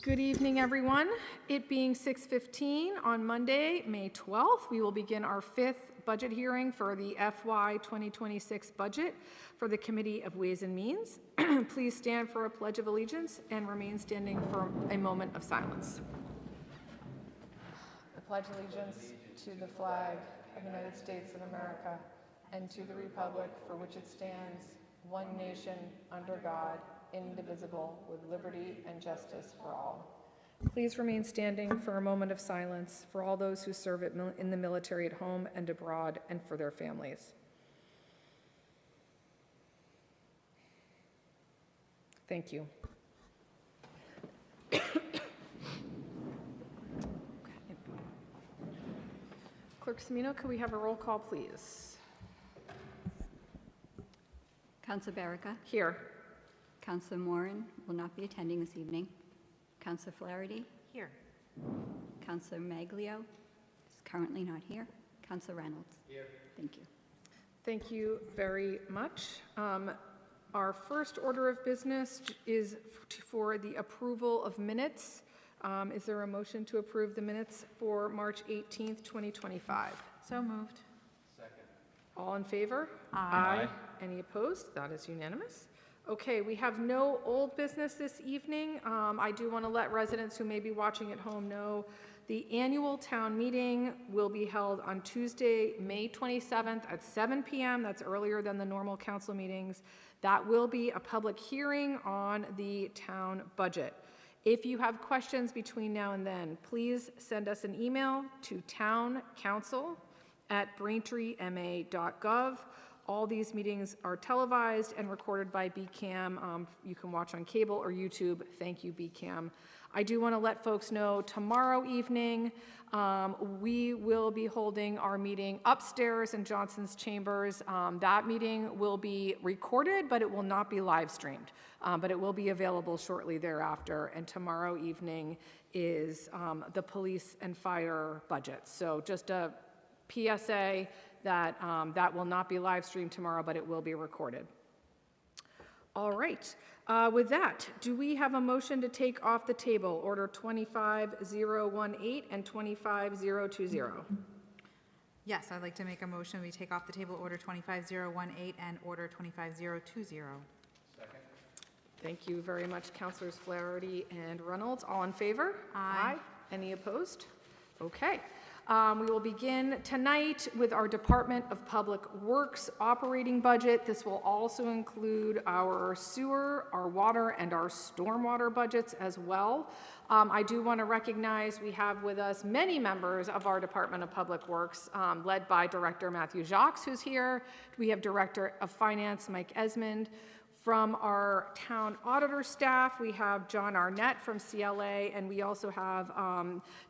Good evening, everyone. It being 6:15 on Monday, May 12th, we will begin our fifth budget hearing for the FY 2026 budget for the Committee of Ways and Means. Please stand for a pledge of allegiance and remain standing for a moment of silence. I pledge allegiance to the flag of the United States of America and to the republic for which it stands, one nation, under God, indivisible, with liberty and justice for all. Please remain standing for a moment of silence for all those who serve in the military at home and abroad, and for their families. Thank you. Clerk Semino, could we have a roll call, please? Councillor Barrica. Here. Councillor Morin will not be attending this evening. Councillor Flaherty. Here. Councillor Maglio is currently not here. Councillor Reynolds. Here. Thank you. Thank you very much. Our first order of business is for the approval of minutes. Is there a motion to approve the minutes for March 18th, 2025? So moved. Second. All in favor? Aye. Any opposed? That is unanimous. Okay, we have no old business this evening. I do want to let residents who may be watching at home know the annual town meeting will be held on Tuesday, May 27th at 7 p.m. That's earlier than the normal council meetings. That will be a public hearing on the town budget. If you have questions between now and then, please send us an email to towncouncil@braintreema.gov. All these meetings are televised and recorded by BCAM. You can watch on cable or YouTube. Thank you, BCAM. I do want to let folks know tomorrow evening we will be holding our meeting upstairs in Johnson's chambers. That meeting will be recorded, but it will not be live streamed. But it will be available shortly thereafter. And tomorrow evening is the police and fire budget. So just a PSA that that will not be live streamed tomorrow, but it will be recorded. All right. With that, do we have a motion to take off the table Order 25018 and 25020? Yes, I'd like to make a motion. We take off the table Order 25018 and Order 25020. Second. Thank you very much, Councilors Flaherty and Reynolds. All in favor? Aye. Any opposed? Okay. We will begin tonight with our Department of Public Works operating budget. This will also include our sewer, our water, and our stormwater budgets as well. I do want to recognize we have with us many members of our Department of Public Works, led by Director Matthew Jacques, who's here. We have Director of Finance Mike Esmond. From our town auditor staff, we have John Arnett from CLA, and we also have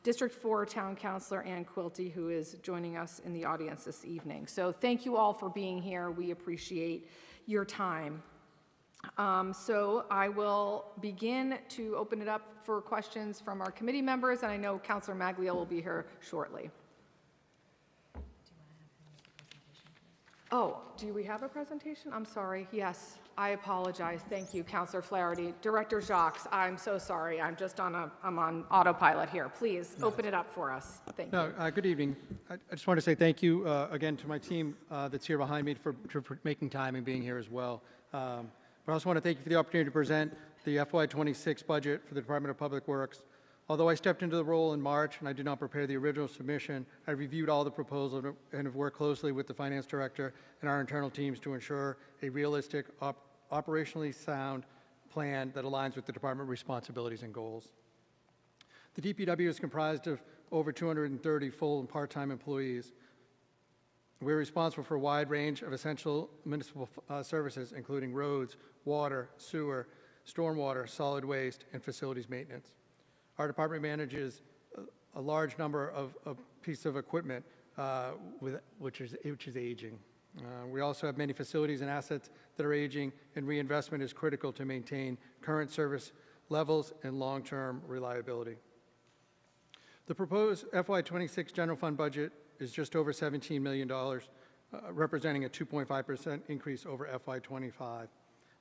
District 4 Town Councilor Ann Quilty, who is joining us in the audience this evening. So thank you all for being here. We appreciate your time. So I will begin to open it up for questions from our committee members, and I know Councilor Maglio will be here shortly. Oh, do we have a presentation? I'm sorry. Yes, I apologize. Thank you, Councilor Flaherty. Director Jacques, I'm so sorry. I'm on autopilot here. Please open it up for us. Thank you. Good evening. I just want to say thank you again to my team that's here behind me for making time and being here as well. But I also want to thank you for the opportunity to present the FY26 budget for the Department of Public Works. Although I stepped into the role in March and I did not prepare the original submission, I reviewed all the proposals and have worked closely with the finance director and our internal teams to ensure a realistic, operationally sound plan that aligns with the department responsibilities and goals. The DPW is comprised of over 230 full and part-time employees. We're responsible for a wide range of essential municipal services, including roads, water, sewer, stormwater, solid waste, and facilities maintenance. Our department manages a large number of pieces of equipment which is aging. We also have many facilities and assets that are aging, and reinvestment is critical to maintain current service levels and long-term reliability. The proposed FY26 general fund budget is just over $17 million, representing a 2.5% increase over FY25.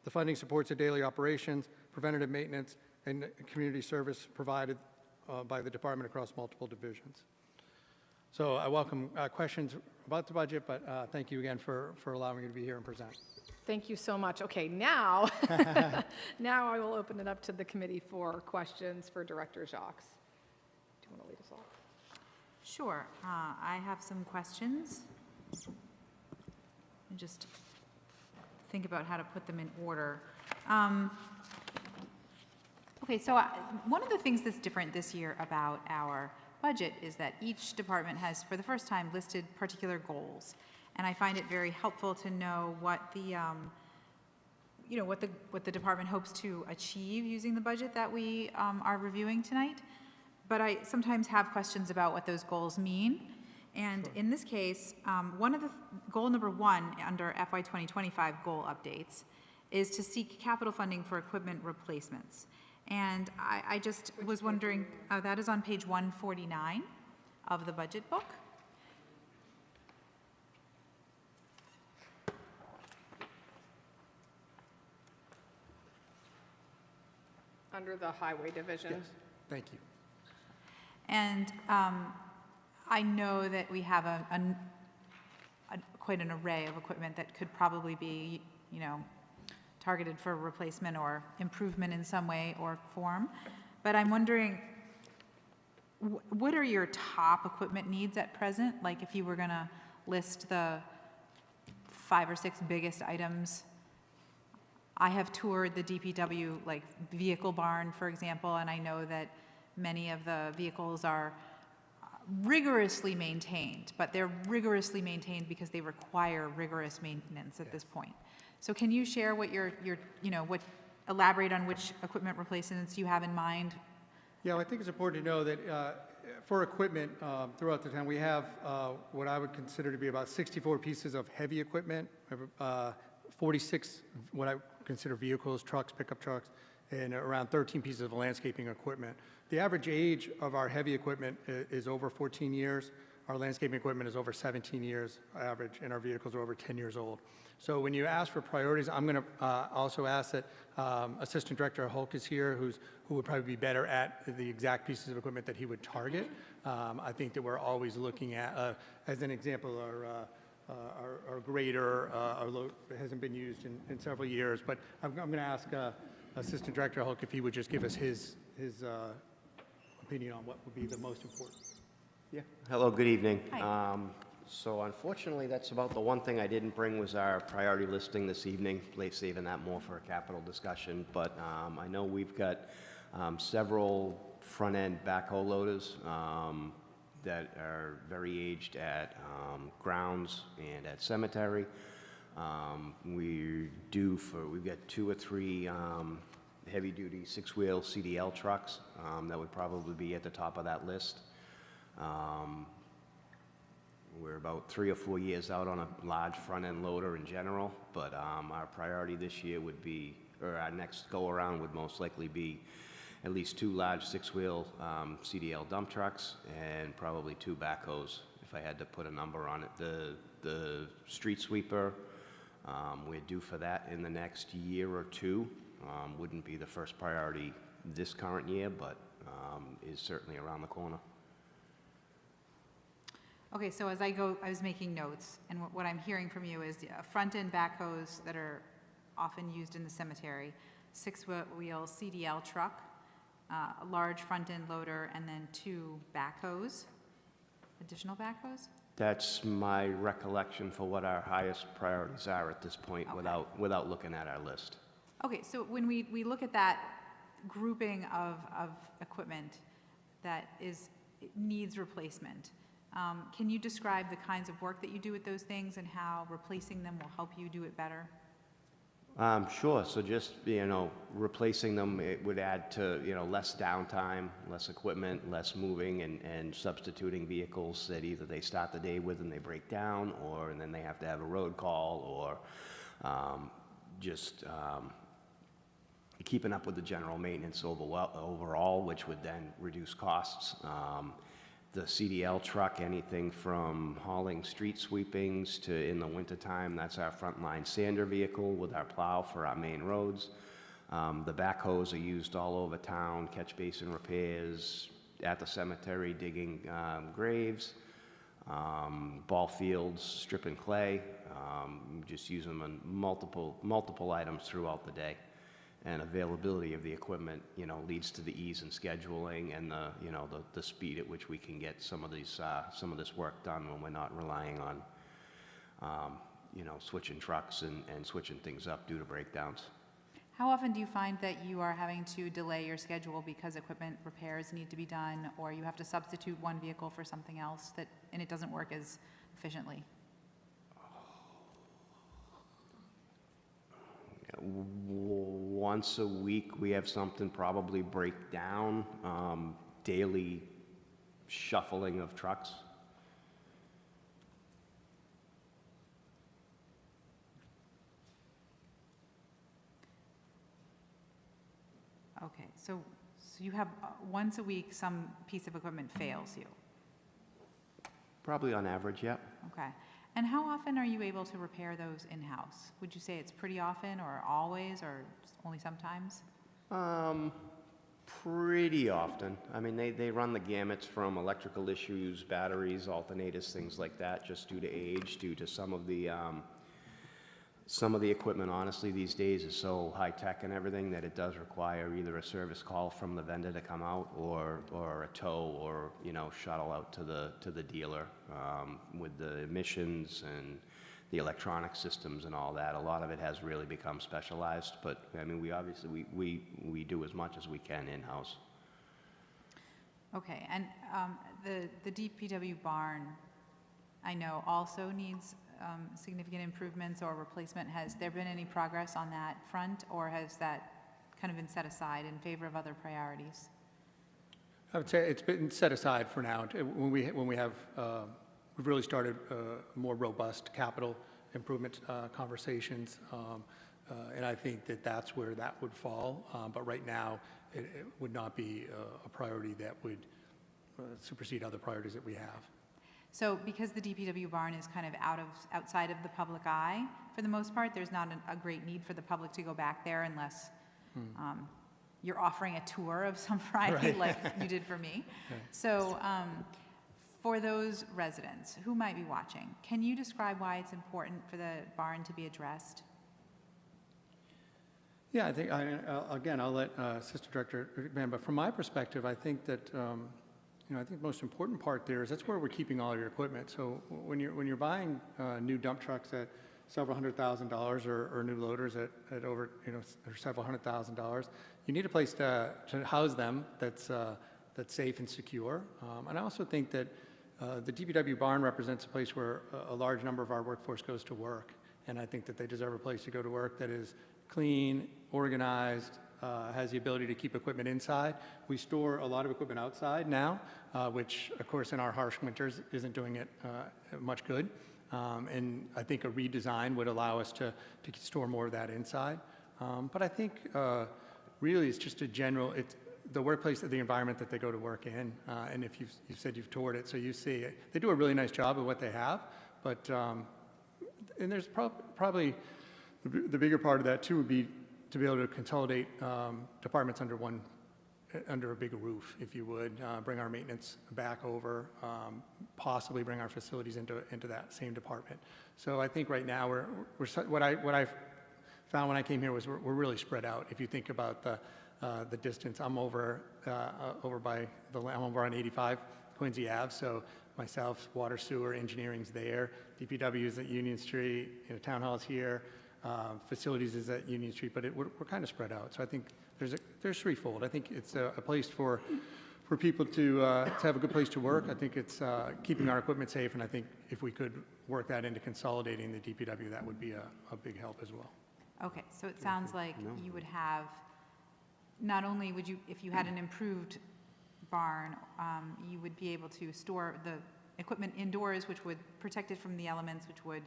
The funding supports the daily operations, preventative maintenance, and community service provided by the department across multiple divisions. So I welcome questions about the budget, but thank you again for allowing me to be here and present. Thank you so much. Okay, now, now I will open it up to the committee for questions for Director Jacques. Do you want to lead us off? Sure, I have some questions. And just think about how to put them in order. Okay, so one of the things that's different this year about our budget is that each department has, for the first time, listed particular goals. And I find it very helpful to know what the, what the department hopes to achieve using the budget that we are reviewing tonight. But I sometimes have questions about what those goals mean. And in this case, goal number 1 under FY 2025 goal updates is to seek capital funding for equipment replacements. And I just was wondering, that is on page 149 of the budget book. Under the Highway Division. Yes, thank you. And I know that we have quite an array of equipment that could probably be, targeted for replacement or improvement in some way or form. But I'm wondering, what are your top equipment needs at present? Like if you were going to list the 5 or 6 biggest items. I have toured the DPW vehicle barn, for example, and I know that many of the vehicles are rigorously maintained, but they're rigorously maintained because they require rigorous maintenance at this point. So can you share what elaborate on which equipment replacements you have in mind? Yeah, I think it's important to know that for equipment throughout the town, we have what I would consider to be about 64 pieces of heavy equipment, 46 what I consider vehicles, trucks, pickup trucks, and around 13 pieces of landscaping equipment. The average age of our heavy equipment is over 14 years. Our landscaping equipment is over 17 years average, and our vehicles are over 10 years old. So when you ask for priorities, I'm going to also ask that Assistant Director Hulk is here, who would probably be better at the exact pieces of equipment that he would target. I think that we're always looking at, as an example, our grader hasn't been used in several years, but I'm going to ask Assistant Director Hulk if he would just give us his opinion on what would be the most important. Yeah. Hello, good evening. Hi. So unfortunately, that's about the one thing I didn't bring was our priority listing this evening, saving that more for a capital discussion. But I know we've got several front-end backhoe loaders that are very aged at grounds and at cemetery. We've got 2 or 3 heavy-duty 6-wheel CDL trucks that would probably be at the top of that list. We're about 3 or 4 years out on a large front-end loader in general, but our priority this year would be, or our next go-around would most likely be at least 2 large 6-wheel CDL dump trucks and probably 2 backhoes, if I had to put a number on it. The street sweeper, we're due for that in the next year or 2. Wouldn't be the first priority this current year, but is certainly around the corner. Okay, so as I was making notes, and what I'm hearing from you is front-end backhoes that are often used in the cemetery, 6-wheel CDL truck, a large front-end loader, and then 2 backhoes, additional backhoes? That's my recollection for what our highest priorities are at this point, Okay. without looking at our list. Okay, so when we look at that grouping of equipment that needs replacement, can you describe the kinds of work that you do with those things and how replacing them will help you do it better? Sure. So just, replacing them, it would add to, less downtime, less equipment, less moving and substituting vehicles that either they start the day with and they break down, and then they have to have a road call, or just keeping up with the general maintenance overall, which would then reduce costs. The CDL truck, anything from hauling street sweepings to, in the wintertime, that's our frontline sander vehicle with our plow for our main roads. The backhoes are used all over town, catch basin repairs, at the cemetery digging graves, ball fields, stripping clay, just use them on multiple items throughout the day. And availability of the equipment, you know, leads to the ease in scheduling and the, you know, the speed at which we can get some of this work done when we're not relying on, you know, switching trucks and switching things up due to breakdowns. How often do you find that you are having to delay your schedule because equipment repairs need to be done, or you have to substitute one vehicle for something else and it doesn't work as efficiently? Once a week, we have something probably break down, daily shuffling of trucks. Okay, so you have, once a week, some piece of equipment fails you. Probably on average, yeah. Okay. And how often are you able to repair those in-house? Would you say it's pretty often, or always, or just only sometimes? Pretty often. I mean, they run the gamuts from electrical issues, batteries, alternators, things like that, just due to age, due to some of the equipment, honestly, these days is so high-tech and everything that it does require either a service call from the vendor to come out or a tow or, you know, shuttle out to the dealer. With the emissions and the electronic systems and all that, a lot of it has really become specialized. But, I mean, we obviously, we do as much as we can in-house. Okay, and the DPW barn, I know, also needs significant improvements or replacement. Has there been any progress on that front, or has that kind of been set aside in favor of other priorities? I would say it's been set aside for now. When we have, we've really started more robust capital improvement conversations, and I think that that's where that would fall. But right now, it would not be a priority that would supersede other priorities that we have. So because the DPW barn is kind of outside of the public eye, for the most part, there's not a great need for the public to go back there unless you're offering a tour of some variety like you did for me. Right. So for those residents who might be watching, can you describe why it's important for the barn to be addressed? Yeah, I think, again, I'll let Assistant Director expand, but from my perspective, I think that you know, I think the most important part there is that's where we're keeping all of your equipment. So when you're buying new dump trucks at several $100,000 or new loaders at over, you know, or several $100,000, you need a place to house them that's safe and secure. And I also think that the DPW barn represents a place where a large number of our workforce goes to work, and I think that they deserve a place to go to work that is clean, organized, has the ability to keep equipment inside. We store a lot of equipment outside now, which, of course, in our harsh winters isn't doing it much good. And I think a redesign would allow us to store more of that inside. But I think really it's just a general, it's the workplace, the environment that they go to work in. And if you said you've toured it, so you see it. They do a really nice job of what they have. But, and there's probably the bigger part of that too would be to be able to consolidate departments under a bigger roof, if you would, bring our maintenance back over, possibly bring our facilities into that same department. So I think right now what I found when I came here was we're really spread out. If you think about the distance, I'm over on 85 Quincy Ave, so myself, water, sewer, engineering's there, DPW is at Union Street, you know, town hall's here. Facilities is at Union Street, but we're kind of spread out. So I think there's threefold. I think it's a place for people to have a good place to work. I think it's keeping our equipment safe, and I think if we could work that into consolidating the DPW, that would be a big help as well. Okay, so it sounds like you would have, not only would you, if you had an improved barn, you would be able to store the equipment indoors, which would protect it from the elements, which would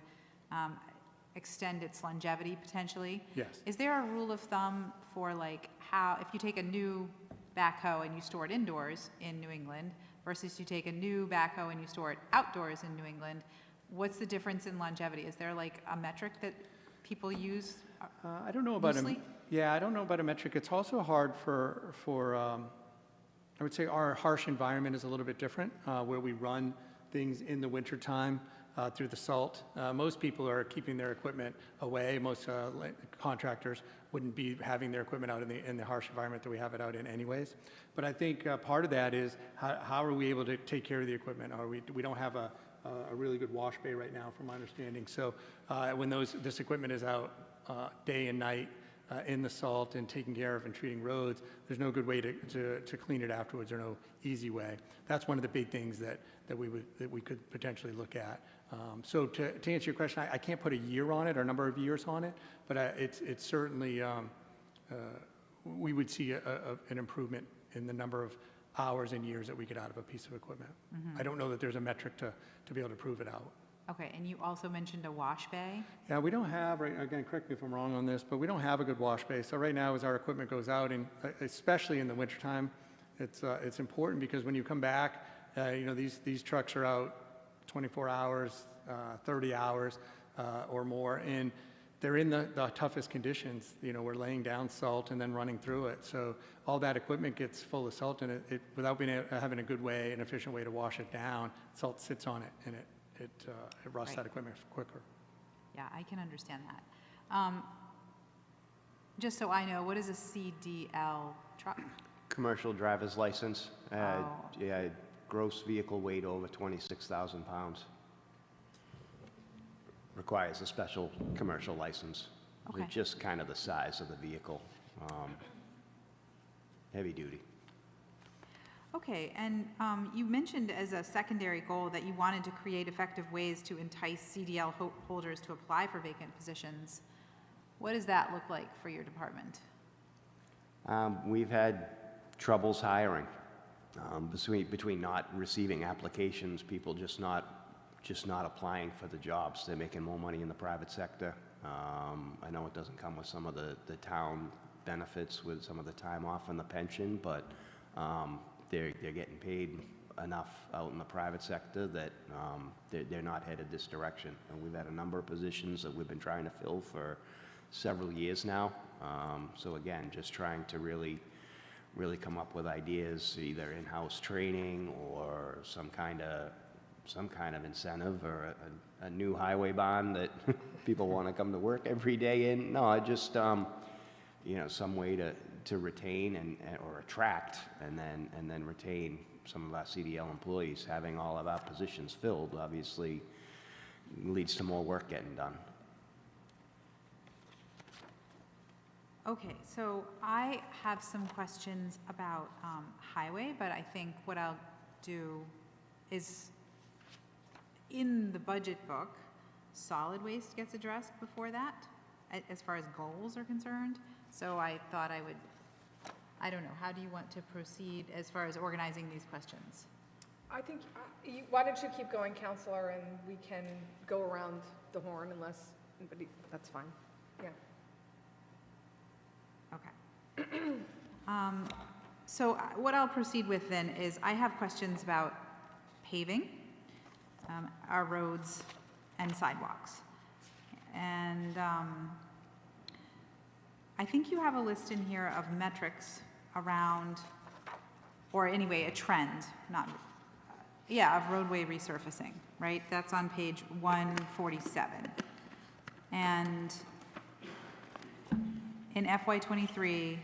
extend its longevity potentially. Yes. Is there a rule of thumb for like how, if you take a new backhoe and you store it indoors in New England versus you take a new backhoe and you store it outdoors in New England, what's the difference in longevity? Is there like a metric that people use I don't know about Loosely? yeah, I don't know about a metric. It's also hard for I would say our harsh environment is a little bit different, where we run things in the wintertime through the salt. Most people are keeping their equipment away. Most contractors wouldn't be having their equipment out in the harsh environment that we have it out in anyways. But I think part of that is how are we able to take care of the equipment? We don't have a really good wash bay right now, from my understanding. So when this equipment is out day and night in the salt and taking care of and treating roads, there's no good way to clean it afterwards, or no easy way. That's one of the big things that we could potentially look at. So to answer your question, I can't put a year on it or a number of years on it, but it's certainly, we would see an improvement in the number of hours and years that we get out of a piece of equipment. I don't know that there's a metric to be able to prove it out. Okay, and you also mentioned a wash bay? Yeah, we don't have, again, correct me if I'm wrong on this, but we don't have a good wash bay. So right now, as our equipment goes out, and especially in the wintertime, it's important, because when you come back, these trucks are out 24 hours, 30 hours or more, and they're in the toughest conditions. We're laying down salt and then running through it. So all that equipment gets full of salt, and without having a good way, an efficient way to wash it down, salt sits on it, and it rusts Right. that equipment quicker. Yeah, I can understand that. Just so I know, what is a CDL truck? Commercial driver's license, Oh. yeah, gross vehicle weight over 26,000 pounds. Requires a special commercial license. Okay. It's just kind of the size of the vehicle. Heavy duty. Okay, and you mentioned as a secondary goal that you wanted to create effective ways to entice CDL holders to apply for vacant positions. What does that look like for your department? We've had troubles hiring, between not receiving applications, people just not applying for the jobs. They're making more money in the private sector. I know it doesn't come with some of the town benefits with some of the time off and the pension, but they're getting paid enough out in the private sector that they're not headed this direction. And we've had a number of positions that we've been trying to fill for several years now. So again, just trying to really come up with ideas, either in-house training or some kind of incentive, or a new highway bond that people want to come to work every day in. No, just some way to retain or attract and then retain some of our CDL employees. Having all of our positions filled obviously leads to more work getting done. Okay, so I have some questions about highway, but I think what I'll do is, in the budget book, solid waste gets addressed before that, as far as goals are concerned. So I thought I don't know, how do you want to proceed as far as organizing these questions? I think, why don't you keep going, Counselor, and we can go around the horn unless anybody, that's fine. Yeah. Okay. So what I'll proceed with then is I have questions about paving, our roads and sidewalks. And I think you have a list in here of metrics around, or anyway, a trend, of roadway resurfacing, right? That's on page 147. And in FY23,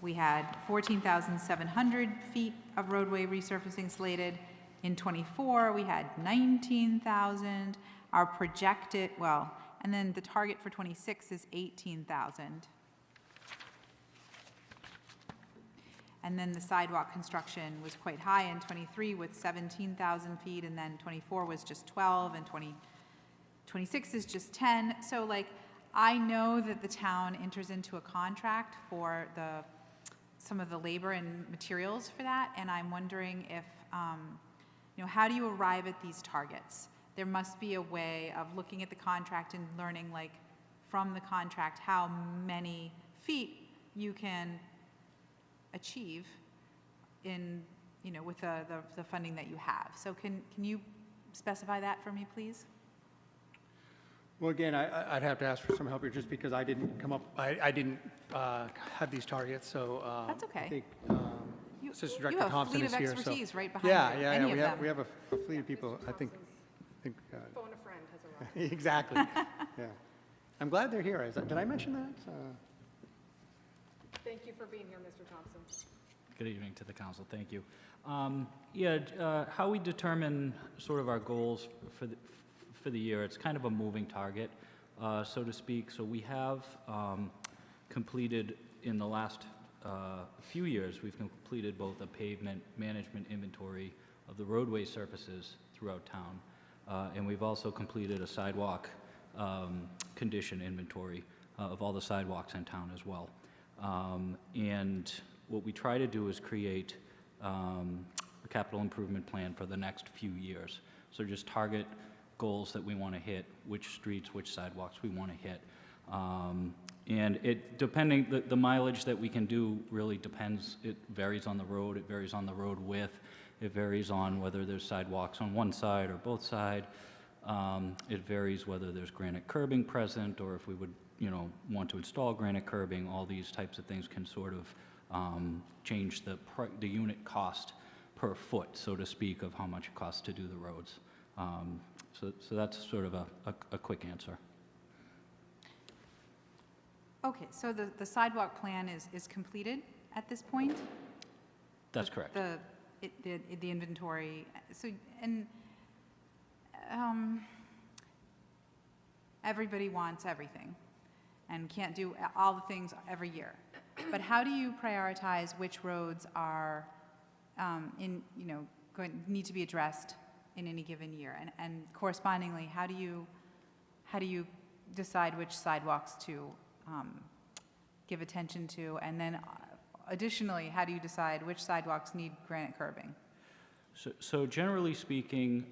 we had 14,700 feet of roadway resurfacing slated. In '24, we had 19,000. Our projected, and then the target for '26 is 18,000. And then the sidewalk construction was quite high in '23 with 17,000 feet, and then '24 was just 12, and 26 is just 10. So I know that the town enters into a contract for some of the labor and materials for that, and I'm wondering if, how do you arrive at these targets? There must be a way of looking at the contract and learning, from the contract, how many feet you can achieve with the funding that you have. So can you specify that for me, please? Well, again, I'd have to ask for some help here, just because I didn't come up, I didn't have these targets, so. That's okay. I think You Assistant you Director have a Thompson fleet is of here, so. expertise right behind Yeah, you, yeah, any yeah, of them. we have a fleet of people, I think, Phone a friend has arrived. exactly, yeah. I'm glad they're here. Did I mention that? Thank you for being here, Mr. Thompson. Good evening to the council, thank you. How we determine sort of our goals for the year, it's kind of a moving target, so to speak. So we have completed, in the last few years, we've completed both a pavement management inventory of the roadway surfaces throughout town, and we've also completed a sidewalk condition inventory of all the sidewalks in town as well. And what we try to do is create a capital improvement plan for the next few years. So just target goals that we want to hit, which streets, which sidewalks we want to hit. And the mileage that we can do really depends. It varies on the road, it varies on the road width, it varies on whether there's sidewalks on one side or both sides. It varies whether there's granite curbing present, or if we would, want to install granite curbing. All these types of things can sort of change the unit cost per foot, so to speak, of how much it costs to do the roads. So that's sort of a quick answer. Okay, so the sidewalk plan is completed at this point? That's correct. The inventory, so, and everybody wants everything and can't do all the things every year. But how do you prioritize which roads are need to be addressed in any given year? And correspondingly, how do you decide which sidewalks to give attention to? And then additionally, how do you decide which sidewalks need granite curbing? So generally speaking,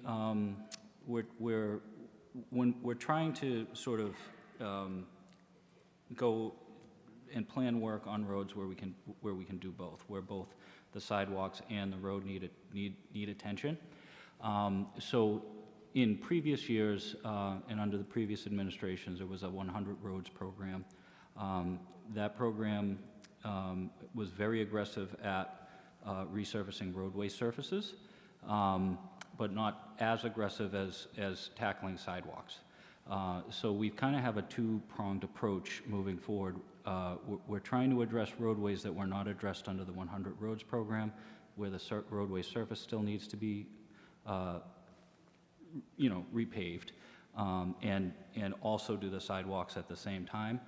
when we're trying to sort of go and plan work on roads where we can do both, where both the sidewalks and the road need attention. So in previous years and under the previous administrations, there was a 100 roads program. That program was very aggressive at resurfacing roadway surfaces, but not as aggressive as tackling sidewalks. So we kind of have a two-pronged approach moving forward. We're trying to address roadways that were not addressed under the 100 roads program, where the roadway surface still needs to be repaved, and also do the sidewalks at the same time.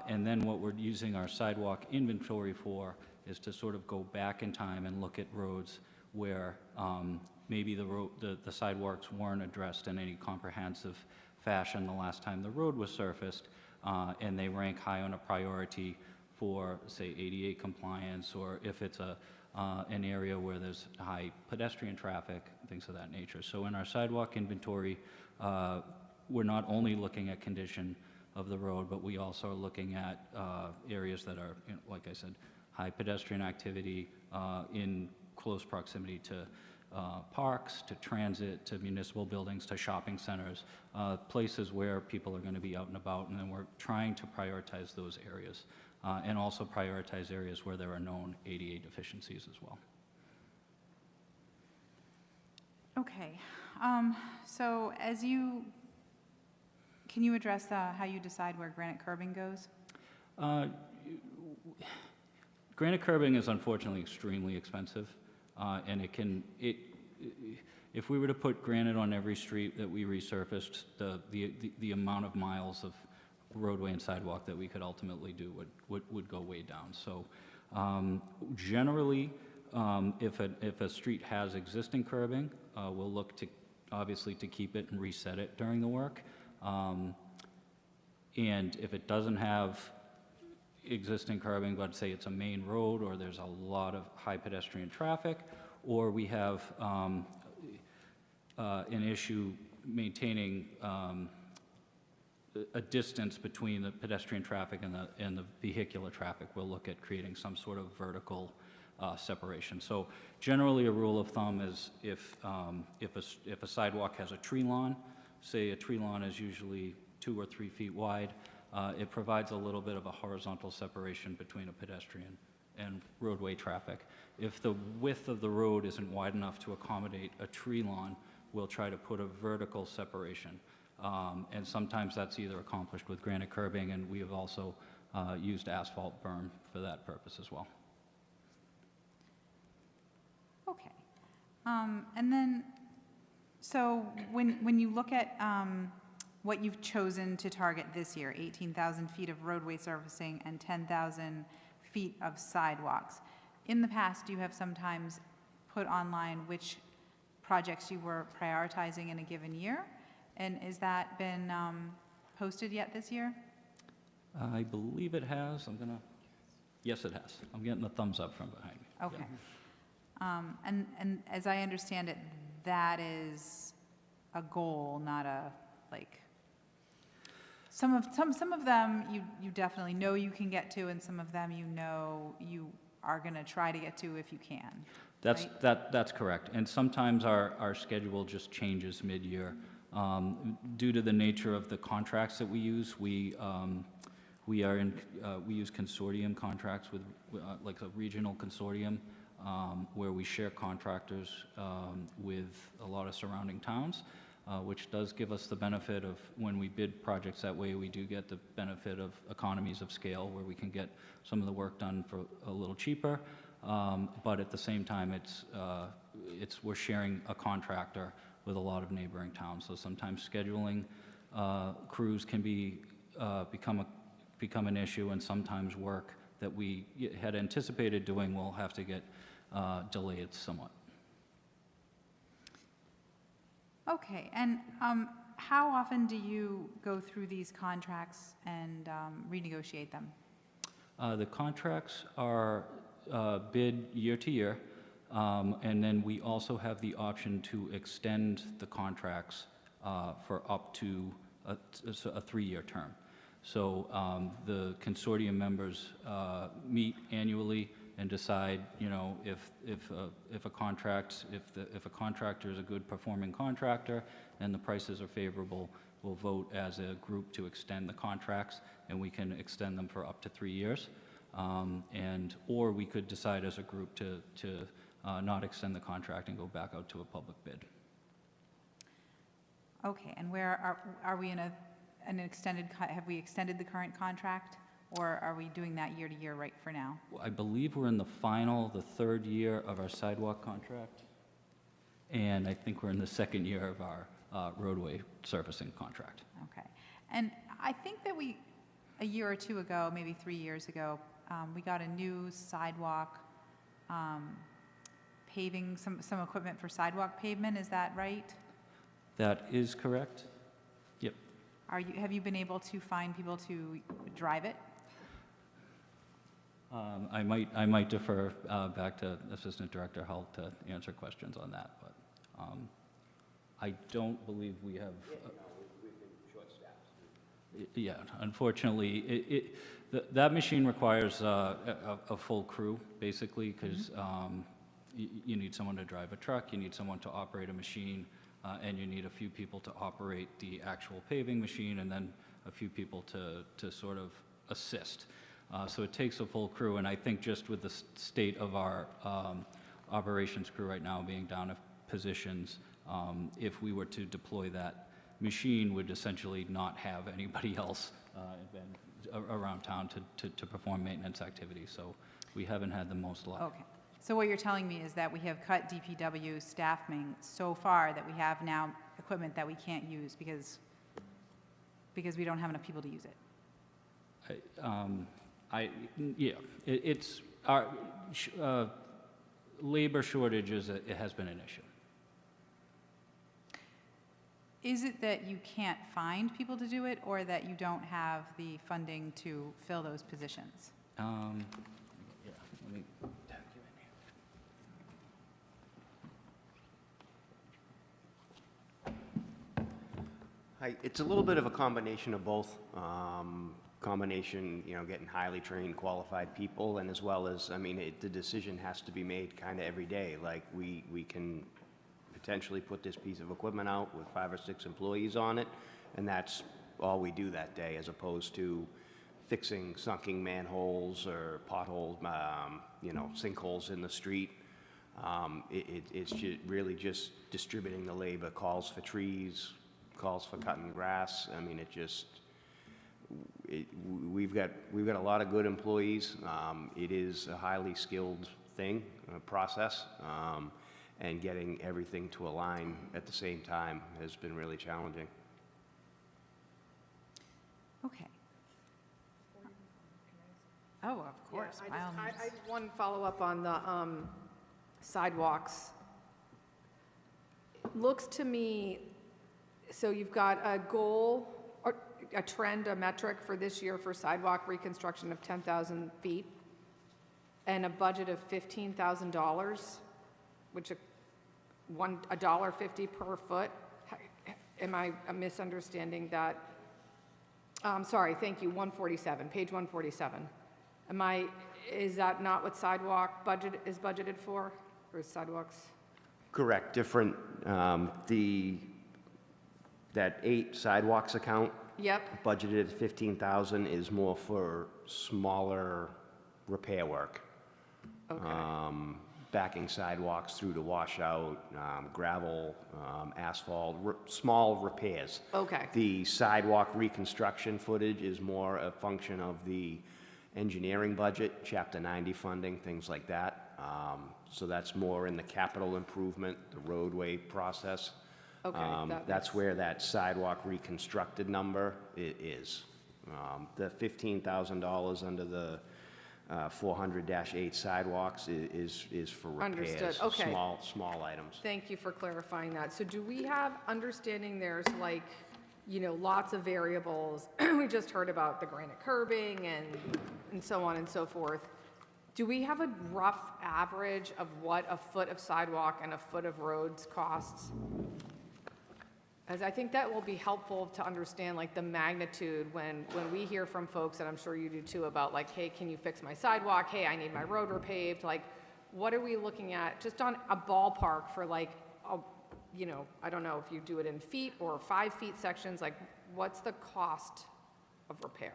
And then what we're using our sidewalk inventory for is to sort of go back in time and look at roads where maybe the sidewalks weren't addressed in any comprehensive fashion the last time the road was surfaced, and they rank high on a priority for, say, ADA compliance, or if it's an area where there's high pedestrian traffic, things of that nature. So in our sidewalk inventory, we're not only looking at condition of the road, but we also are looking at areas that are, like I said, high pedestrian activity in close proximity to parks, to transit, to municipal buildings, to shopping centers, places where people are going to be out and about, and then we're trying to prioritize those areas, and also prioritize areas where there are known ADA deficiencies as well. Okay, so can you address how you decide where granite curbing goes? Granite curbing is unfortunately extremely expensive, and if we were to put granite on every street that we resurfaced, the amount of miles of roadway and sidewalk that we could ultimately do would go way down. So generally, if a street has existing curbing, we'll look to obviously to keep it and reset it during the work. And if it doesn't have existing curbing, but say it's a main road or there's a lot of high pedestrian traffic, or we have an issue maintaining a distance between the pedestrian traffic and the vehicular traffic, we'll look at creating some sort of vertical separation. So generally a rule of thumb is if a sidewalk has a tree lawn, say a tree lawn is usually 2 or 3 feet wide. It provides a little bit of a horizontal separation between a pedestrian and roadway traffic. If the width of the road isn't wide enough to accommodate a tree lawn, we'll try to put a vertical separation. And sometimes that's either accomplished with granite curbing, and we have also used asphalt berm for that purpose as well. Okay. And then, so when you look at what you've chosen to target this year, 18,000 feet of roadway surfacing and 10,000 feet of sidewalks, in the past, you have sometimes put online which projects you were prioritizing in a given year. And has that been posted yet this year? I believe it has. Yes, it has. I'm getting the thumbs up from behind me. Okay. And as I understand it, that is a goal, not a, like, some of them you definitely know you can get to, and some of them you know you are going to try to get to if you can. That's correct. And sometimes our schedule just changes mid-year. Due to the nature of the contracts that we use, we use consortium contracts with like a regional consortium where we share contractors with a lot of surrounding towns, which does give us the benefit of, when we bid projects that way, we do get the benefit of economies of scale where we can get some of the work done for a little cheaper. But at the same time, we're sharing a contractor with a lot of neighboring towns. So sometimes scheduling crews can become an issue, and sometimes work that we had anticipated doing will have to get delayed somewhat. Okay, and how often do you go through these contracts and renegotiate them? The contracts are bid year to year, and then we also have the option to extend the contracts for up to a 3-year term. So the consortium members meet annually and decide, you know, if a contractor is a good performing contractor and the prices are favorable, we'll vote as a group to extend the contracts, and we can extend them for up to 3 years. Or we could decide as a group to not extend the contract and go back out to a public bid. Okay, and where are we in an extended, have we extended the current contract, or are we doing that year to year right for now? I believe we're in the 3rd year of our sidewalk contract, and I think we're in the 2nd year of our roadway surfacing contract. Okay, and I think that a year or 2 ago, maybe 3 years ago, we got a new sidewalk paving, some equipment for sidewalk pavement, is that right? That is correct. Yep. Have you been able to find people to drive it? I might defer back to Assistant Director Hull to answer questions on that, but I don't believe we have. We've been short-staffed. Yeah, unfortunately, that machine requires a full crew, basically, because you need someone to drive a truck, you need someone to operate a machine, and you need a few people to operate the actual paving machine, and then a few people to sort of assist. So it takes a full crew, and I think just with the state of our operations crew right now being down to positions, if we were to deploy that machine, would essentially not have anybody else around town to perform maintenance activities. So we haven't had the most luck. Okay. So what you're telling me is that we have cut DPW staffing so far that we have now equipment that we can't use because we don't have enough people to use it. It's our labor shortages. It has been an issue. Is it that you can't find people to do it, or that you don't have the funding to fill those positions? Let me tag you in here. Hi, it's a little bit of a combination of both. Combination, getting highly trained, qualified people, and as well as, the decision has to be made kind of every day. Like, we can potentially put this piece of equipment out with 5 or 6 employees on it, and that's all we do that day, as opposed to fixing sunken manholes or potholes, you know, sinkholes in the street. It's really just distributing the labor, calls for trees, calls for cutting grass. I mean, we've got a lot of good employees. It is a highly skilled thing, process, and getting everything to align at the same time has been really challenging. Okay. Oh, of course, by all means. I one follow-up on the sidewalks. Looks to me, so you've got a goal, or a trend, a metric for this year for sidewalk reconstruction of 10,000 feet, and a budget of $15,000, which $1.50 per foot. Am I misunderstanding that? Sorry, thank you, 147, page 147. Is that not what sidewalk budget is budgeted for, or is sidewalks? Correct, different, that 8 sidewalks account, Yep, budgeted at 15,000 is more for smaller repair work. okay, Backing sidewalks through to washout, gravel, asphalt, small repairs. okay, The sidewalk reconstruction footage is more a function of the engineering budget, Chapter 90 funding, things like that. So that's more in the capital improvement, the roadway process. okay. That's where that sidewalk reconstructed number is. The $15,000 under the 400-8 sidewalks is for repairs. Understood, okay. Small items. Thank you for clarifying that. So do we have understanding there's like, you know, lots of variables? We just heard about the granite curbing and so on and so forth. Do we have a rough average of what a foot of sidewalk and a foot of roads costs? As I think that will be helpful to understand like the magnitude when we hear from folks, and I'm sure you do too, about like, hey, can you fix my sidewalk? Hey, I need my road repaved. Like, what are we looking at just on a ballpark for like, you know, I don't know if you do it in feet or 5 feet sections, like what's the cost of repair?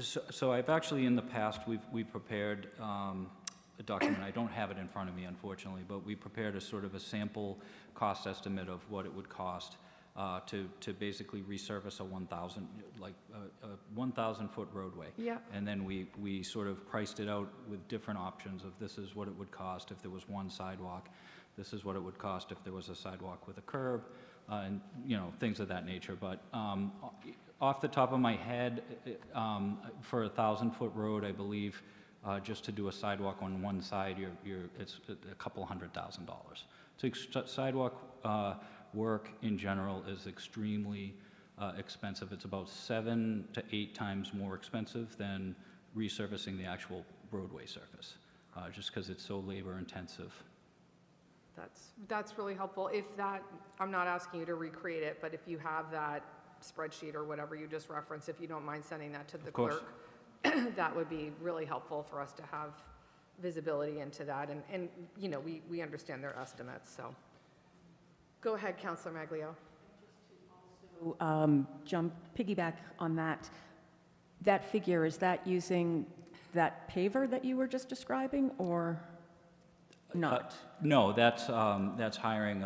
So I've actually, in the past, we've prepared a document. I don't have it in front of me, unfortunately, but we prepared a sort of a sample cost estimate of what it would cost to basically resurface a 1,000-foot roadway. Yeah. And then we sort of priced it out with different options of this is what it would cost if there was one sidewalk, this is what it would cost if there was a sidewalk with a curb, and, you know, things of that nature. But off the top of my head, for a 1,000-foot road, I believe, just to do a sidewalk on one side, it's a couple $100,000. So sidewalk work in general is extremely expensive. It's about 7 to 8 times more expensive than resurfacing the actual roadway surface, just because it's so labor intensive. That's really helpful. If that, I'm not asking you to recreate it, but if you have that spreadsheet or whatever you just referenced, if you don't mind sending that to the Of course. clerk, that would be really helpful for us to have visibility into that. And you know, we understand their estimates, so. Go ahead, Councilor Maglio. Piggyback on that. That figure, is that using that paver that you were just describing, or not? No, that's hiring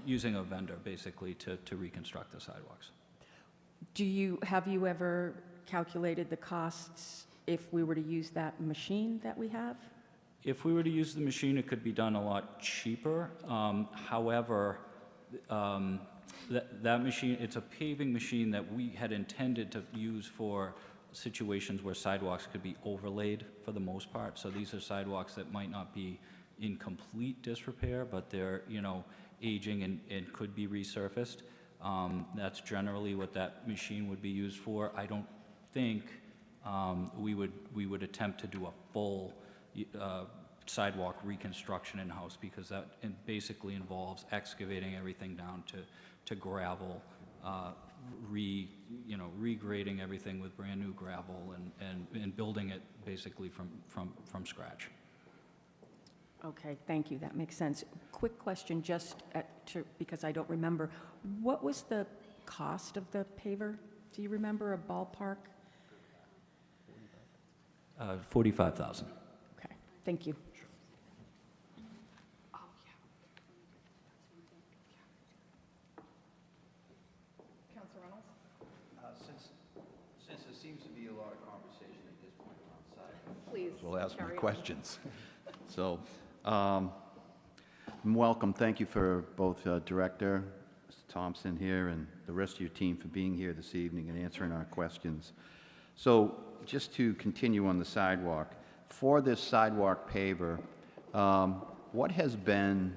using a vendor, basically, to reconstruct the sidewalks. Have you ever calculated the costs if we were to use that machine that we have? If we were to use the machine, it could be done a lot cheaper. However, that machine, it's a paving machine that we had intended to use for situations where sidewalks could be overlaid for the most part. So these are sidewalks that might not be in complete disrepair, but they're, you know, aging and could be resurfaced. That's generally what that machine would be used for. I don't think we would attempt to do a full sidewalk reconstruction in-house, because that basically involves excavating everything down to gravel, regrading everything with brand new gravel and building it basically from scratch. Okay, thank you, that makes sense. Quick question, just because I don't remember. What was the cost of the paver? Do you remember a ballpark? 45,000. Okay, thank you. Counselor Reynolds? Since there seems to be a lot of conversation at this point around sidewalks, Please. we'll ask my carry on. questions. So, welcome, thank you for both Director Mr. Thompson here and the rest of your team for being here this evening and answering our questions. So, just to continue on the sidewalk, for this sidewalk paver, what has been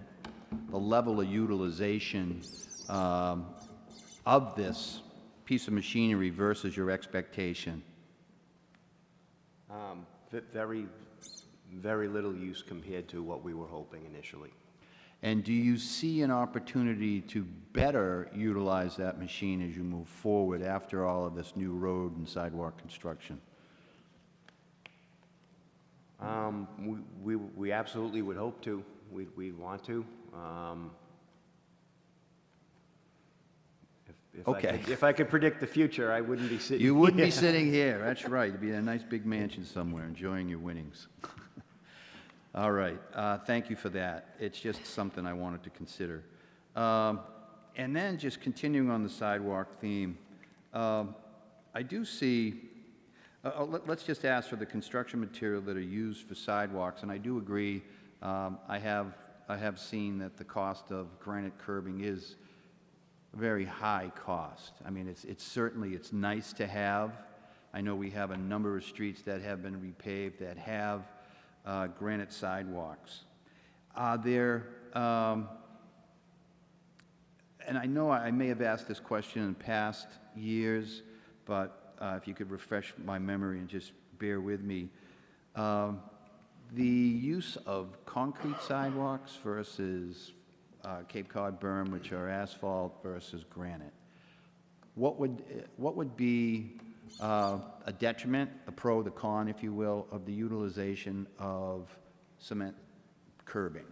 the level of utilization of this piece of machinery versus your expectation? Very, very little use compared to what we were hoping initially. And do you see an opportunity to better utilize that machine as you move forward after all of this new road and sidewalk construction? We absolutely would hope to. We'd want to. Okay. If I could predict the future, I wouldn't be sitting You wouldn't be here. sitting here, that's right. You'd be in a nice big mansion somewhere enjoying your winnings. All right, thank you for that. It's just something I wanted to consider. And then just continuing on the sidewalk theme, I do see, let's just ask for the construction material that are used for sidewalks, and I do agree, I have seen that the cost of granite curbing is a very high cost. I mean, it's certainly, it's nice to have. I know we have a number of streets that have been repaved that have granite sidewalks. Are there, and I know I may have asked this question in past years, but if you could refresh my memory and just bear with me. The use of concrete sidewalks versus Cape Cod berm, which are asphalt, versus granite. What would be a detriment, the pro, the con, if you will, of the utilization of cement curbing?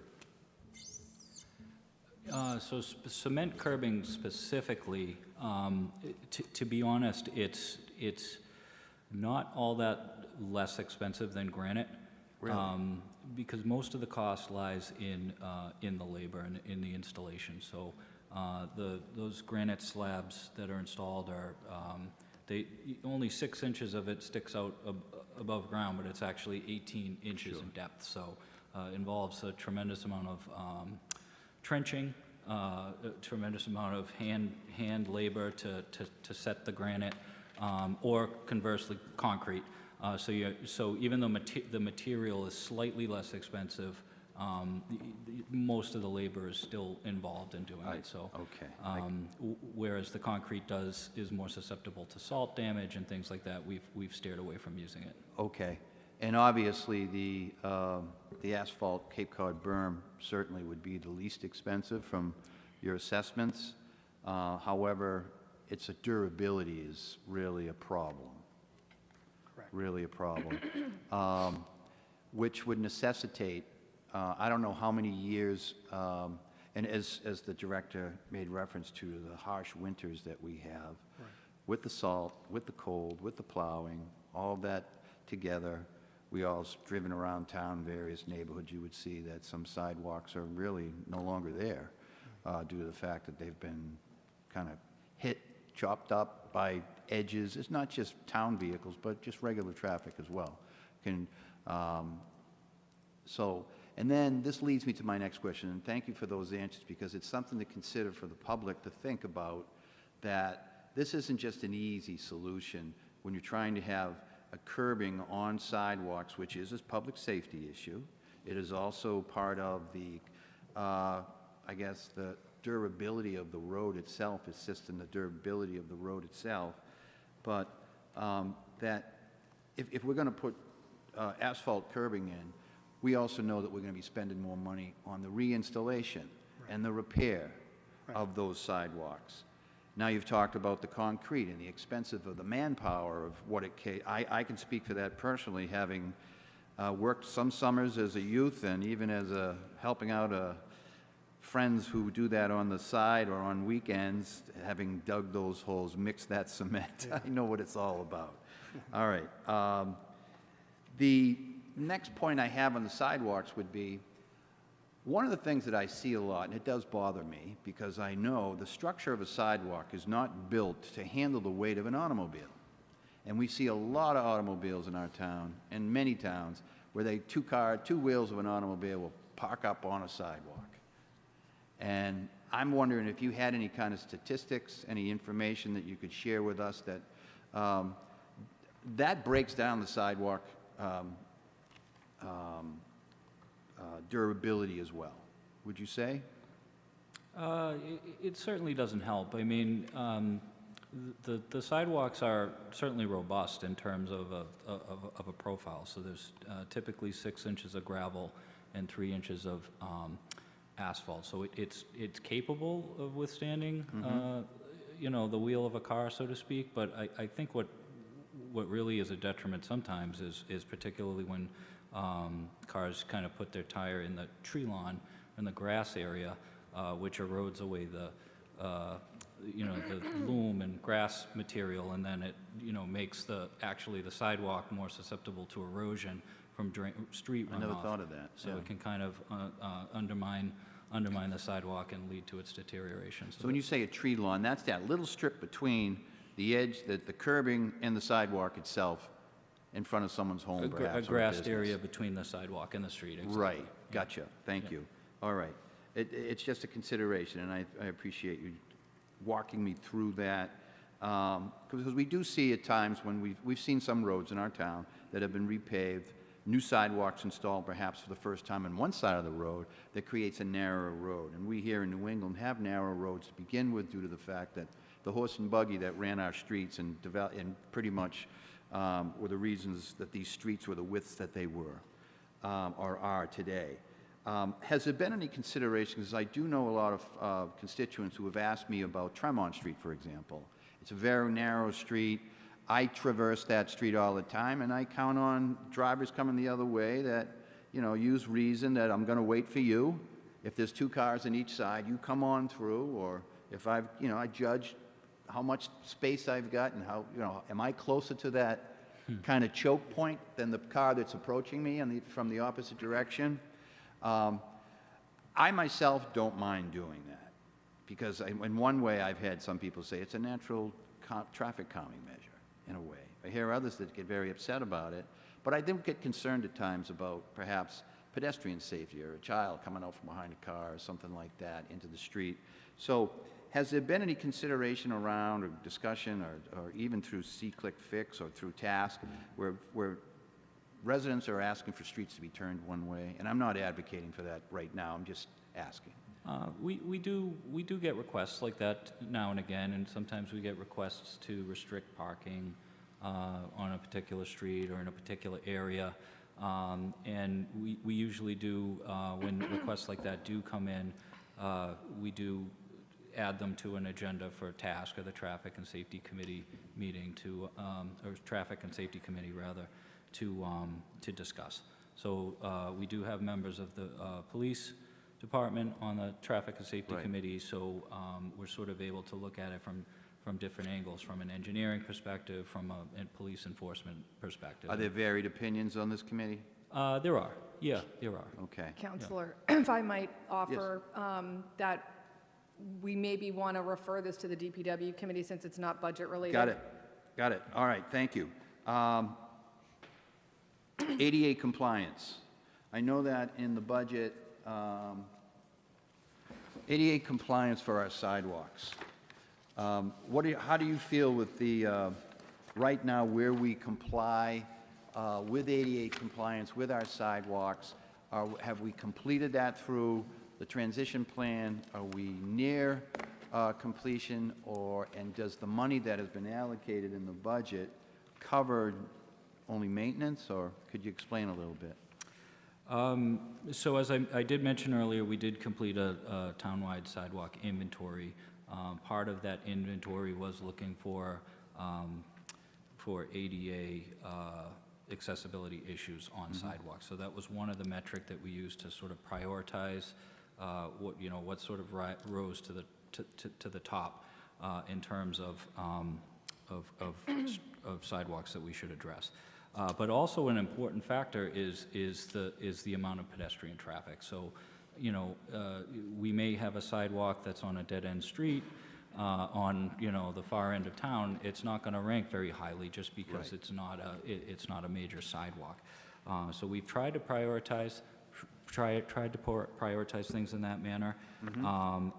So cement curbing specifically, to be honest, it's not all that less expensive than granite. Really? Because most of the cost lies in the labor and in the installation. So those granite slabs that are installed are, only 6 inches of it sticks out above ground, but it's actually 18 inches in depth. So involves a tremendous amount of trenching, a tremendous amount of hand labor to set the granite, or conversely, concrete. So even though the material is slightly less expensive, most of the labor is still involved in doing it. So, okay. Whereas the concrete is more susceptible to salt damage and things like that, we've steered away from using it. Okay. And obviously, the asphalt Cape Cod berm certainly would be the least expensive from your assessments. However, its durability is really a problem. Correct. Really a problem, which would necessitate, I don't know how many years, and as the director made reference to the harsh winters that we have, Right. with the salt, with the cold, with the plowing, all that together, we all driven around town, various neighborhoods, you would see that some sidewalks are really no longer there due to the fact that they've been kind of hit, chopped up by edges. It's not just town vehicles, but just regular traffic as well. And then this leads me to my next question, and thank you for those answers, because it's something to consider for the public to think about, that this isn't just an easy solution when you're trying to have a curbing on sidewalks, which is a public safety issue. It is also part of the, I guess, the durability of the road itself, assisting the durability of the road itself. But that if we're going to put asphalt curbing in, we also know that we're going to be spending more money on the reinstallation and the repair of those sidewalks. Now you've talked about the concrete and the expensive of the manpower of what I can speak for that personally, having worked some summers as a youth and even as helping out friends who do that on the side or on weekends, having dug those holes, mix that cement. I know what it's all about. All right. The next point I have on the sidewalks would be, one of the things that I see a lot, and it does bother me, because I know the structure of a sidewalk is not built to handle the weight of an automobile. And we see a lot of automobiles in our town, and many towns, where two wheels of an automobile will park up on a sidewalk. And I'm wondering if you had any kind of statistics, any information that you could share with us that that breaks down the sidewalk durability as well, would you say? It certainly doesn't help. I mean, the sidewalks are certainly robust in terms of a profile. So there's typically 6 inches of gravel and 3 inches of asphalt. So it's capable of withstanding, you know, the wheel of a car, so to speak. But I think what really is a detriment sometimes is particularly when cars kind of put their tire in the tree lawn, in the grass area, which erodes away the you know, the loam and grass material, and then it, you know, makes actually the sidewalk more susceptible to erosion from street runoff. I never thought of that. So yeah. it can kind of undermine the sidewalk and lead to its deterioration. So when you say a tree lawn, that's that little strip between the edge, the curbing, and the sidewalk itself in front of someone's home, perhaps, a or grassed business. area between the sidewalk and the street. Exactly. Right, gotcha, thank you. All right, it's just a consideration, and I appreciate you walking me through that. Because we do see at times when we've seen some roads in our town that have been repaved, new sidewalks installed perhaps for the first time on one side of the road that creates a narrower road. And we here in New England have narrow roads to begin with due to the fact that the horse and buggy that ran our streets and pretty much were the reasons that these streets were the widths that they were or are today. Has there been any consideration, because I do know a lot of constituents who have asked me about Tremont Street, for example. It's a very narrow street. I traverse that street all the time, and I count on drivers coming the other way that, you know, use reason that I'm going to wait for you. If there's 2 cars on each side, you come on through, or if I've, you know, I judge how much space I've got and how, you know, am I closer to that kind of choke point than the car that's approaching me from the opposite direction? I myself don't mind doing that, because in one way I've had some people say it's a natural traffic calming measure, in a way. I hear others that get very upset about it, but I do get concerned at times about perhaps pedestrian safety or a child coming out from behind a car or something like that into the street. So has there been any consideration around or discussion or even through C-Click Fix or through Task where residents are asking for streets to be turned one way? And I'm not advocating for that right now, I'm just asking. We do get requests like that now and again, and sometimes we get requests to restrict parking on a particular street or in a particular area. And we usually do, when requests like that do come in, we do add them to an agenda for Task or the Traffic and Safety Committee meeting to, or Traffic and Safety Committee rather, to discuss. So we do have members of the police department on the Traffic and Safety Right. Committee, so we're sort of able to look at it from different angles, from an engineering perspective, from a police enforcement perspective. Are there varied opinions on this committee? There are, yeah, there are. Okay. Counselor, if I might offer that we maybe want to refer this to the DPW committee since it's not budget related. Got it. All right, thank you. ADA compliance. I know that in the budget, ADA compliance for our sidewalks. How do you feel with the, right now, where we comply with ADA compliance with our sidewalks? Have we completed that through the transition plan? Are we near completion, and does the money that has been allocated in the budget cover only maintenance, or could you explain a little bit? So as I did mention earlier, we did complete a townwide sidewalk inventory. Part of that inventory was looking for ADA accessibility issues on sidewalks. So that was one of the metric that we used to sort of prioritize what sort of rose to the top in terms of sidewalks that we should address. But also an important factor is the amount of pedestrian traffic. So, we may have a sidewalk that's on a dead-end street on, the far end of town. It's not going to rank very highly just because it's not a major sidewalk. So we've tried to prioritize things in that manner,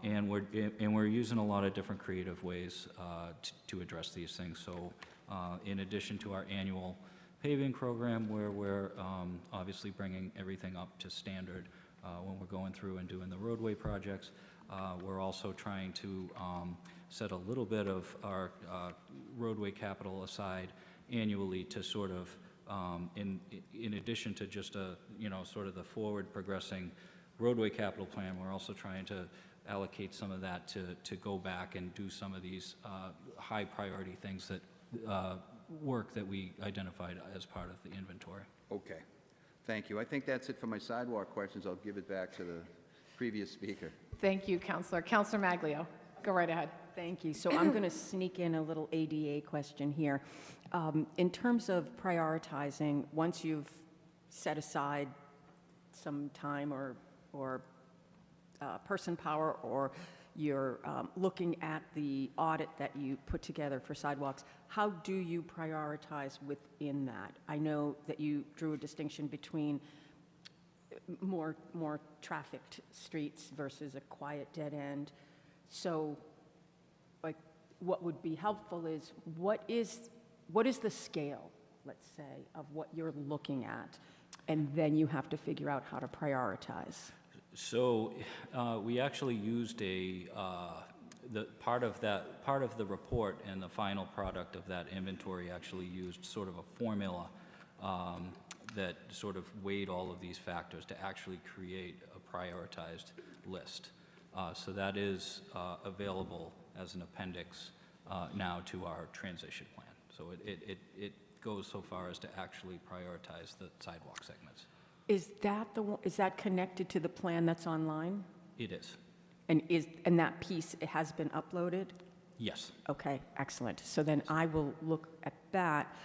and we're using a lot of different creative ways to address these things. So, in addition to our annual paving program, where we're obviously bringing everything up to standard when we're going through and doing the roadway projects, we're also trying to set a little bit of our roadway capital aside annually to sort of, in addition to just sort of the forward progressing roadway capital plan, we're also trying to allocate some of that to go back and do some of these high priority things that work that we identified as part of the inventory. Okay, thank you. I think that's it for my sidewalk questions. I'll give it back to the previous speaker. Thank you, Counselor. Counselor Maglio, go right ahead. Thank you. So I'm going to sneak in a little ADA question here. In terms of prioritizing, once you've set aside some time or person power, or you're looking at the audit that you put together for sidewalks, how do you prioritize within that? I know that you drew a distinction between more trafficked streets versus a quiet dead end. So, like, what would be helpful is what is the scale, let's say, of what you're looking at, and then you have to figure out how to prioritize. So we actually used part of the report and the final product of that inventory actually used sort of a formula that sort of weighed all of these factors to actually create a prioritized list. So that is available as an appendix now to our transition plan. So it goes so far as to actually prioritize the sidewalk segments. Is that connected to the plan that's online? It is. And that piece, it has been uploaded? Yes. Okay, excellent. So then I will look at that.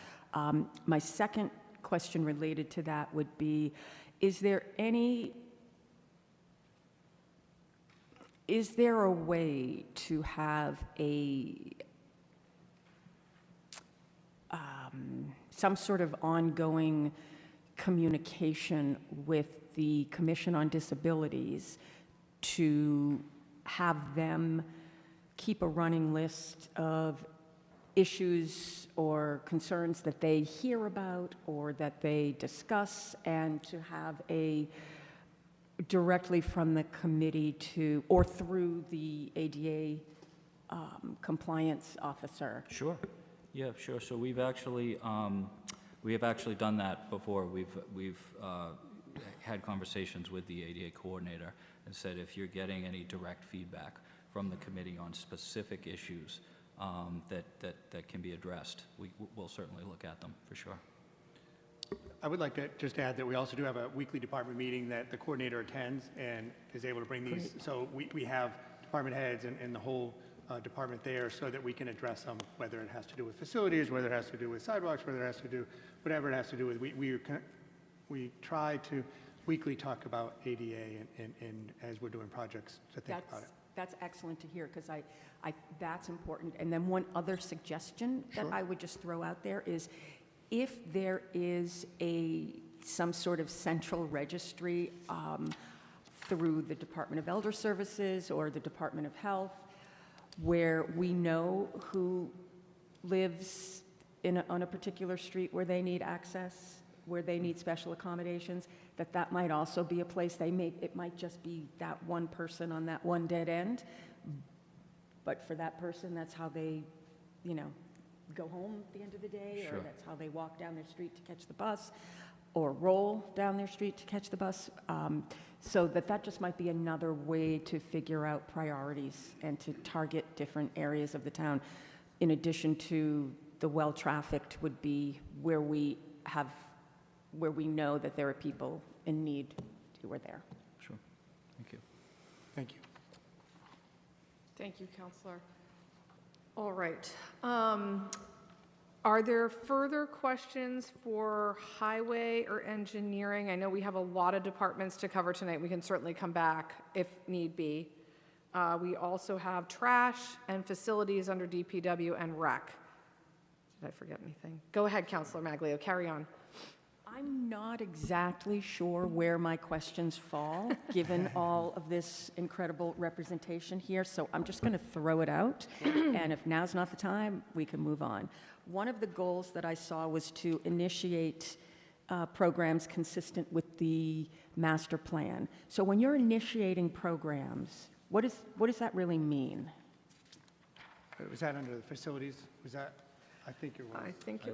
My second question related to that would be, is there a way to have some sort of ongoing communication with the Commission on Disabilities to have them keep a running list of issues or concerns that they hear about or that they discuss, and to have directly from the committee or through the ADA compliance officer? Sure. Yeah, sure. So we have actually done that before. We've had conversations with the ADA coordinator and said, if you're getting any direct feedback from the committee on specific issues that can be addressed, we'll certainly look at them, for sure. I would like to just add that we also do have a weekly department meeting that the coordinator attends and is able to bring these. Great. So we have department heads and the whole department there so that we can address them, whether it has to do with facilities, whether it has to do with sidewalks, whether it has to do, whatever it has to do with. We try to weekly talk about ADA and as we're doing projects to think about it. That's excellent to hear, because that's important. And then one other suggestion that Sure. I would just throw out there is, if there is some sort of central registry through the Department of Elder Services or the Department of Health, where we know who lives on a particular street where they need access, where they need special accommodations, that might also be a place it might just be that one person on that one dead end, but for that person, that's how they, go home at the end of the day, Sure. or that's how they walk down their street to catch the bus, or roll down their street to catch the bus. So that just might be another way to figure out priorities and to target different areas of the town. In addition to the well-trafficked would be where we know that there are people in need who are there. Sure. Thank you. Thank you. Thank you, Counselor. All right. Are there further questions for highway or engineering? I know we have a lot of departments to cover tonight. We can certainly come back if need be. We also have trash and facilities under DPW and rec. Did I forget anything? Go ahead, Counselor Maglio, carry on. I'm not exactly sure where my questions fall, given all of this incredible representation here, so I'm just going to throw it out, and if now's not the time, we can move on. One of the goals that I saw was to initiate programs consistent with the master plan. So when you're initiating programs, what does that really mean? Was that under the facilities? Was that, I think it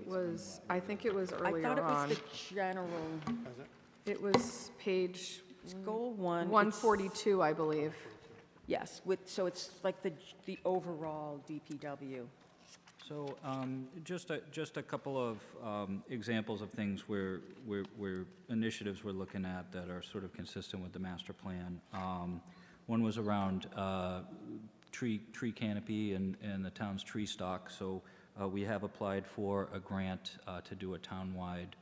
was. I think it was earlier I thought it was on. the general, Was it? It was page goal one. it's- 142, I believe. Yes, so it's like the overall DPW. So just a couple of examples of things where initiatives we're looking at that are sort of consistent with the master plan. One was around tree canopy and the town's tree stock. So we have applied for a grant to do a townwide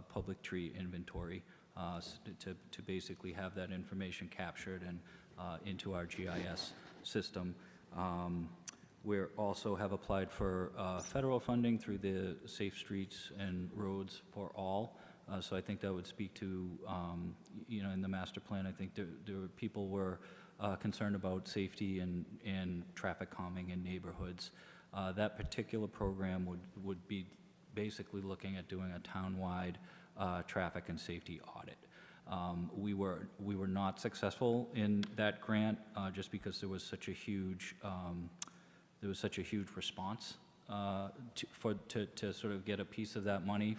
public tree inventory to basically have that information captured and into our GIS system. We also have applied for federal funding through the Safe Streets and Roads for All. So I think that would speak to, in the master plan, I think people were concerned about safety and traffic calming in neighborhoods. That particular program would be basically looking at doing a townwide traffic and safety audit. We were not successful in that grant just because there was such a huge response to sort of get a piece of that money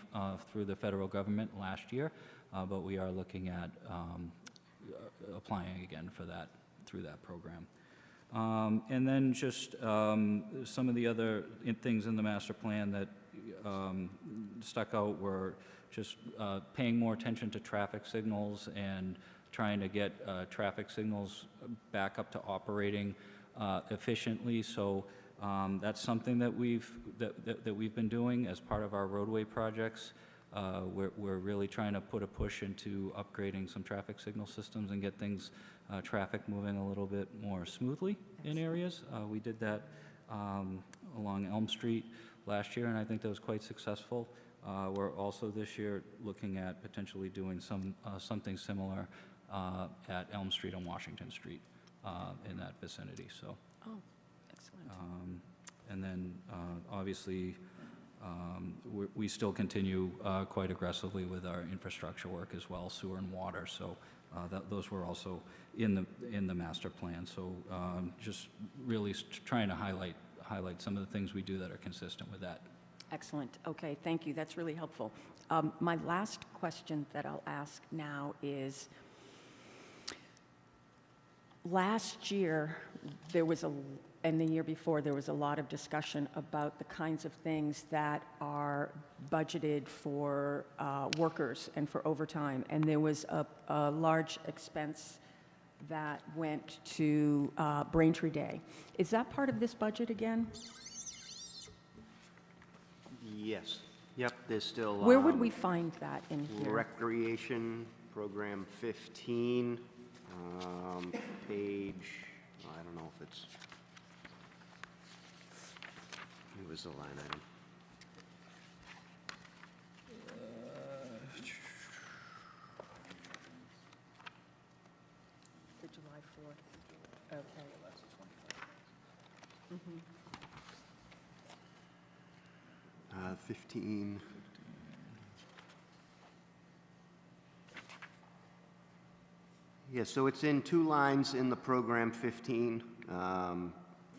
through the federal government last year, but we are looking at applying again for that through that program. And then just some of the other things in the master plan that stuck out were just paying more attention to traffic signals and trying to get traffic signals back up to operating efficiently. So that's something that we've been doing as part of our roadway projects. We're really trying to put a push into upgrading some traffic signal systems and get things, traffic moving a little bit more smoothly in areas. We did that along Elm Street last year, and I think that was quite successful. We're also this year looking at potentially doing something similar at Elm Street and Washington Street in that vicinity. So. Oh, excellent. And then, obviously, we still continue quite aggressively with our infrastructure work as well, sewer and water. So those were also in the master plan. So just really trying to highlight some of the things we do that are consistent with that. Excellent. Okay, thank you. That's really helpful. My last question that I'll ask now is, last year, and the year before, there was a lot of discussion about the kinds of things that are budgeted for workers and for overtime. And there was a large expense that went to Braintree Day. Is that part of this budget again? Yes. Yep, there's still. Where would we find that in here? Recreation, program 15, page, I don't know if it's, it was the line item. The July 4th. Okay. 15. Yeah, so it's in two lines in the program 15,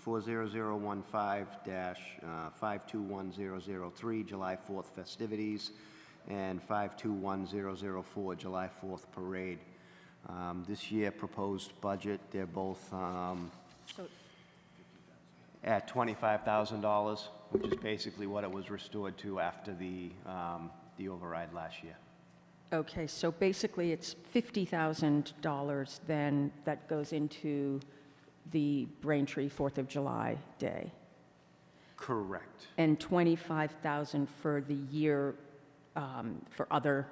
40015-521003, July 4th festivities, and 521004, July 4th parade. This year proposed budget, they're both So at $25,000, which is basically what it was restored to after the override last year. Okay, so basically it's $50,000 then that goes into the Braintree 4th of July Day, Correct. and $25,000 for the year for other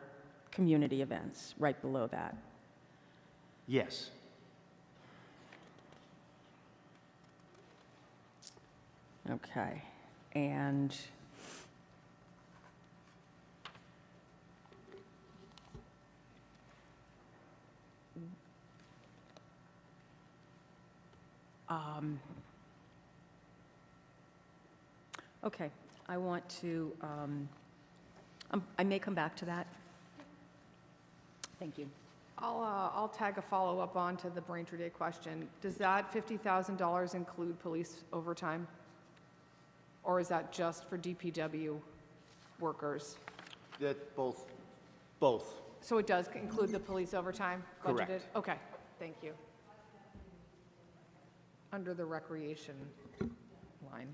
community events, right below that. Yes. Okay, and okay, I want to, I may come back to that. Thank you. I'll tag a follow-up on to the Braintree Day question. Does that $50,000 include police overtime? Or is that just for DPW workers? That both. So it does include the police overtime budgeted? Correct. Okay, thank you. Under the recreation line.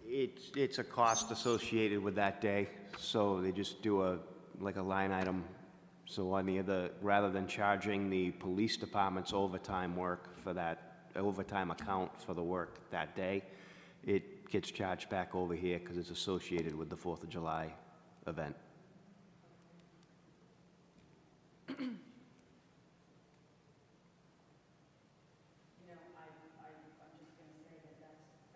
It's a cost associated with that day, so they just do a line item. So rather than charging the police department's overtime work for that overtime account for the work that day, it gets charged back over here because it's associated with the 4th of July event.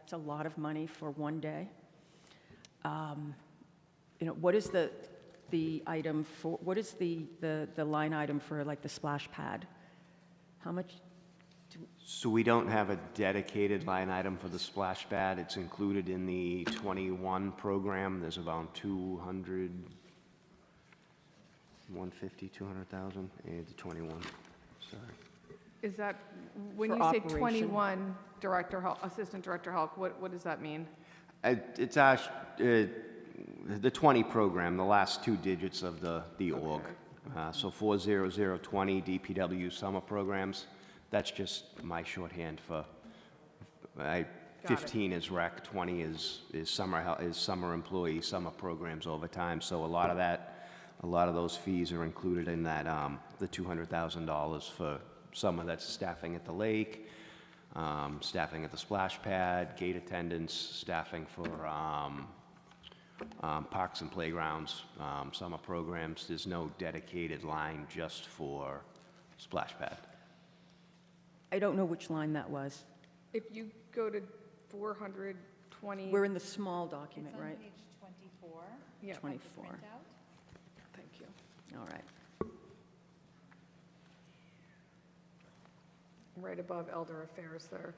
It's a lot of money for one day. What is the item for, what is the line item for like the splash pad? How much? So we don't have a dedicated line item for the splash pad. It's included in the 21 program. There's around 150, 200,000, and the 21, sorry. Is that, when For you say operation. 21 assistant director help, what does that mean? It's the 20 program, the last two digits of the org. So 40020 DPW summer programs. That's just my shorthand for, 15 is rec, 20 is summer employee, summer programs overtime. So a lot of those fees are included in that, the $200,000 for summer. That's staffing at the lake, staffing at the splash pad, gate attendants, staffing for parks and playgrounds, summer programs. There's no dedicated line just for splash pad. I don't know which line that was. If you go to 420. We're in the small document, right? page 24. Yeah, 24. thank you. All right. Right above elder affairs there.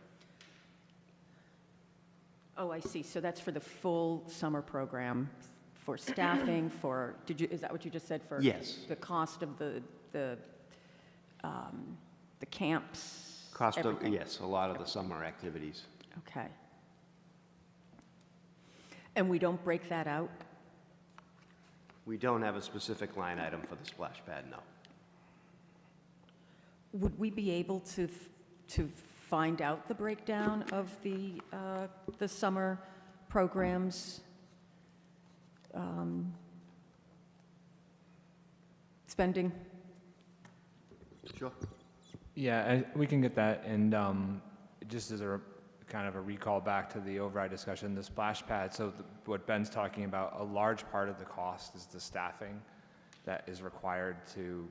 Oh, I see. So that's for the full summer program, for staffing, is that what you just said? For Yes. the cost of the camps? Cost of, everything? yes, a lot of the summer activities. Okay. And we don't break that out? We don't have a specific line item for the splash pad, no. Would we be able to find out the breakdown of the summer programs spending? Sure. Yeah, we can get that, and just as a kind of a recall back to the override discussion, the splash pad, so what Ben's talking about, a large part of the cost is the staffing that is required to,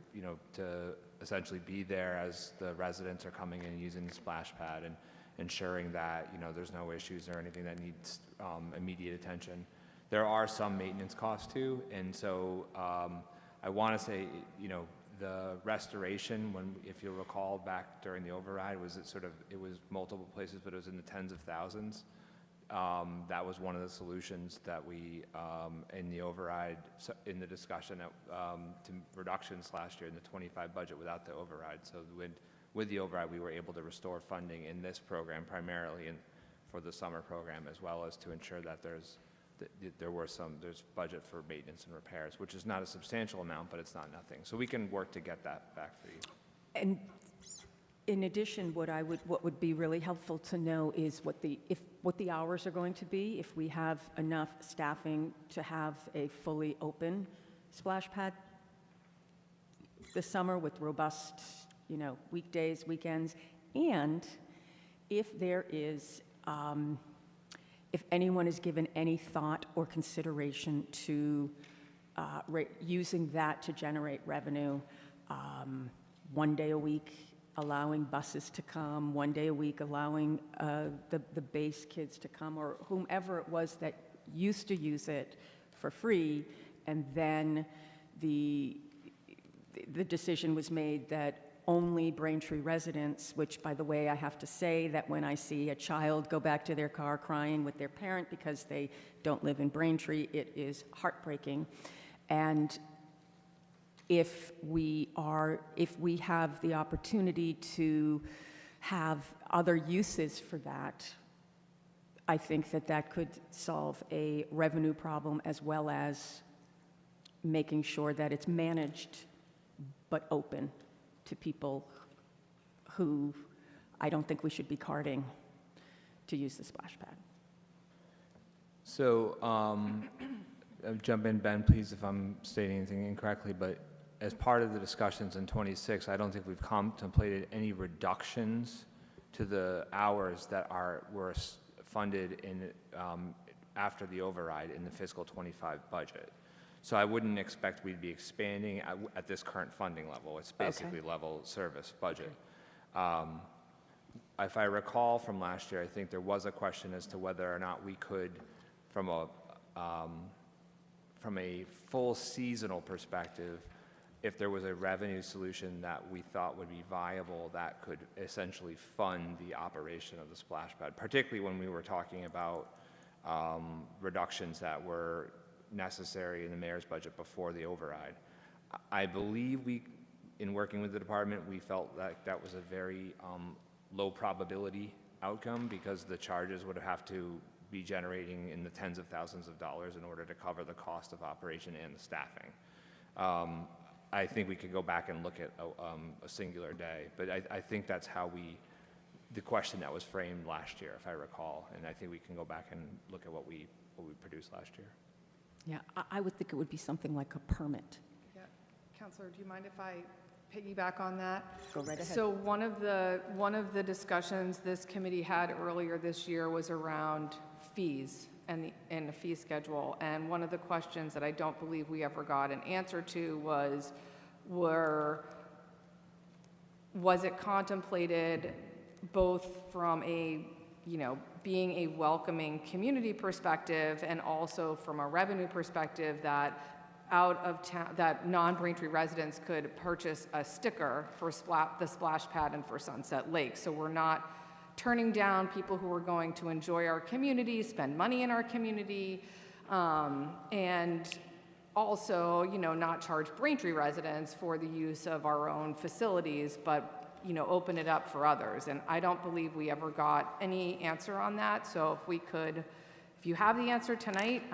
to essentially be there as the residents are coming in and using the splash pad and ensuring that, there's no issues or anything that needs immediate attention. There are some maintenance costs too, and so I want to say, the restoration, if you'll recall back during the override, it was multiple places, but it was in the tens of thousands. That was one of the solutions that we, in the override, in the discussion to reductions last year in the 25 budget without the override. So with the override, we were able to restore funding in this program primarily for the summer program, as well as to ensure that there's budget for maintenance and repairs, which is not a substantial amount, but it's not nothing. So we can work to get that back for you. And in addition, what would be really helpful to know is what the hours are going to be, if we have enough staffing to have a fully open splash pad? the summer with robust, weekdays, weekends, and if there is, if anyone has given any thought or consideration to using that to generate revenue, one day a week, allowing buses to come, one day a week, allowing the base kids to come, or whomever it was that used to use it for free, and then the decision was made that only Braintree residents, which, by the way, I have to say that when I see a child go back to their car crying with their parent because they don't live in Braintree, it is heartbreaking. And if we have the opportunity to have other uses for that, I think that could solve a revenue problem as well as making sure that it's managed but open to people who I don't think we should be carding to use the splash pad. So, jump in, Ben, please, if I'm stating anything incorrectly, but as part of the discussions in 26, I don't think we've contemplated any reductions to the hours that were funded in, after the override in the fiscal 25 budget. So I wouldn't expect we'd be expanding at this current funding level. It's basically level service budget. If I recall from last year, I think there was a question as to whether or not we could, from a full seasonal perspective, if there was a revenue solution that we thought would be viable that could essentially fund the operation of the splash pad, particularly when we were talking about reductions that were necessary in the mayor's budget before the override. I believe in working with the department, we felt like that was a very low probability outcome because the charges would have to be generating in the tens of thousands of dollars in order to cover the cost of operation and the staffing. I think we could go back and look at a singular day, but I think that's how the question that was framed last year, if I recall, and I think we can go back and look at what we produced last year. Yeah, I would think it would be something like a permit. Yeah, Counselor, do you mind if I piggyback on that? Go right ahead. So one of the discussions this committee had earlier this year was around fees and the fee schedule. And one of the questions that I don't believe we ever got an answer to was it contemplated both from being a welcoming community perspective and also from a revenue perspective that out of town, that non-Braintree residents could purchase a sticker for the splash pad and for Sunset Lake. So we're not turning down people who are going to enjoy our community, spend money in our community, and also, not charge Braintree residents for the use of our own facilities, but open it up for others. And I don't believe we ever got any answer on that. So if you have the answer tonight,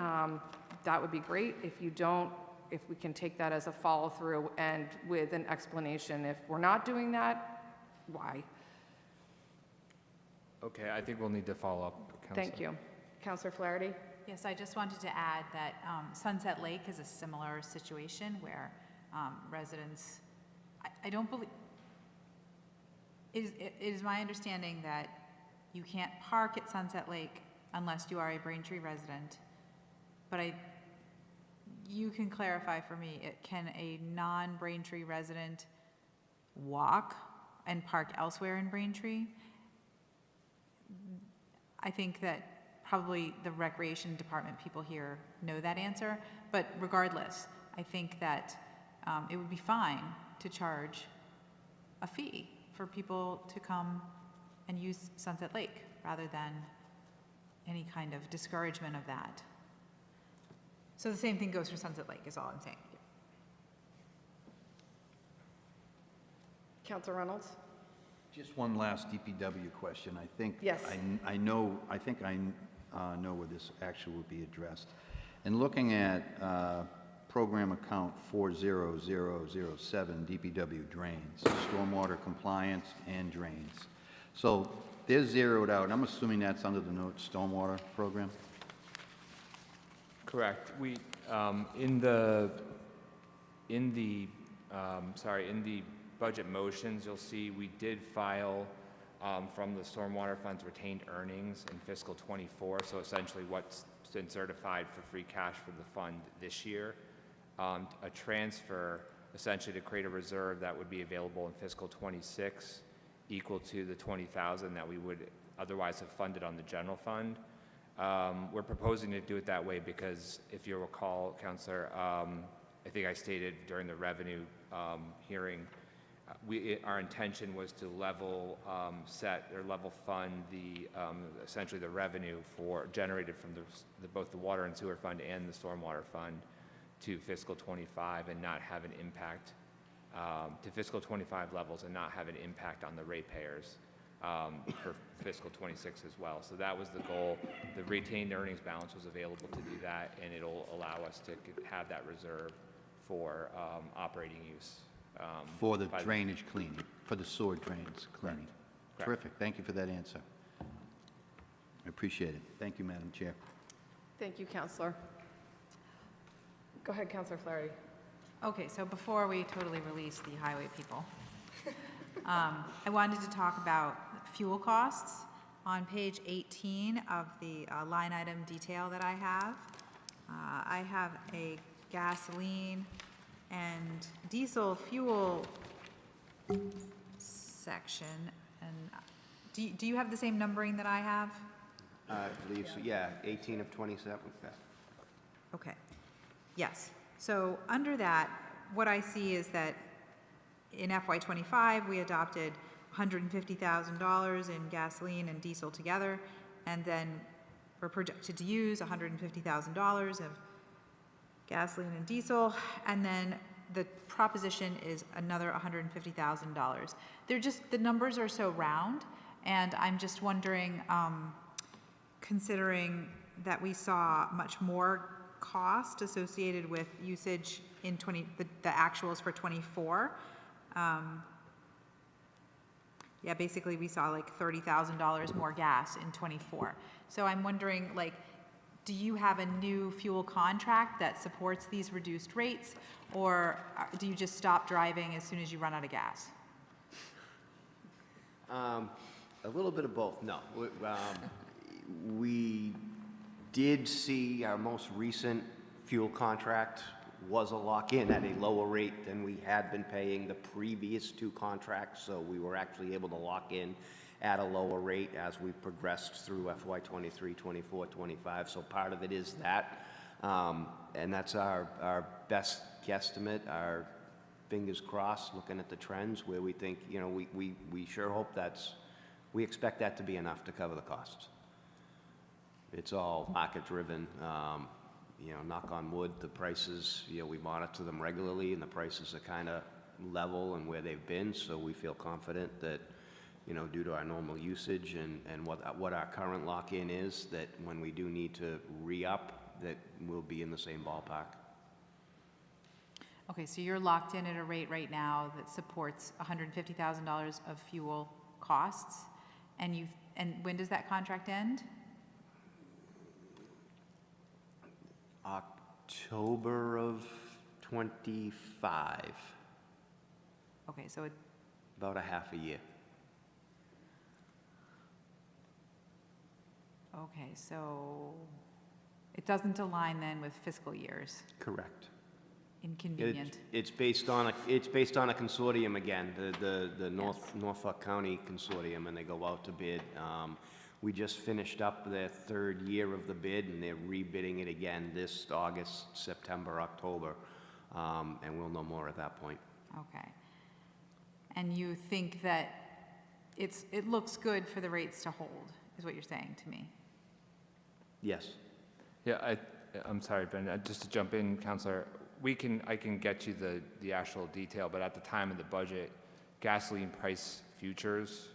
that would be great. If you don't, if we can take that as a follow through and with an explanation, if we're not doing that, why? Okay, I think we'll need to follow up, Councilor. Thank you. Councilor Flaherty? Yes, I just wanted to add that Sunset Lake is a similar situation where residents, I don't believe, it is my understanding that you can't park at Sunset Lake unless you are a Braintree resident, but you can clarify for me, can a non-Braintree resident walk and park elsewhere in Braintree? I think that probably the recreation department people here know that answer, but regardless, I think that it would be fine to charge a fee for people to come and use Sunset Lake rather than any kind of discouragement of that. So the same thing goes for Sunset Lake is all I'm saying. Councilor Reynolds? Just one last DPW question. I think Yes. I know where this actually would be addressed. And looking at program account 40007, DPW drains, stormwater compliance and drains. So they're zeroed out. I'm assuming that's under the note stormwater program? Correct. We, in the Sorry, in the budget motions, you'll see we did file from the stormwater fund's retained earnings in fiscal '24, so essentially what's been certified for free cash for the fund this year, a transfer essentially to create a reserve that would be available in fiscal '26 equal to the 20,000 that we would otherwise have funded on the general fund. We're proposing to do it that way because if you recall, Councilor, I think I stated during the revenue hearing, our intention was to level set or level fund the essentially the revenue generated from both the water and sewer fund and the stormwater fund to fiscal '25 and not have an impact to fiscal '25 levels and not have an impact on the ratepayers for fiscal '26 as well. So that was the goal. The retained earnings balance was available to do that, and it'll allow us to have that reserve for operating use. For the drainage cleaning, for the sewer drains cleaning. Correct. Terrific. Thank you for that answer. I appreciate it. Thank you, Madam Chair. Thank you, Counselor. Go ahead, Counselor Flaherty. Okay, so before we totally release the highway people, I wanted to talk about fuel costs. On page 18 of the line item detail that I have a gasoline and diesel fuel section. And do you have the same numbering that I have? I believe so, yeah, 18 of 27. Okay, yes. So under that, what I see is that in FY25, we adopted $150,000 in gasoline and diesel together, and then we're projected to use $150,000 of gasoline and diesel, and then the proposition is another $150,000. The numbers are so round, and I'm just wondering, considering that we saw much more cost associated with usage in the actuals for '24. Yeah, basically we saw like $30,000 more gas in '24. So I'm wondering, like, do you have a new fuel contract that supports these reduced rates, or do you just stop driving as soon as you run out of gas? A little bit of both, no. We did see our most recent fuel contract was a lock-in at a lower rate than we had been paying the previous two contracts, so we were actually able to lock in at a lower rate as we progressed through FY '23, '24, '25. So part of it is that, and that's our best guesstimate, our fingers crossed, looking at the trends where we think, you know, we sure hope we expect that to be enough to cover the costs. It's all market-driven. You know, knock on wood, the prices, you know, we monitor them regularly, and the prices are kind of level and where they've been, so we feel confident that, you know, due to our normal usage and what our current lock-in is, that when we do need to re-up, that we'll be in the same ballpark. Okay, so you're locked in at a rate right now that supports $150,000 of fuel costs, and when does that contract end? October of '25. Okay, so About a half a year. okay, so it doesn't align then with fiscal years. Correct. Inconvenient. It's based on a consortium again, the Norfolk County Consortium, and they go out to bid. We just finished up their third year of the bid, and they're rebidding it again this August, September, October, and we'll know more at that point. Okay. And you think that it looks good for the rates to hold, is what you're saying to me? Yes. Yeah, I'm sorry, Ben, just to jump in, Counselor, I can get you the actual detail, but at the time of the budget, gasoline price futures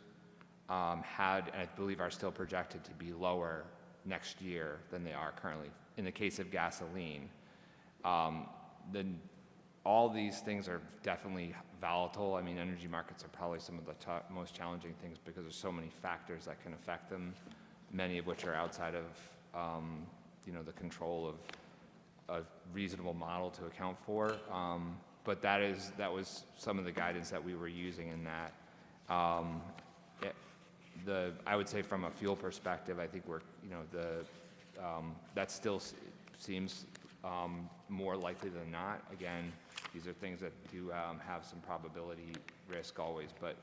had, and I believe are still projected to be lower next year than they are currently. In the case of gasoline, then all these things are definitely volatile. I mean, energy markets are probably some of the most challenging things because there's so many factors that can affect them, many of which are outside of you know, the control of a reasonable model to account for. But that was some of the guidance that we were using in that. I would say from a fuel perspective, I think that still seems more likely than not. Again, these are things that do have some probability risk always, but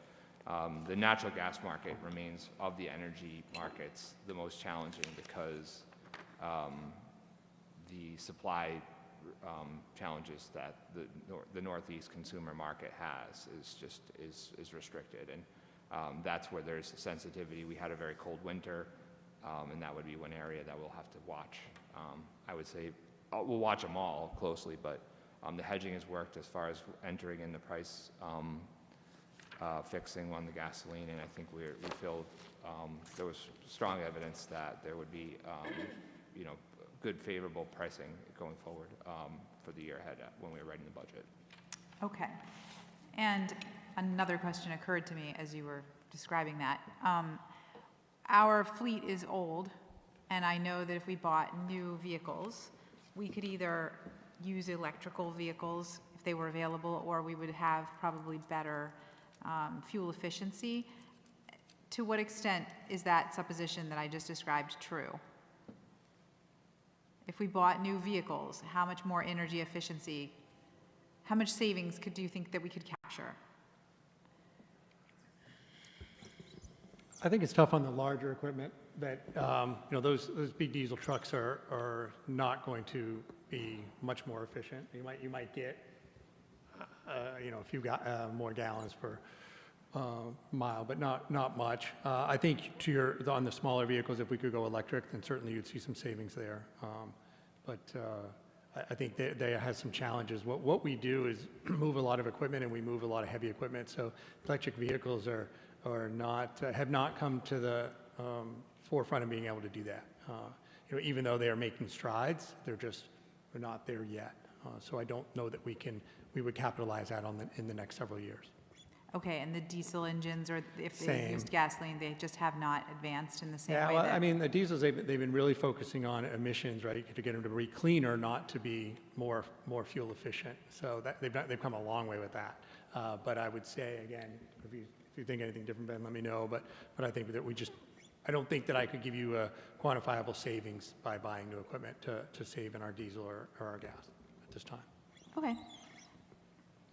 the natural gas market remains, of the energy markets, the most challenging because the supply challenges that the Northeast consumer market has is restricted, and that's where there's sensitivity. We had a very cold winter, and that would be one area that we'll have to watch. I would say we'll watch them all closely, but the hedging has worked as far as entering in the price fixing on the gasoline, and I think we feel there was strong evidence that there would be good favorable pricing going forward for the year ahead when we were writing the budget. Okay. And another question occurred to me as you were describing that. Our fleet is old, and I know that if we bought new vehicles, we could either use electrical vehicles if they were available, or we would have probably better fuel efficiency. To what extent is that supposition that I just described true? If we bought new vehicles, how much more energy efficiency, how much savings do you think that we could capture? I think it's tough on the larger equipment that, those big diesel trucks are not going to be much more efficient. You might get, a few more gallons per mile, but not much. I think on the smaller vehicles, if we could go electric, then certainly you'd see some savings there. But I think they have some challenges. What we do is move a lot of equipment, and we move a lot of heavy equipment. So electric vehicles have not come to the forefront of being able to do that. Even though they are making strides, they're not there yet. So I don't know that we would capitalize that in the next several years. Okay, and the diesel engines, or if they Same. used gasoline, they just have not advanced in the same Yeah, way well, that... I mean, the diesels, they've been really focusing on emissions, right, to get them to be cleaner, not to be more fuel efficient. So they've come a long way with that. But I would say, again, if you think anything different, Ben, let me know. But I think that I don't think that I could give you a quantifiable savings by buying new equipment to save in our diesel or our gas at this time. Okay.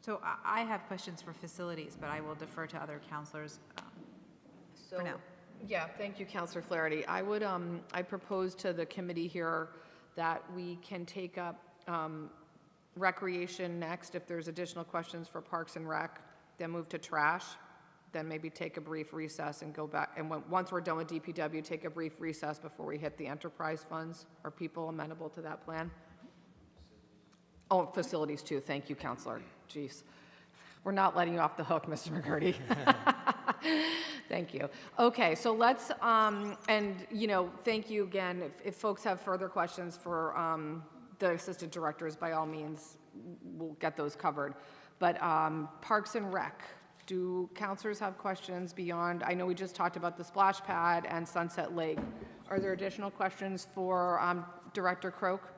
So I have questions for facilities, but I will defer to other counselors for now. Yeah, thank you, Councilor Flaherty. I propose to the committee here that we can take up recreation next if there's additional questions for Parks and Rec, then move to trash, then maybe take a brief recess and go back. And once we're done with DPW, take a brief recess before we hit the enterprise funds. Are people amenable to that plan? Oh, facilities too. Thank you, Counselor. Jeez. We're not letting you off the hook, Mr. McCurdy. Thank you. Okay, so let's, thank you again. If folks have further questions for the assistant directors, by all means, we'll get those covered. But Parks and Rec, do counselors have questions beyond? I know we just talked about the splash pad and Sunset Lake. Are there additional questions for Director Croak?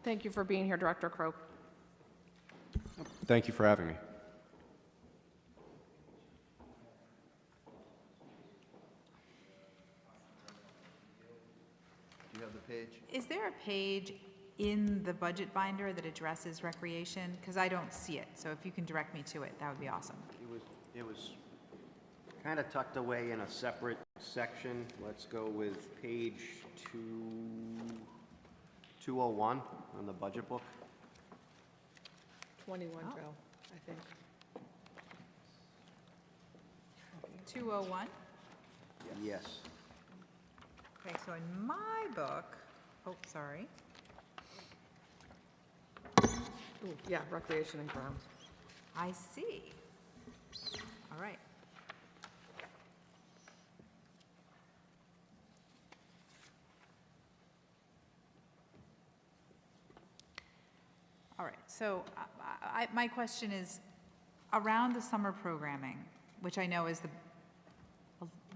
Thank you for being here, Director Croak. Thank you for having me. Do you have the page? Is there a page in the budget binder that addresses recreation? Because I don't see it, so if you can direct me to it, that would be awesome. It was kind of tucked away in a separate section. Let's go with page 201 on the budget book. 21, Joe, I think. 201? Yes. Okay, so in my book, oh, sorry. Ooh, yeah, recreation and grounds. I see. All right. All right, so my question is, around the summer programming, which I know is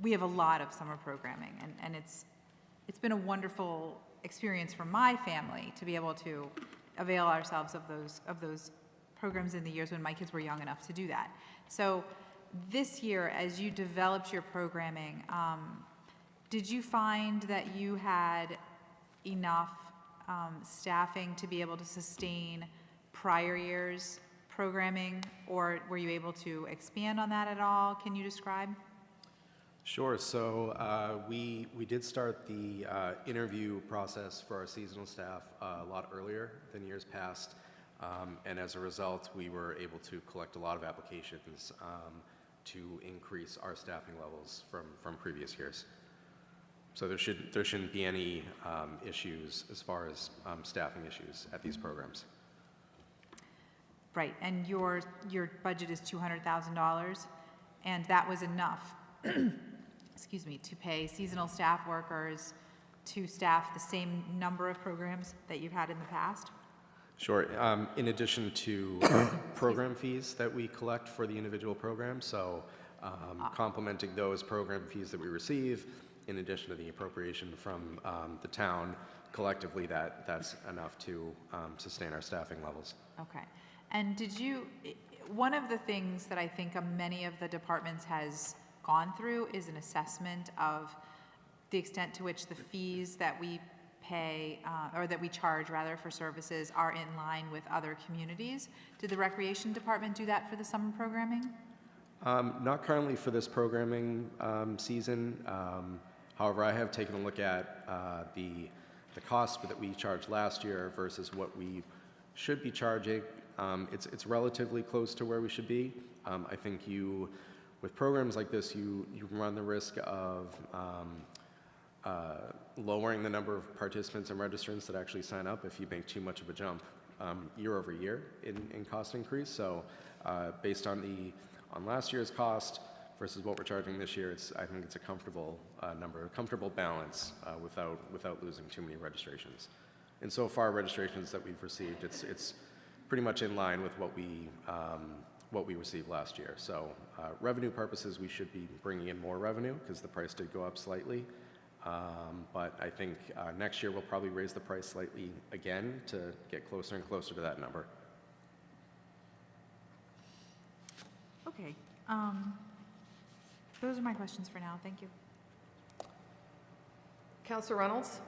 we have a lot of summer programming, and it's been a wonderful experience for my family to be able to avail ourselves of those programs in the years when my kids were young enough to do that. So this year, as you developed your programming, did you find that you had enough staffing to be able to sustain prior years' programming, or were you able to expand on that at all? Can you describe? Sure. So we did start the interview process for our seasonal staff a lot earlier than years past, and as a result, we were able to collect a lot of applications to increase our staffing levels from previous years. So there shouldn't be any issues as far as staffing issues at these programs. Right, and your budget is $200,000, and that was enough, excuse me, to pay seasonal staff workers to staff the same number of programs that you've had in the past? Sure. In addition to program fees that we collect for the individual programs, so complementing those program fees that we receive, in addition to the appropriation from the town, collectively that's enough to sustain our staffing levels. Okay. And one of the things that I think many of the departments has gone through is an assessment of the extent to which the fees that we pay, or that we charge rather, for services are in line with other communities. Did the Recreation Department do that for the summer programming? Not currently for this programming season. However, I have taken a look at the cost that we charged last year versus what we should be charging. It's relatively close to where we should be. I think with programs like this, you run the risk of lowering the number of participants and registrants that actually sign up if you make too much of a jump year over year in cost increase. So based on last year's cost versus what we're charging this year, I think it's a comfortable number, a comfortable balance without losing too many registrations. And so far, registrations that we've received, it's pretty much in line with what we received last year. So revenue purposes, we should be bringing in more revenue because the price did go up slightly. But I think next year we'll probably raise the price slightly again to get closer and closer to that number. Okay. Those are my questions for now. Thank you. Councilor Reynolds?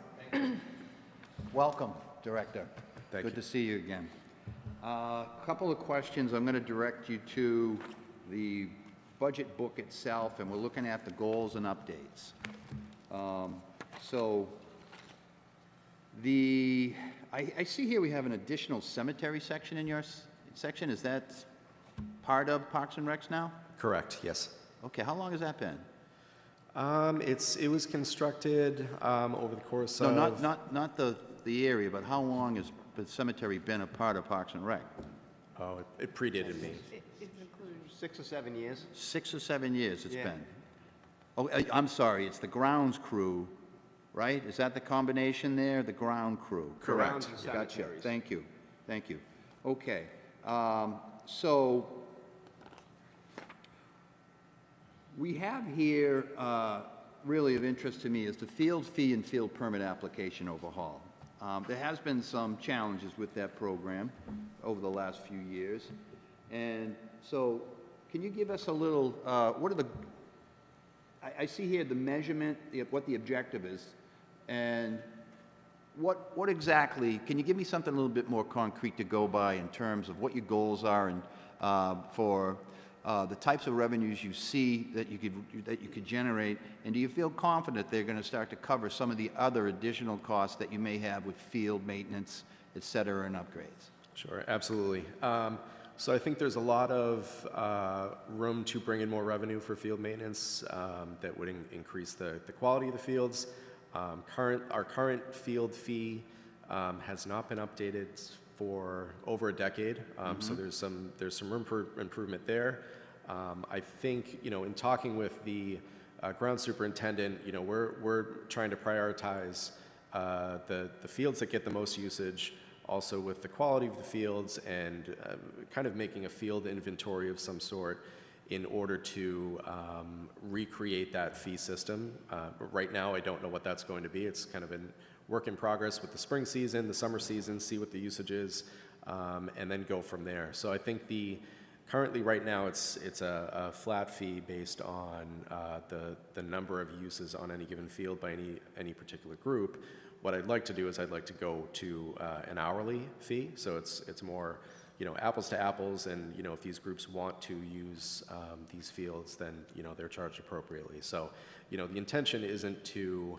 Welcome, Director. Thank Good you. to see you again. A couple of questions. I'm going to direct you to the budget book itself, and we're looking at the goals and updates. I see here we have an additional cemetery section in your section. Is that part of Parks and Recs now? Correct, yes. Okay, how long has that been? It was constructed over the course No, of... not the area, but how long has the cemetery been a part of Parks and Rec? Oh, it predated me. 6 or 7 years. 6 or 7 years it's Yeah. been. Oh, I'm sorry, it's the grounds crew, right? Is that the combination there, the ground crew? Correct. Grounds and Gotcha, cemeteries. thank you. Okay, so we have here, really of interest to me, is the field fee and field permit application overhaul. There has been some challenges with that program over the last few years. And so can you give us a little, what are the, I see here the measurement, what the objective is, and what exactly, can you give me something a little bit more concrete to go by in terms of what your goals are and for the types of revenues you see that you could generate, and do you feel confident they're going to start to cover some of the other additional costs that you may have with field maintenance, et cetera, and upgrades? Sure, absolutely. So I think there's a lot of room to bring in more revenue for field maintenance that would increase the quality of the fields. Our current field fee has not been updated for over a decade, so there's some room for improvement there. I think, in talking with the ground superintendent, we're trying to prioritize the fields that get the most usage also with the quality of the fields and kind of making a field inventory of some sort in order to recreate that fee system. Right now, I don't know what that's going to be. It's kind of in work in progress with the spring season, the summer season, see what the usage is, and then go from there. So I think currently right now it's a flat fee based on the number of uses on any given field by any particular group. What I'd like to do is I'd like to go to an hourly fee, so it's more, you know, apples to apples, and, you know, if these groups want to use these fields, then, you know, they're charged appropriately. So, you know, the intention isn't to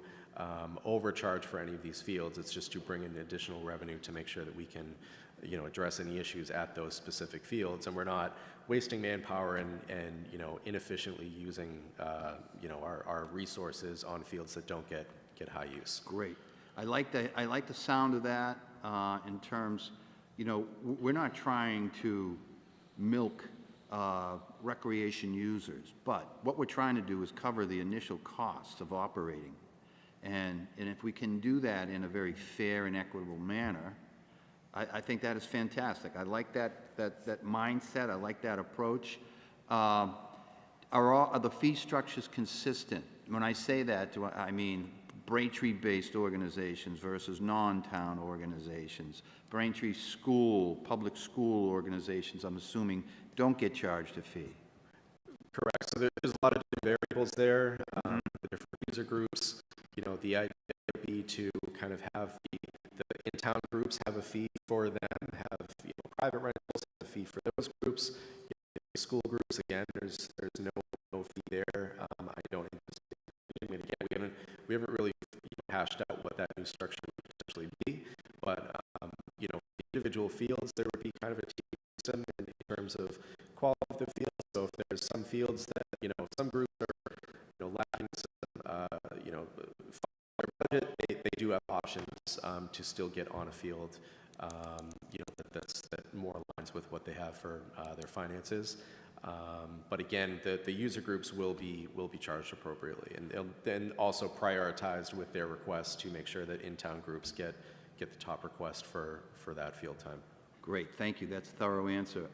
overcharge for any of these fields. It's just to bring in additional revenue to make sure that we can, you know, address any issues at those specific fields, and we're not wasting manpower and you know, inefficiently using you know, our resources on fields that don't get high use. Great. I like the sound of that in terms, you know, we're not trying to milk recreation users, but what we're trying to do is cover the initial costs of operating. And if we can do that in a very fair and equitable manner, I think that is fantastic. I like that mindset. I like that approach. Are the fee structures consistent? When I say that, I mean Braintree-based organizations versus non-town organizations. Braintree public school organizations, I'm assuming, don't get charged a fee. Correct. So there's a lot of different variables there, the different user groups. You know, the idea would be to kind of have the in-town groups have a fee for them, have, you know, private rentals have a fee for those groups. You know, school groups, again, there's no fee there. I don't anticipate, again, we haven't really, you know, hashed out what that new structure would potentially be, but you know, individual fields, there would be kind of a tier system in terms of quality of the fields. So if there's some fields that, you know, some groups are, you know, lacking some, you know, budget, they do have options to still get on a field, you know, that more aligns with what they have for their finances. But again, the user groups will be charged appropriately, and they'll then also prioritized with their requests to make sure that in-town groups get the top request for that field time. Great, thank you. That's a thorough answer.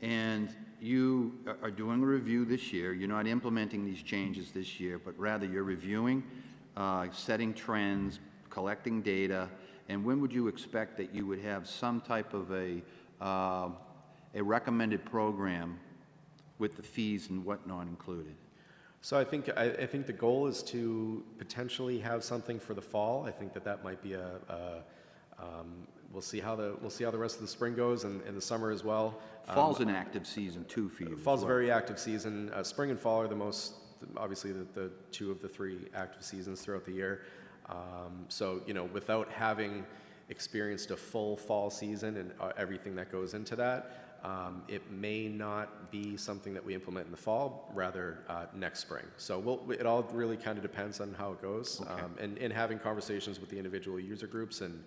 And you are doing a review this year. You're not implementing these changes this year, but rather you're reviewing, setting trends, collecting data, and when would you expect that you would have some type of a recommended program with the fees and whatnot included? So I think the goal is to potentially have something for the fall. I think that might be we'll see how the rest of the spring goes and the summer as well. Fall's an active season too for you. Fall's a very active season. Spring and fall are the most, obviously the two of the three active seasons throughout the year. So, you know, without having experienced a full fall season and everything that goes into that, it may not be something that we implement in the fall, rather next spring. So it all really kind of depends on how it goes, okay. And having conversations with the individual user groups and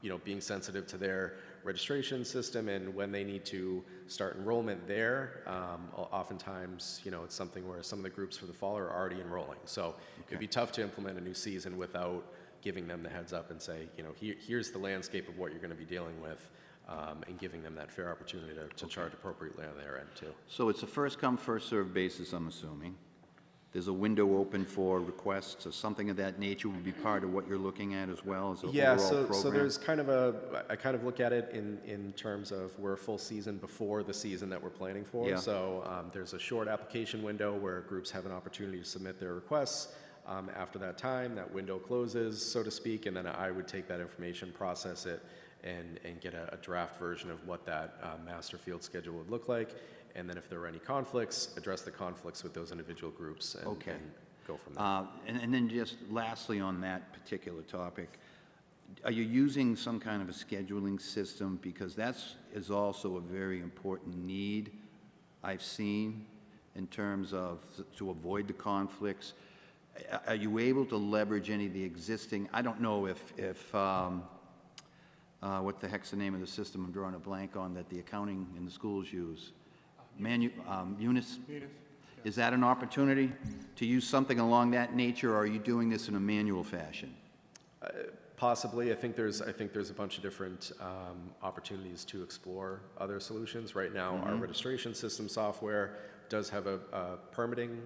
you know, being sensitive to their registration system and when they need to start enrollment there. Oftentimes, you know, it's something where some of the groups for the fall are already enrolling. So it'd be tough to implement a new season without giving them the heads up and say, you know, here's the landscape of what you're going to be dealing with, and giving them that fair opportunity to charge appropriately on their end too. So it's a first come, first served basis, I'm assuming. There's a window open for requests or something of that nature would be part of what you're looking at as well as an overall program? So there's kind of I kind of look at it in terms of we're a full season before the season that we're planning for. Yeah. So there's a short application window where groups have an opportunity to submit their requests. After that time, that window closes, so to speak, and then I would take that information, process it, and get a draft version of what that master field schedule would look like. And then if there are any conflicts, address the conflicts with those individual groups and go from there. And then just lastly on that particular topic, are you using some kind of a scheduling system? Because is also a very important need I've seen in terms of to avoid the conflicts. Are you able to leverage any of the existing, I don't know if what the heck's the name of the system I'm drawing a blank on that the accounting in the schools use? Munis? Is that an opportunity to use something along that nature, or are you doing this in a manual fashion? Possibly. I think there's a bunch of different opportunities to explore other solutions. Right now, our registration system software does have a permitting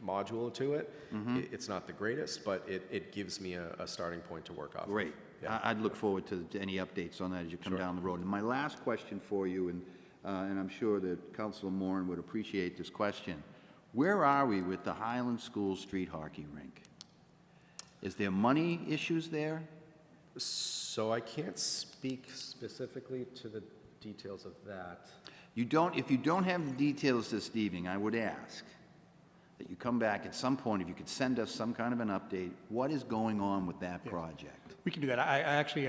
module to it. It's not the greatest, but it gives me a starting point to work off of. Great. Yeah. I'd look forward to any updates on that as you come down the road. And my last question for you, and I'm sure that Councilor Moran would appreciate this question. Where are we with the Highland School Street Hockey Rink? Is there money issues there? So I can't speak specifically to the details of that. If you don't have the details this evening, I would ask that you come back at some point, if you could send us some kind of an update, what is going on with that project? We can do that. I actually,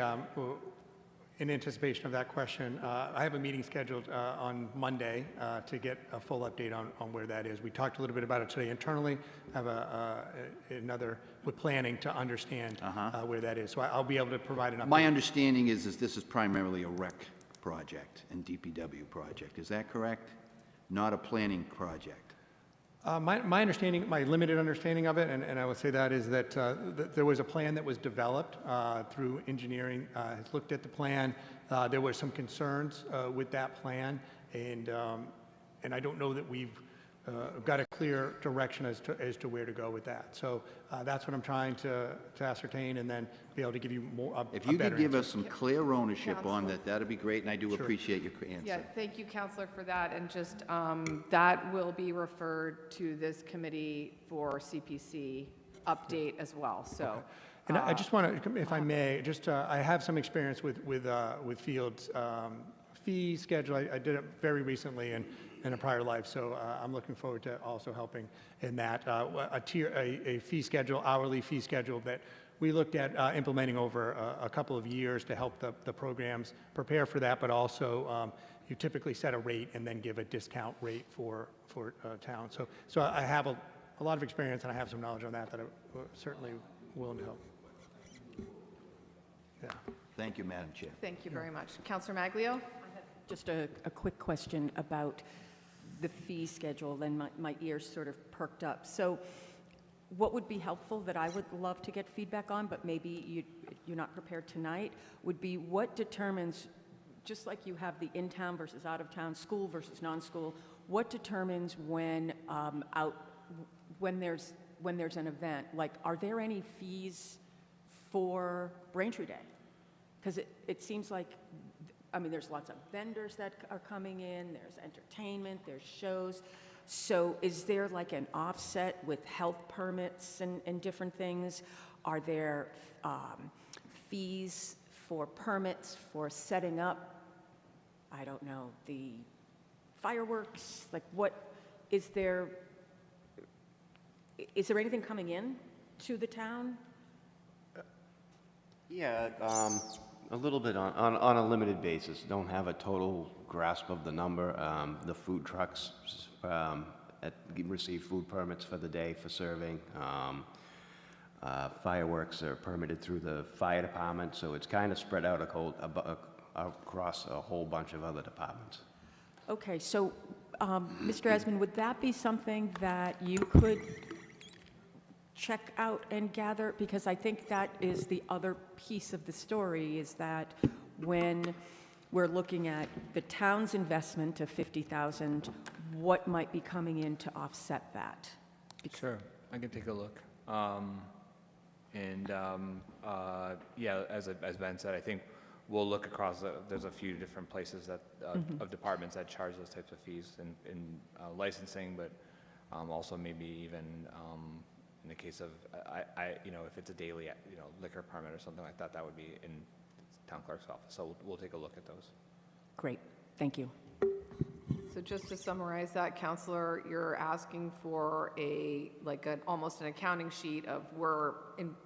in anticipation of that question, I have a meeting scheduled on Monday to get a full update on where that is. We talked a little bit about it today internally. I have we're planning to understand where that is. So I'll be able to provide an update. My understanding is this is primarily a rec project and DPW project. Is that correct? Not a planning project? My understanding, my limited understanding of it, and I would say that is that there was a plan that was developed through engineering, has looked at the plan. There were some concerns with that plan, and I don't know that we've got a clear direction as to where to go with that. So that's what I'm trying to ascertain, and then be able to give you more. If you could give us some clear ownership on that, that'd be great, and I do appreciate your answer. Yeah, thank you, Counselor, for that. And just that will be referred to this committee for CPC update as well. So, and I just want to, if I may, just I have some experience with Field's fee schedule. I did it very recently in a prior life, so I'm looking forward to also helping in that. A fee schedule, hourly fee schedule that we looked at implementing over a couple of years to help the programs prepare for that, but also you typically set a rate and then give a discount rate for town. So I have a lot of experience, and I have some knowledge on that I'm certainly willing to help. Yeah. Thank you, Madam Chair. thank you very much. Counselor Maglio? Just a quick question about the fee schedule, then my ears sort of perked up. So what would be helpful that I would love to get feedback on, but maybe you're not prepared tonight, would be what determines, just like you have the in-town versus out-of-town, school versus non-school, what determines when there's an event? Like, are there any fees for Braintree Day? Because it seems like, I mean, there's lots of vendors that are coming in, there's entertainment, there's shows. So is there like an offset with health permits and different things? Are there fees for permits for setting up, I don't know, the fireworks? Like is there anything coming in to the town? Yeah, a little bit on a limited basis. Don't have a total grasp of the number. The food trucks receive food permits for the day for serving. Fireworks are permitted through the fire department, so it's kind of spread out across a whole bunch of other departments. Okay, so Mr. Esmond, would that be something that you could check out and gather? Because I think that is the other piece of the story, is that when we're looking at the town's investment of $50,000, what might be coming in to offset that? Sure, I can take a look. Yeah, as Ben said, I think we'll look across, there's a few different places that, of departments that charge those types of fees in licensing, but also maybe even in the case of, if it's a daily, liquor permit or something like that, that would be in town clerk's office. So we'll take a look at those. Great, thank you. So just to summarize that, Counselor, you're asking for almost an accounting sheet of we're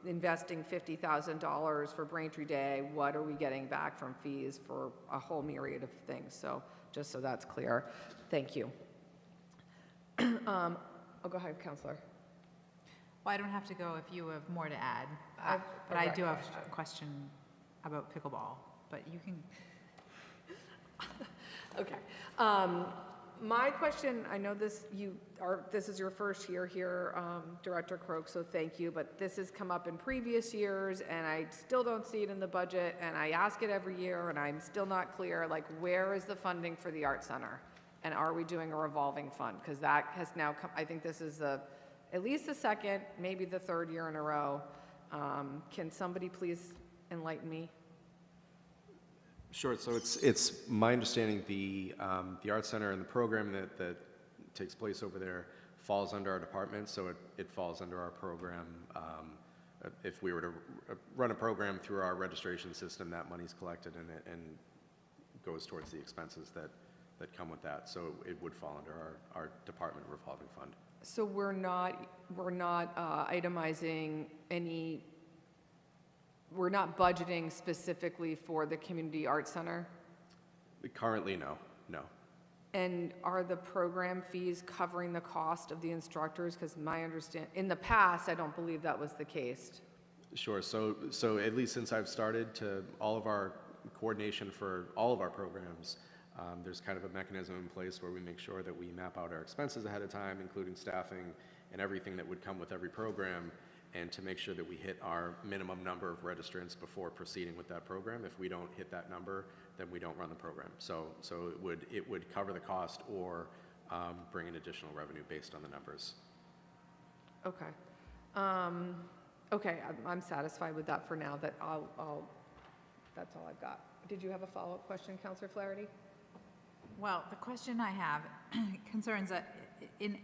investing $50,000 for Braintree Day. What are we getting back from fees for a whole myriad of things? So just so that's clear. Thank you. Go ahead, Counselor. Well, I don't have to go if you have more to add, but I do have a question about pickleball, but you can. Okay. My question, I know this is your first year here, Director Croak, so thank you, but this has come up in previous years, and I still don't see it in the budget, and I ask it every year, and I'm still not clear, like, where is the funding for the Art Center? And are we doing a revolving fund? Because that has now come, I think this is at least the second, maybe the third year in a row. Can somebody please enlighten me? Sure, so it's my understanding the Art Center and the program that takes place over there falls under our department, so it falls under our program. If we were to run a program through our registration system, that money's collected and goes towards the expenses that come with that. So it would fall under our department revolving fund. So we're not itemizing any, we're not budgeting specifically for the Community Arts Center? Currently, no. And are the program fees covering the cost of the instructors? Because in the past, I don't believe that was the case. Sure, so at least since I've started to all of our coordination for all of our programs, there's kind of a mechanism in place where we make sure that we map out our expenses ahead of time, including staffing and everything that would come with every program, and to make sure that we hit our minimum number of registrants before proceeding with that program. If we don't hit that number, then we don't run the program. So it would cover the cost or bring in additional revenue based on the numbers. Okay. Okay, I'm satisfied with that for now. That's all I've got. Did you have a follow-up question, Councilor Flaherty? Well, the question I have concerns that in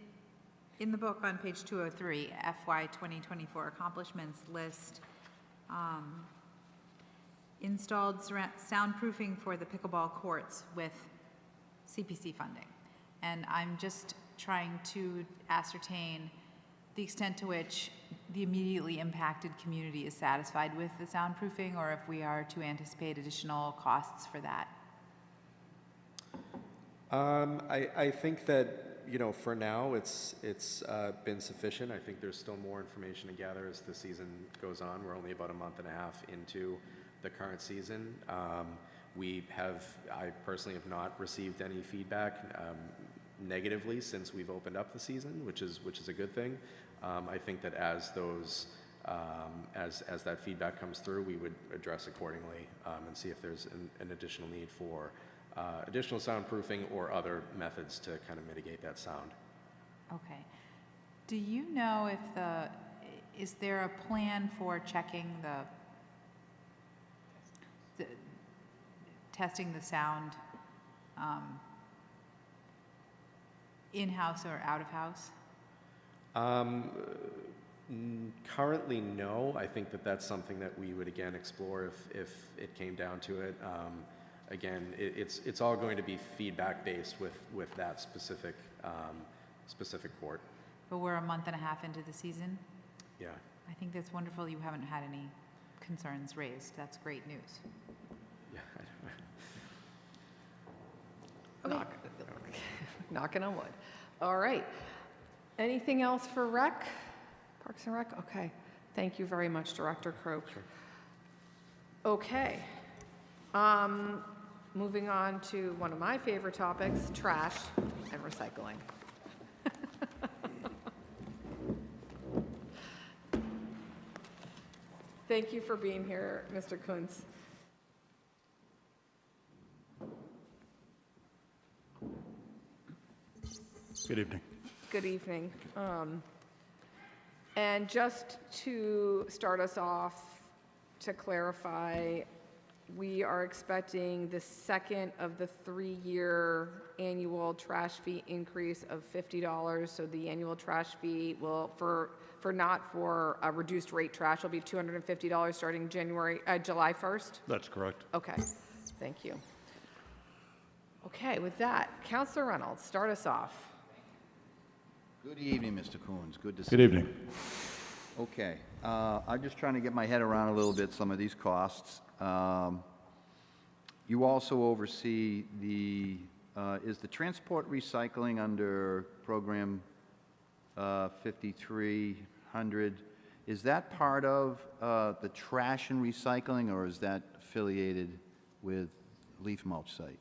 the book on page 203, FY 2024 accomplishments list installed soundproofing for the pickleball courts with CPC funding. And I'm just trying to ascertain the extent to which the immediately impacted community is satisfied with the soundproofing, or if we are to anticipate additional costs for that. I think that, for now, it's been sufficient. I think there's still more information to gather as the season goes on. We're only about a month and a half into the current season. I personally have not received any feedback negatively since we've opened up the season, which is a good thing. I think that as that feedback comes through, we would address accordingly and see if there's an additional need for additional soundproofing or other methods to kind of mitigate that sound. Okay. Do you know if is there a plan for checking the testing the sound in-house or out-of-house? Currently, no. I think that's something that we would again explore if it came down to it. Again, it's all going to be feedback based with that specific court. But we're a month and a half into the season. Yeah. I think that's wonderful. You haven't had any concerns raised. That's great news. Yeah. Knocking on wood. All right. Anything else for Rec? Parks and Rec? Okay. Thank you very much, Director Croak. Sure. Okay. Moving on to one of my favorite topics, trash and recycling. Thank you for being here, Mr. Kuntz. Good evening. Good evening. And just to start us off, to clarify, we are expecting the second of the 3-year annual trash fee increase of $50. So the annual trash fee will, for a reduced rate trash, will be $250 starting July 1st? That's correct. Okay, thank you. Okay, with that, Councilor Reynolds, start us off. Good evening, Mr. Coons. Good to see you. Good evening. Okay, I'm just trying to get my head around a little bit some of these costs. You also oversee is the transport recycling under program 5300, is that part of the trash and recycling, or is that affiliated with leaf mulch site?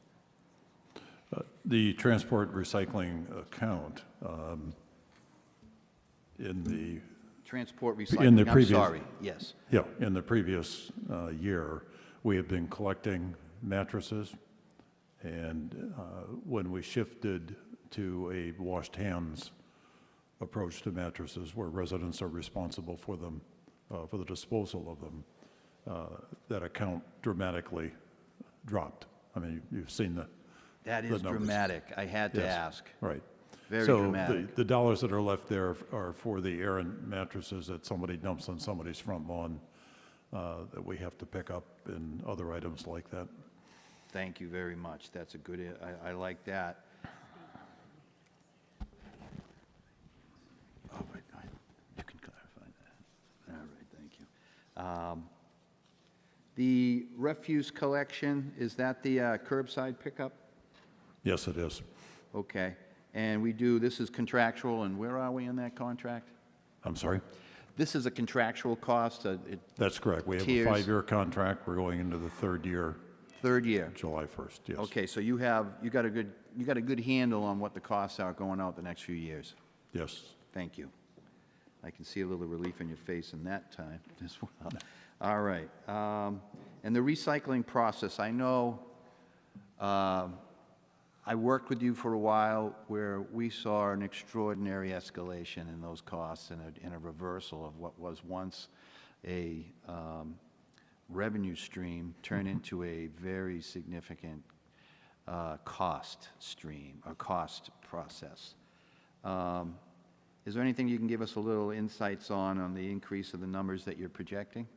The transport recycling account in the Transport In recycling, the I'm previous- sorry, yes. Yeah, in the previous year, we have been collecting mattresses, and when we shifted to a washed hands approach to mattresses, where residents are responsible for them, for the disposal of them, that account dramatically dropped. I mean, you've seen That the is numbers. dramatic. I had to Yes, ask. Right. Very So dramatic. the dollars that are left there are for the errant mattresses that somebody dumps on somebody's front lawn that we have to pick up and other items like that. Thank you very much. That's a good, I like that. Oh, right, you can clarify that. All right, thank you. The refuse collection, is that the curbside pickup? Yes, it is. Okay. And we do, this is contractual, and where are we in that contract? I'm sorry? This is a contractual cost, That's correct. We have a Tiers. 5-year contract. We're going into the third year, third year. July 1st, yes. Okay, so you got a good handle on what the costs are going out the next few years. Yes. Thank you. I can see a little relief in your face in that time as well. All right. And the recycling process, I know I worked with you for a while where we saw an extraordinary escalation in those costs and a reversal of what was once a revenue stream turn into a very significant cost stream, or cost process. Is there anything you can give us a little insights on the increase of the numbers that you're projecting?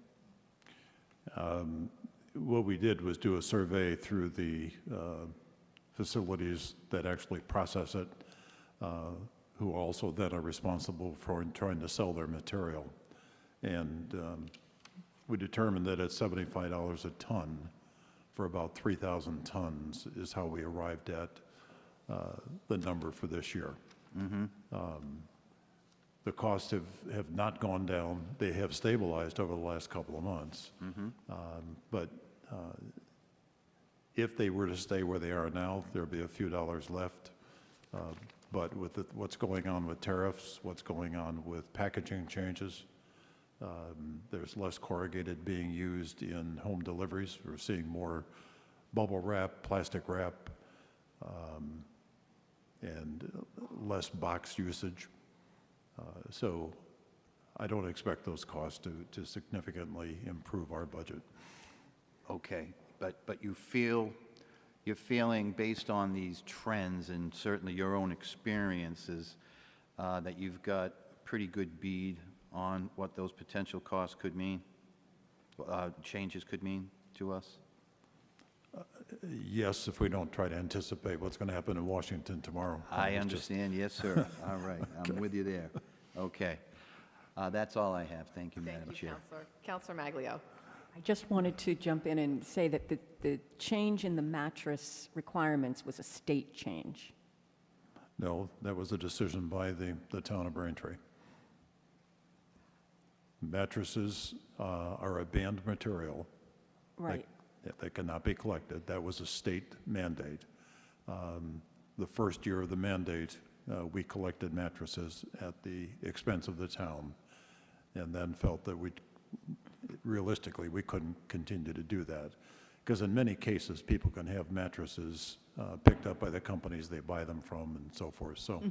What we did was do a survey through the facilities that actually process it, who also then are responsible for trying to sell their material. And we determined that at $75 a ton for about 3,000 tons is how we arrived at the number for this year. The costs have not gone down. They have stabilized over the last couple of months. But if they were to stay where they are now, there'd be a few dollars left. But with what's going on with tariffs, what's going on with packaging changes, there's less corrugated being used in home deliveries. We're seeing more bubble wrap, plastic wrap, and less box usage. So I don't expect those costs to significantly improve our budget. Okay, but you're feeling, based on these trends and certainly your own experiences, that you've got a pretty good bead on what those potential costs could mean, changes could mean to us? Yes, if we don't try to anticipate what's going to happen in Washington tomorrow. I It's just- understand, yes, sir. All right, I'm with you there. Okay. That's all I have. Thank you, Madam Thank you, Chair. Counselor. Counselor Maglio. I just wanted to jump in and say that the change in the mattress requirements was a state change. No, that was a decision by the town of Braintree. Mattresses are a banned material. Right. That cannot be collected. That was a state mandate. The first year of the mandate, we collected mattresses at the expense of the town, and then felt that realistically, we couldn't continue to do that. Because in many cases, people can have mattresses picked up by the companies they buy them from and so forth. So,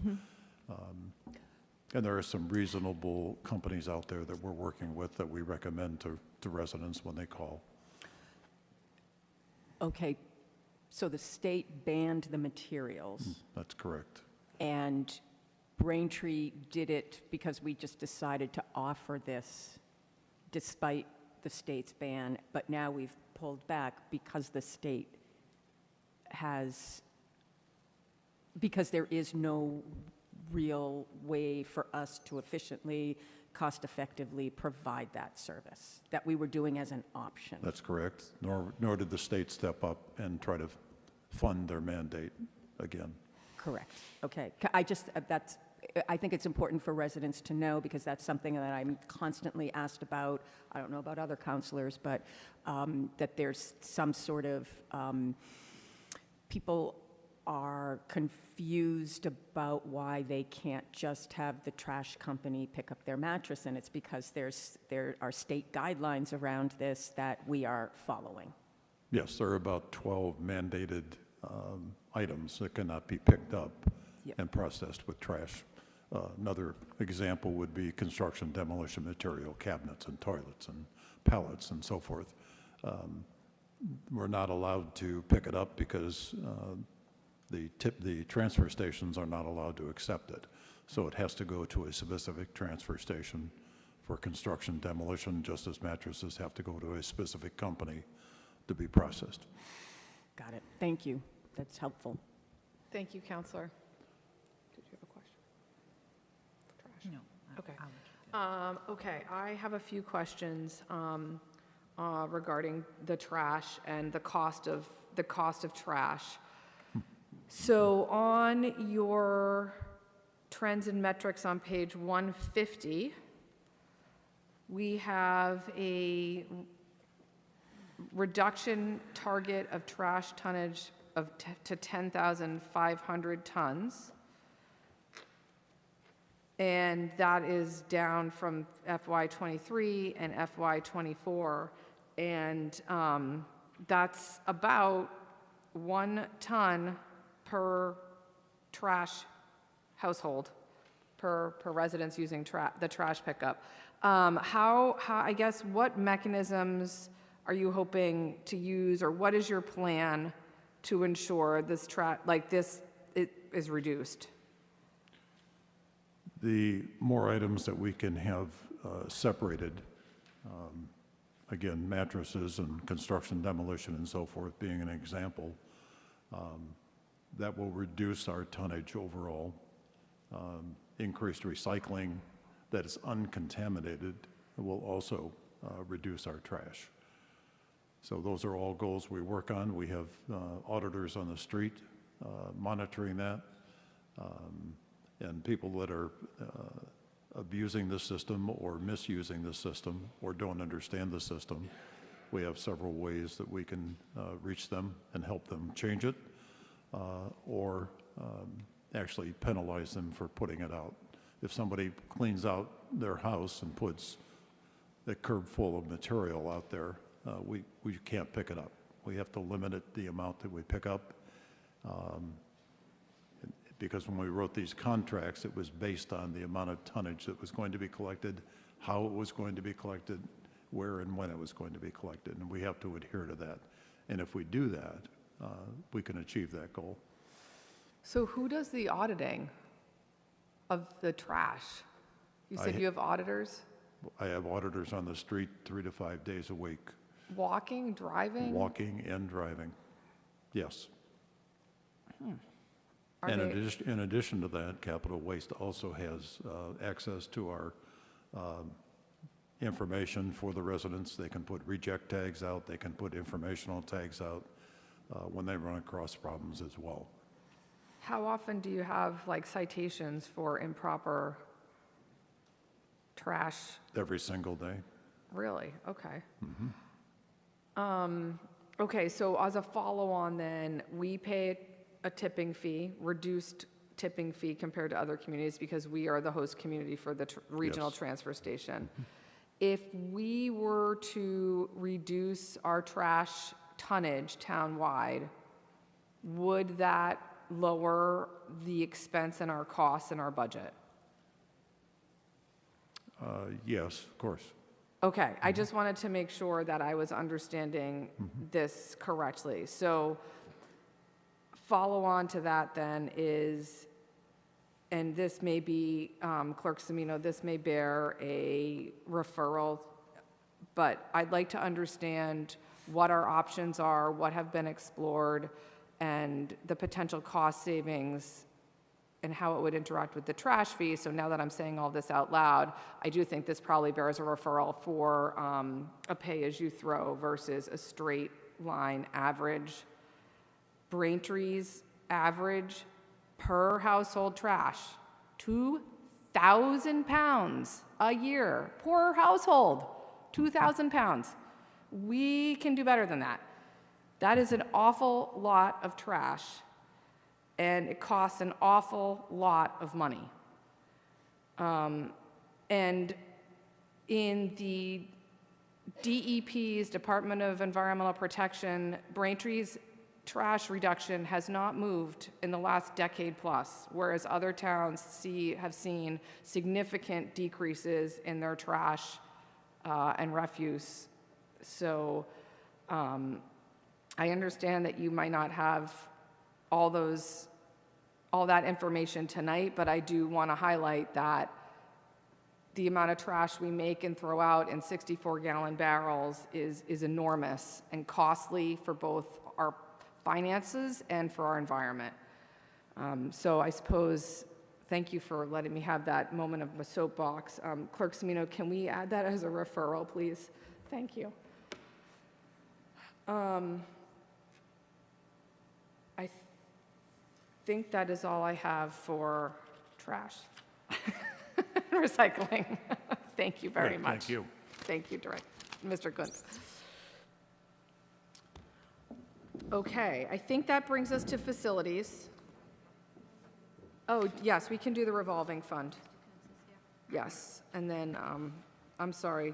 and there are some reasonable companies out there that we're working with that we recommend to residents when they call. Okay, so the state banned the materials, That's correct. and Braintree did it because we just decided to offer this despite the state's ban, but now we've pulled back because the state because there is no real way for us to efficiently, cost-effectively provide that service that we were doing as an option. That's correct. Nor did the state step up and try to fund their mandate again. Correct. Okay. I think it's important for residents to know, because that's something that I'm constantly asked about. I don't know about other counselors, but that there's some sort of people are confused about why they can't just have the trash company pick up their mattress, and it's because there are state guidelines around this that we are following. Yes, there are about 12 mandated items that cannot be picked up Yep. and processed with trash. Another example would be construction demolition material, cabinets and toilets and pallets and so forth. We're not allowed to pick it up because the transfer stations are not allowed to accept it. So it has to go to a specific transfer station for construction demolition, just as mattresses have to go to a specific company to be processed. Got it. Thank you. That's helpful. Thank you, Counselor. Did you have a question? For trash? No. Okay. Okay, I have a few questions regarding the trash and the cost of trash. So on your trends and metrics on page 150, we have a reduction target of trash tonnage to 10,500 tons. And that is down from FY23 and FY24. And that's about 1 ton per trash household, per residence using the trash pickup. How, I guess, what mechanisms are you hoping to use, or what is your plan to ensure this is reduced? The more items that we can have separated, again, mattresses and construction demolition and so forth being an example, that will reduce our tonnage overall. Increased recycling that is uncontaminated will also reduce our trash. So those are all goals we work on. We have auditors on the street monitoring that. And people that are abusing the system or misusing the system or don't understand the system, we have several ways that we can reach them and help them change it, or actually penalize them for putting it out. If somebody cleans out their house and puts a curb full of material out there, we can't pick it up. We have to limit it, the amount that we pick up. Because when we wrote these contracts, it was based on the amount of tonnage that was going to be collected, how it was going to be collected, where and when it was going to be collected, and we have to adhere to that. And if we do that, we can achieve that goal. So who does the auditing of the trash? You said you have auditors? I have auditors on the street 3 to 5 days a week. Walking, driving? Walking and driving, yes. Are And they- in addition to that, Capital Waste also has access to our information for the residents. They can put reject tags out, they can put informational tags out when they run across problems as well. How often do you have like citations for improper trash? Every single day. Really? Okay. Okay, so as a follow-on then, we pay a tipping fee, reduced tipping fee compared to other communities because we are the host community for the regional Yes. transfer station. If we were to reduce our trash tonnage townwide, would that lower the expense and our costs in our budget? Yes, of course. Okay, I just wanted to make sure that I was understanding this correctly. So follow on to that then is, and this may be, Clerk Semino, this may bear a referral, but I'd like to understand what our options are, what have been explored, and the potential cost savings and how it would interact with the trash fee. So now that I'm saying all this out loud, I do think this probably bears a referral for a pay-as-you-throw versus a straight line average. Braintree's average per household trash, 2,000 pounds a year per household, 2,000 pounds. We can do better than that. That is an awful lot of trash. and it costs an awful lot of money. And in the DEP's, Department of Environmental Protection, Braintree's trash reduction has not moved in the last decade plus, whereas other towns have seen significant decreases in their trash and refuse. So I understand that you might not have all that information tonight, but I do want to highlight that the amount of trash we make and throw out in 64-gallon barrels is enormous and costly for both our finances and for our environment. So I suppose, thank you for letting me have that moment of a soapbox. Clerk Semino, can we add that as a referral, please? Thank you. I think that is all I have for trash. Recycling. Thank you very Great, much. thank you. Thank you, Mr. Kuntz. Okay, I think that brings us to facilities. Oh, yes, we can do the revolving fund. Yes, and then, I'm sorry,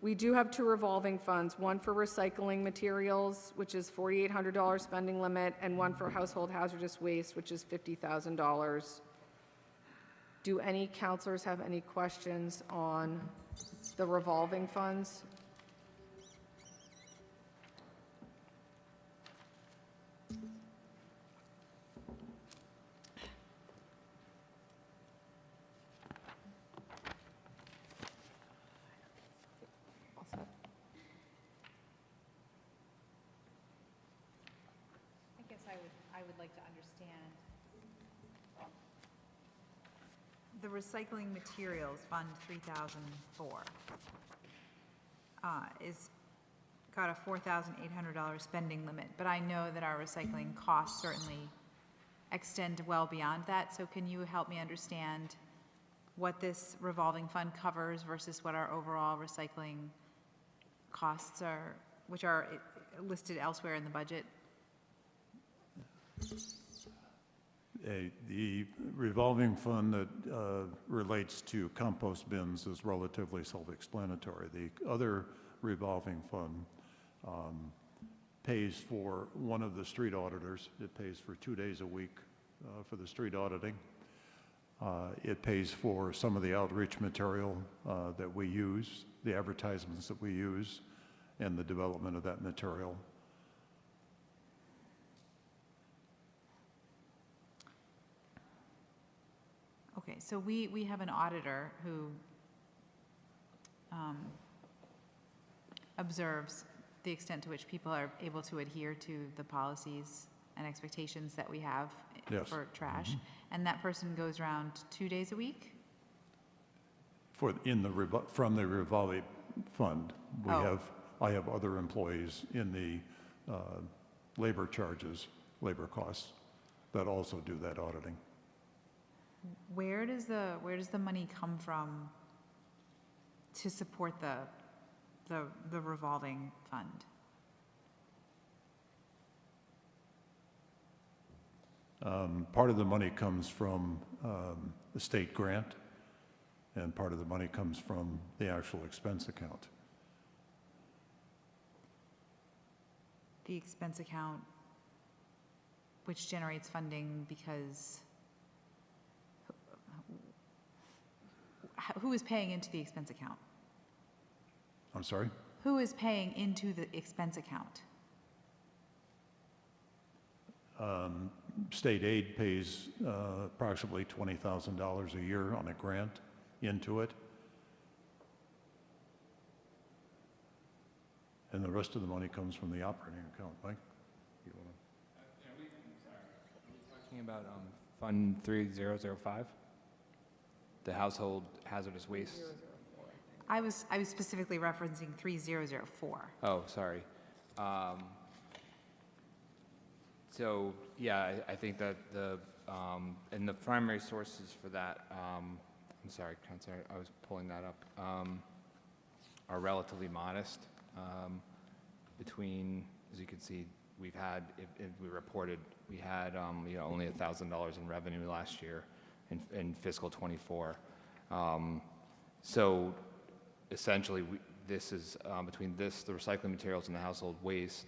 we do have two revolving funds, one for recycling materials, which is $4,800 spending limit, and one for household hazardous waste, which is $50,000. Do any counselors have any questions on the revolving funds? I guess I would like to understand the recycling materials fund 3004 is got a $4,800 spending limit, but I know that our recycling costs certainly extend well beyond that. So can you help me understand what this revolving fund covers versus what our overall recycling costs are, which are listed elsewhere in the budget? The revolving fund that relates to compost bins is relatively self-explanatory. The other revolving fund pays for one of the street auditors. It pays for 2 days a week for the street auditing. It pays for some of the outreach material that we use, the advertisements that we use, and the development of that material. Okay, so we have an auditor who observes the extent to which people are able to adhere to the policies and expectations that we have Yes. for trash. And that person goes around 2 days a week? From the revolving fund. Oh. I have other employees in the labor charges, labor costs, that also do that auditing. Where does the money come from to support the revolving fund? Part of the money comes from the state grant, and part of the money comes from the actual expense account. The expense account, which generates funding because who is paying into the expense account? I'm sorry? Who is paying into the expense account? State aid pays approximately $20,000 a year on a grant into it. And the rest of the money comes from the operating account. Mike? You wanna- Talking about Fund 3005, the household hazardous waste. I was specifically referencing 3004. Oh, sorry. So, yeah, I think that and the primary sources for that, I'm sorry, Counselor, I was pulling that up, are relatively modest between, as you can see, we've had, if we reported, we had, only $1,000 in revenue last year in fiscal '24. So essentially, this is, between this, the recycling materials and the household waste,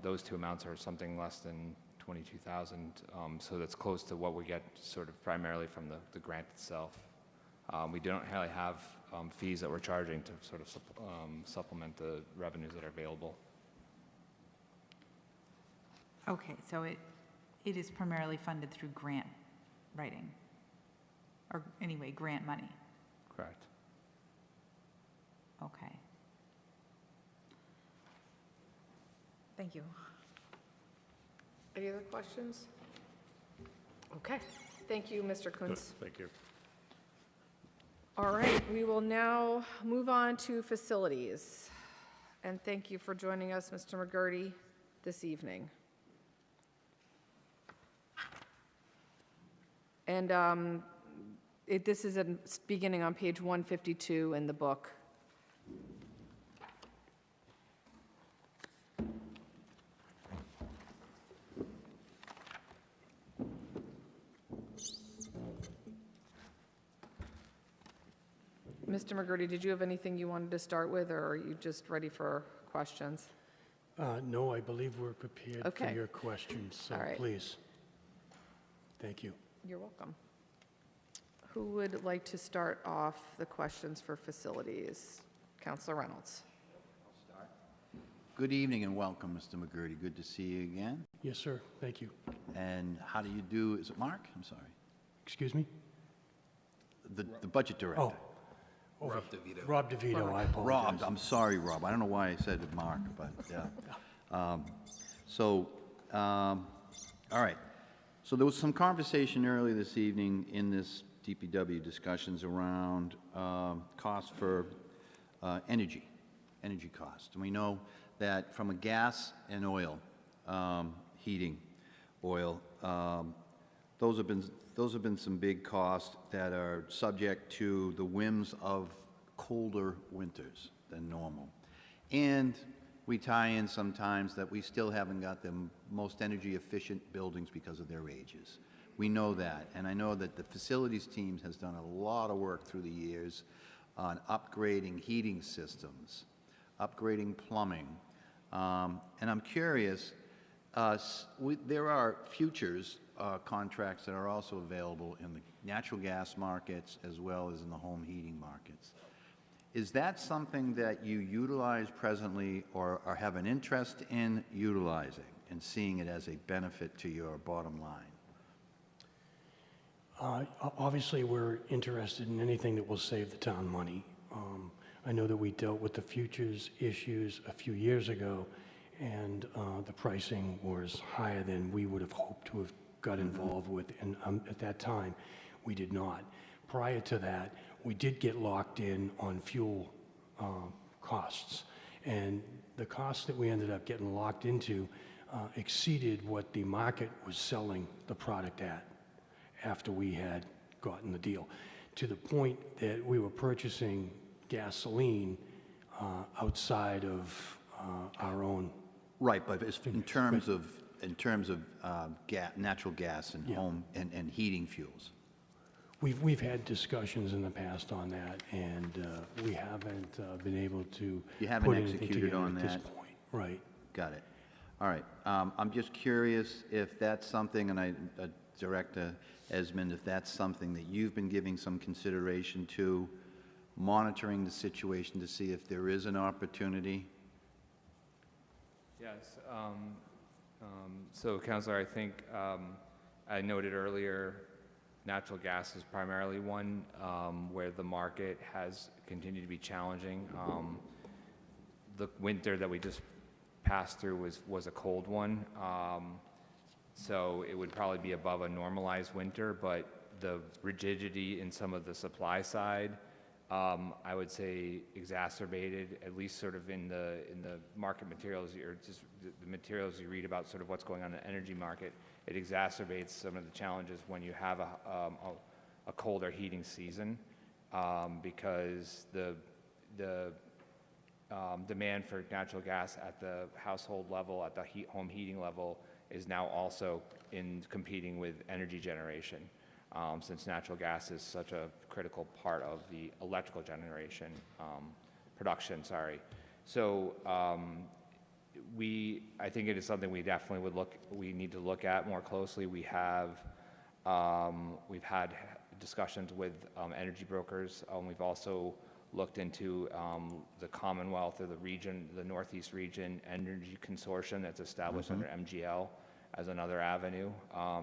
those two amounts are something less than 22,000. So that's close to what we get sort of primarily from the grant itself. We don't really have fees that we're charging to sort of supplement the revenues that are available. Okay, so it is primarily funded through grant writing, or anyway, grant money. Correct. Okay. Thank you. Any other questions? Okay, thank you, Mr. Kuntz. Thank you. All right, we will now move on to facilities. And thank you for joining us, Mr. McGurty, this evening. And this is beginning on page 152 in the book. Mr. McGurty, did you have anything you wanted to start with, or are you just ready for questions? No, I believe we're prepared for Okay. your questions, so All right. please. Thank you. You're welcome. Who would like to start off the questions for facilities? Counselor Reynolds. Good evening and welcome, Mr. McGurty. Good to see you again. Yes, sir. Thank you. And how do you do, is it Mark? I'm sorry. Excuse me? The budget director. Oh. Rob DeVito. Rob DeVito, I apologize. Rob, I'm sorry, Rob. I don't know why I said it, Mark, but yeah. All right. So there was some conversation earlier this evening in this DPW discussions around cost for energy cost. And we know that from a gas and oil, heating oil, those have been some big costs that are subject to the whims of colder winters than normal. And we tie in sometimes that we still haven't got the most energy efficient buildings because of their ages. We know that, and I know that the facilities team has done a lot of work through the years on upgrading heating systems, upgrading plumbing, and I'm curious, there are futures contracts that are also available in the natural gas markets as well as in the home heating markets. Is that something that you utilize presently or have an interest in utilizing and seeing it as a benefit to your bottom line? Obviously, we're interested in anything that will save the town money. I know that we dealt with the futures issues a few years ago, and the pricing was higher than we would have hoped to have got involved with, and at that time, we did not. Prior to that, we did get locked in on fuel costs, and the costs that we ended up getting locked into exceeded what the market was selling the product at after we had gotten the deal, to the point that we were purchasing gasoline outside of our own. Right, but in terms of natural gas and home and heating fuels. We've had discussions in the past on that, and we haven't been able to You haven't put anything executed together on at this that? point. Right. Got it. All right. I'm just curious if that's something, and Director Esmond, if that's something that you've been giving some consideration to, monitoring the situation to see if there is an opportunity. Yes. So, Councilor, I think I noted earlier, natural gas is primarily one where the market has continued to be challenging. The winter that we just passed through was a cold one, so it would probably be above a normalized winter, but the rigidity in some of the supply side, I would say exacerbated, at least sort of in the market materials, or just the materials you read about sort of what's going on in the energy market. It exacerbates some of the challenges when you have a colder heating season, because the demand for natural gas at the household level, at the home heating level, is now also competing with energy generation, since natural gas is such a critical part of the electrical generation production. Sorry. So I think it is something we definitely we need to look at more closely. We've had discussions with energy brokers. We've also looked into the Commonwealth or the region, the Northeast Region Energy Consortium that's established under MGL as another avenue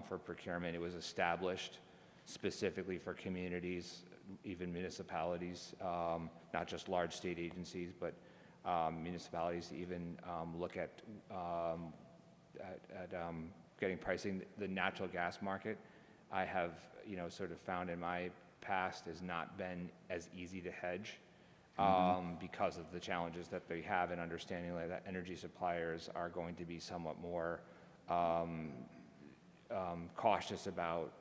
for procurement. It was established specifically for communities, even municipalities, not just large state agencies, but municipalities to even look at getting pricing. The natural gas market, I have, sort of found in my past has not been as easy to hedge because of the challenges that they have in understanding that energy suppliers are going to be somewhat more cautious about,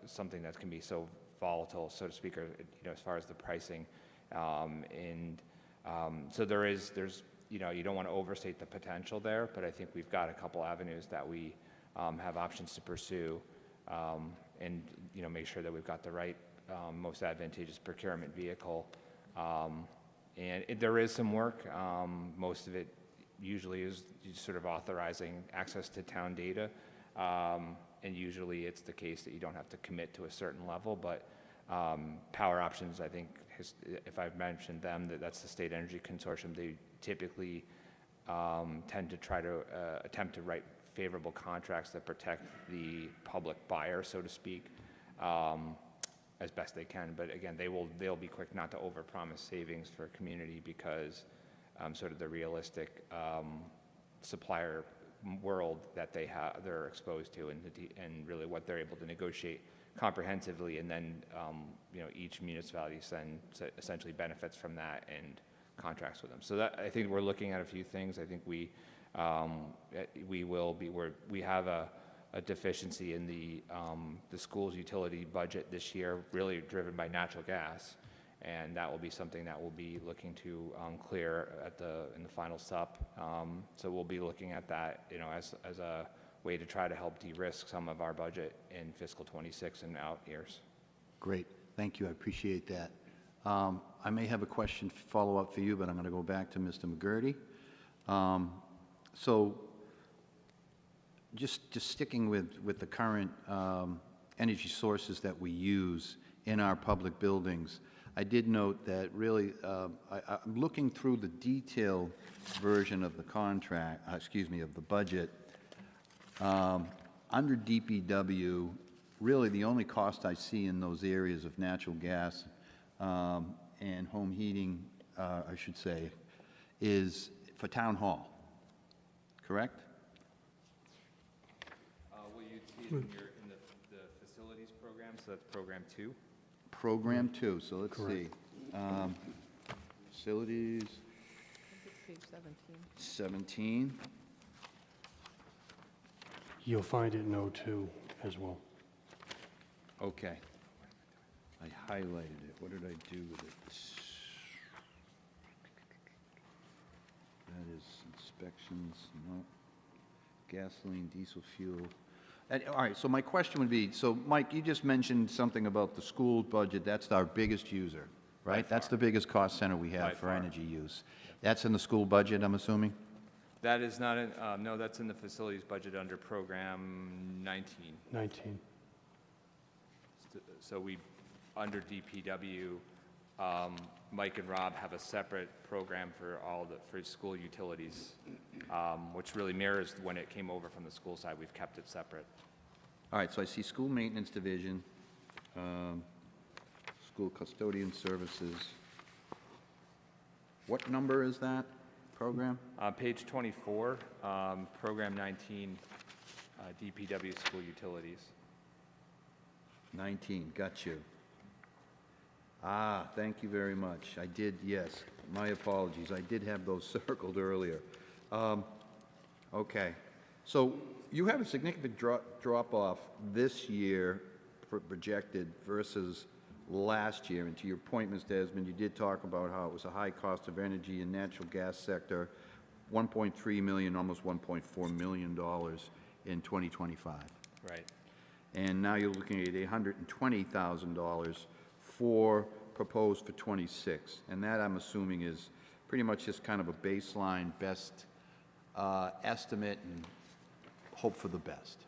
something that can be so volatile, so to speak, or, as far as the pricing. So there's, you don't want to overstate the potential there, but I think we've got a couple avenues that we have options to pursue, and, make sure that we've got the right, most advantageous procurement vehicle. There is some work. Most of it usually is sort of authorizing access to town data. And usually it's the case that you don't have to commit to a certain level, but Power Options, I think, if I've mentioned them, that's the State Energy Consortium. They typically tend to try to attempt to write favorable contracts that protect the public buyer, so to speak, as best they can. But again, they'll be quick not to overpromise savings for a community because sort of the realistic supplier world that they're exposed to, and really what they're able to negotiate comprehensively, and then each municipality then essentially benefits from that and contracts with them. So that, I think we're looking at a few things. I think we have a deficiency in the school's utility budget this year, really driven by natural gas, and that will be something that we'll be looking to clear in the final SUP. So we'll be looking at that, as a way to try to help de-risk some of our budget in fiscal '26 and out years. Great, thank you, I appreciate that. I may have a question follow-up for you, but I'm going to go back to Mr. McGurty. So just sticking with the current energy sources that we use in our public buildings, I did note that really, I'm looking through the detailed version of the contract, of the budget. Under DPW, really the only cost I see in those areas of natural gas and home heating, I should say, is for town hall, correct? Well, you'd see it in the facilities program, so that's program 2. Program 2, so let's see. Facilities. Page 17. 17. You'll find it in O2 as well. Okay. I highlighted it. What did I do with it? That is inspections, no. Gasoline, diesel fuel. All right, so my question would be, so Mike, you just mentioned something about the school budget. That's our biggest user, right? That's the biggest cost center we have for energy use. That's in the school budget, I'm assuming? That is not in, no, that's in the facilities budget under program 19. 19. So we, under DPW, Mike and Rob have a separate program for for school utilities, which really mirrors when it came over from the school side. We've kept it separate. All right, so I see school maintenance division, school custodian services. What number is that program? Page 24, program 19, DPW school utilities. 19, got you. Thank you very much. I did, yes. My apologies. I did have those circled earlier. Okay. So you have a significant drop-off this year projected versus last year. And to your point, Mr. Esmond, you did talk about how it was a high cost of energy and natural gas sector, 1.3 million, almost 1.4 million dollars in 2025. Right. And now you're looking at $820,000 for proposed for 26. And that, I'm assuming, is pretty much just kind of a baseline best estimate and hope for the best.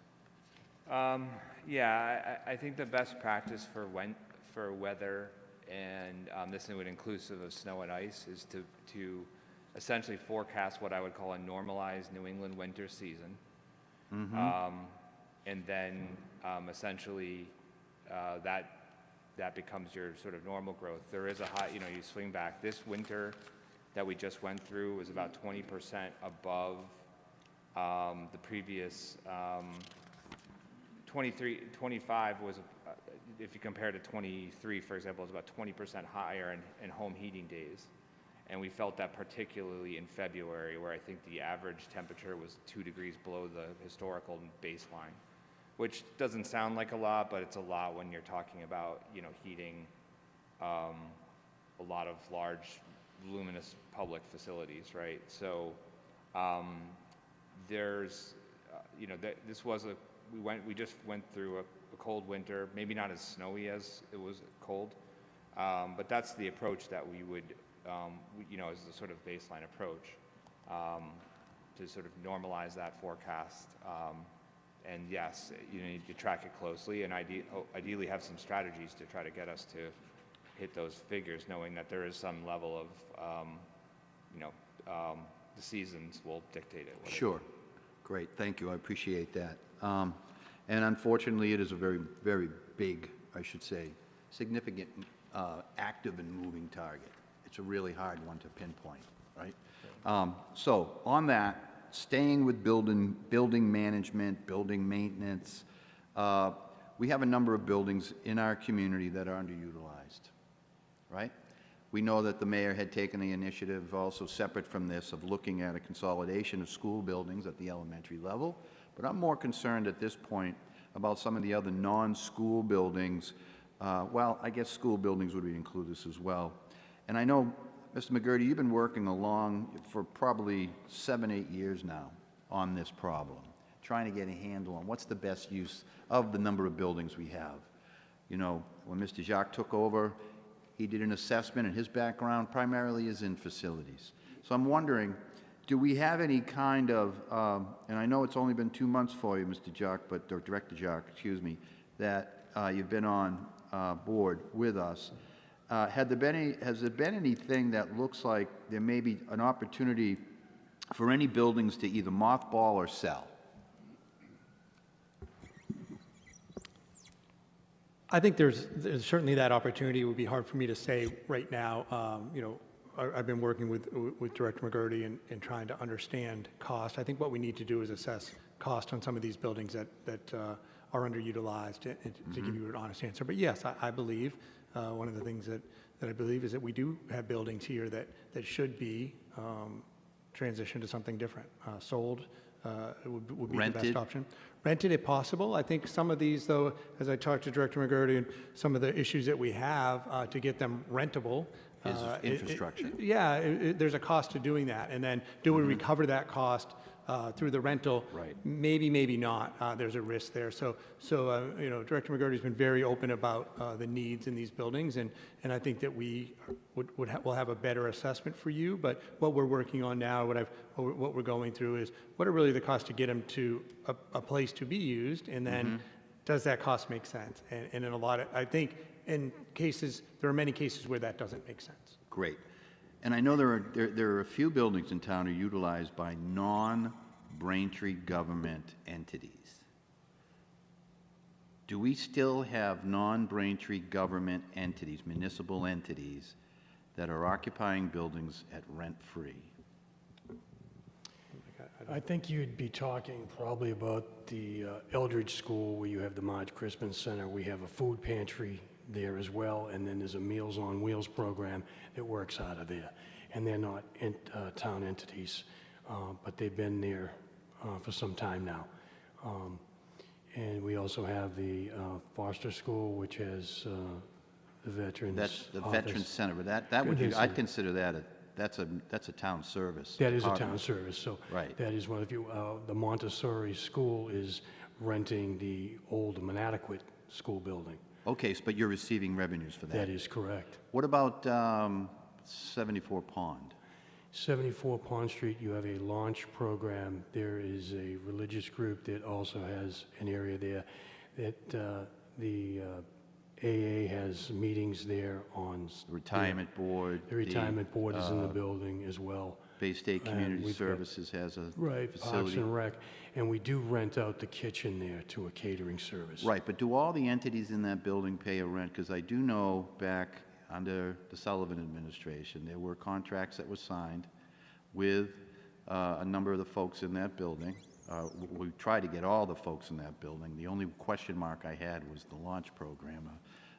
Yeah, I think the best practice for weather, and this would inclusive of snow and ice, is to essentially forecast what I would call a normalized New England winter season. And then essentially that becomes your sort of normal growth. There is a high, you swing back. This winter that we just went through was about 20% above the previous 25 was, if you compare to 23, for example, was about 20% higher in home heating days. And we felt that particularly in February, where I think the average temperature was 2 degrees below the historical baseline, which doesn't sound like a lot, but it's a lot when you're talking about, heating a lot of large, voluminous public facilities, right? So there's, this was we just went through a cold winter, maybe not as snowy as it was cold, but that's the approach that we would, as the sort of baseline approach to sort of normalize that forecast. And yes, you need to track it closely and ideally have some strategies to try to get us to hit those figures, knowing that there is some level of, the seasons will dictate it. Sure. Great, thank you, I appreciate that. And unfortunately, it is a very, very big, I should say, significant active and moving target. It's a really hard one to pinpoint, right? So on that, staying with building management, building maintenance, we have a number of buildings in our community that are underutilized, right? We know that the mayor had taken the initiative, also separate from this, of looking at a consolidation of school buildings at the elementary level. But I'm more concerned at this point about some of the other non-school buildings. Well, I guess school buildings would be included as well. And I know, Mr. McGurty, you've been working along for probably 7, 8 years now on this problem, trying to get a handle on what's the best use of the number of buildings we have. When Mr. Jacques took over, he did an assessment, and his background primarily is in facilities. So I'm wondering, do we have any kind of, and I know it's only been 2 months for you, Mr. Jacques, or Director Jacques, excuse me, that you've been on board with us. Has there been anything that looks like there may be an opportunity for any buildings to either mothball or sell? I think there's certainly that opportunity. It would be hard for me to say right now. I've been working with Director McGurty and trying to understand cost. I think what we need to do is assess cost on some of these buildings that are underutilized to give you an honest answer. But yes, I believe one of the things that I believe is that we do have buildings here that should be transitioned to something different. Sold would be Rented? the best option. Rented if possible. I think some of these, though, as I talked to Director McGurty, and some of the issues that we have to get them rentable, Is infrastructure. There's a cost to doing that. And then do we recover that cost through the rental? Right. Maybe, maybe not. There's a risk there. So Director McGurty's been very open about the needs in these buildings, and I think that we'll have a better assessment for you. But what we're working on now, what we're going through is what are really the costs to get them to a place to be used, and then does that cost make sense? And in a lot of, I think, in cases, there are many cases where that doesn't make sense. Great. And I know there are a few buildings in town that are utilized by non-Braintree government entities. Do we still have non-Braintree government entities, municipal entities, that are occupying buildings at rent-free? I think you'd be talking probably about the Eldridge School, where you have the Marge Crispin Center. We have a food pantry there as well, and then there's a Meals on Wheels program that works out of there. And they're not town entities, but they've been there for some time now. And we also have the Foster School, which has the Veterans That's the Office. Veterans Center, but that would be, Veterans I'd Center. consider that that's a town service. That is a department. town service, so. Right. That is one of you, the Montessori School is renting the old Monadequat School building. Okay, but you're receiving revenues for that. That is correct. What about 74 Pond? 74 Pond Street, you have a launch program. There is a religious group that also has an area there that the AA has meetings there on. The Retirement Board? The retirement board is in the building as well. Bay State And Community we've got- Services has a Right, Parks facility. and Rec. And we do rent out the kitchen there to a catering service. Right, but do all the entities in that building pay a rent? Because I do know back under the Sullivan administration, there were contracts that were signed with a number of the folks in that building. We tried to get all the folks in that building. The only question mark I had was the launch program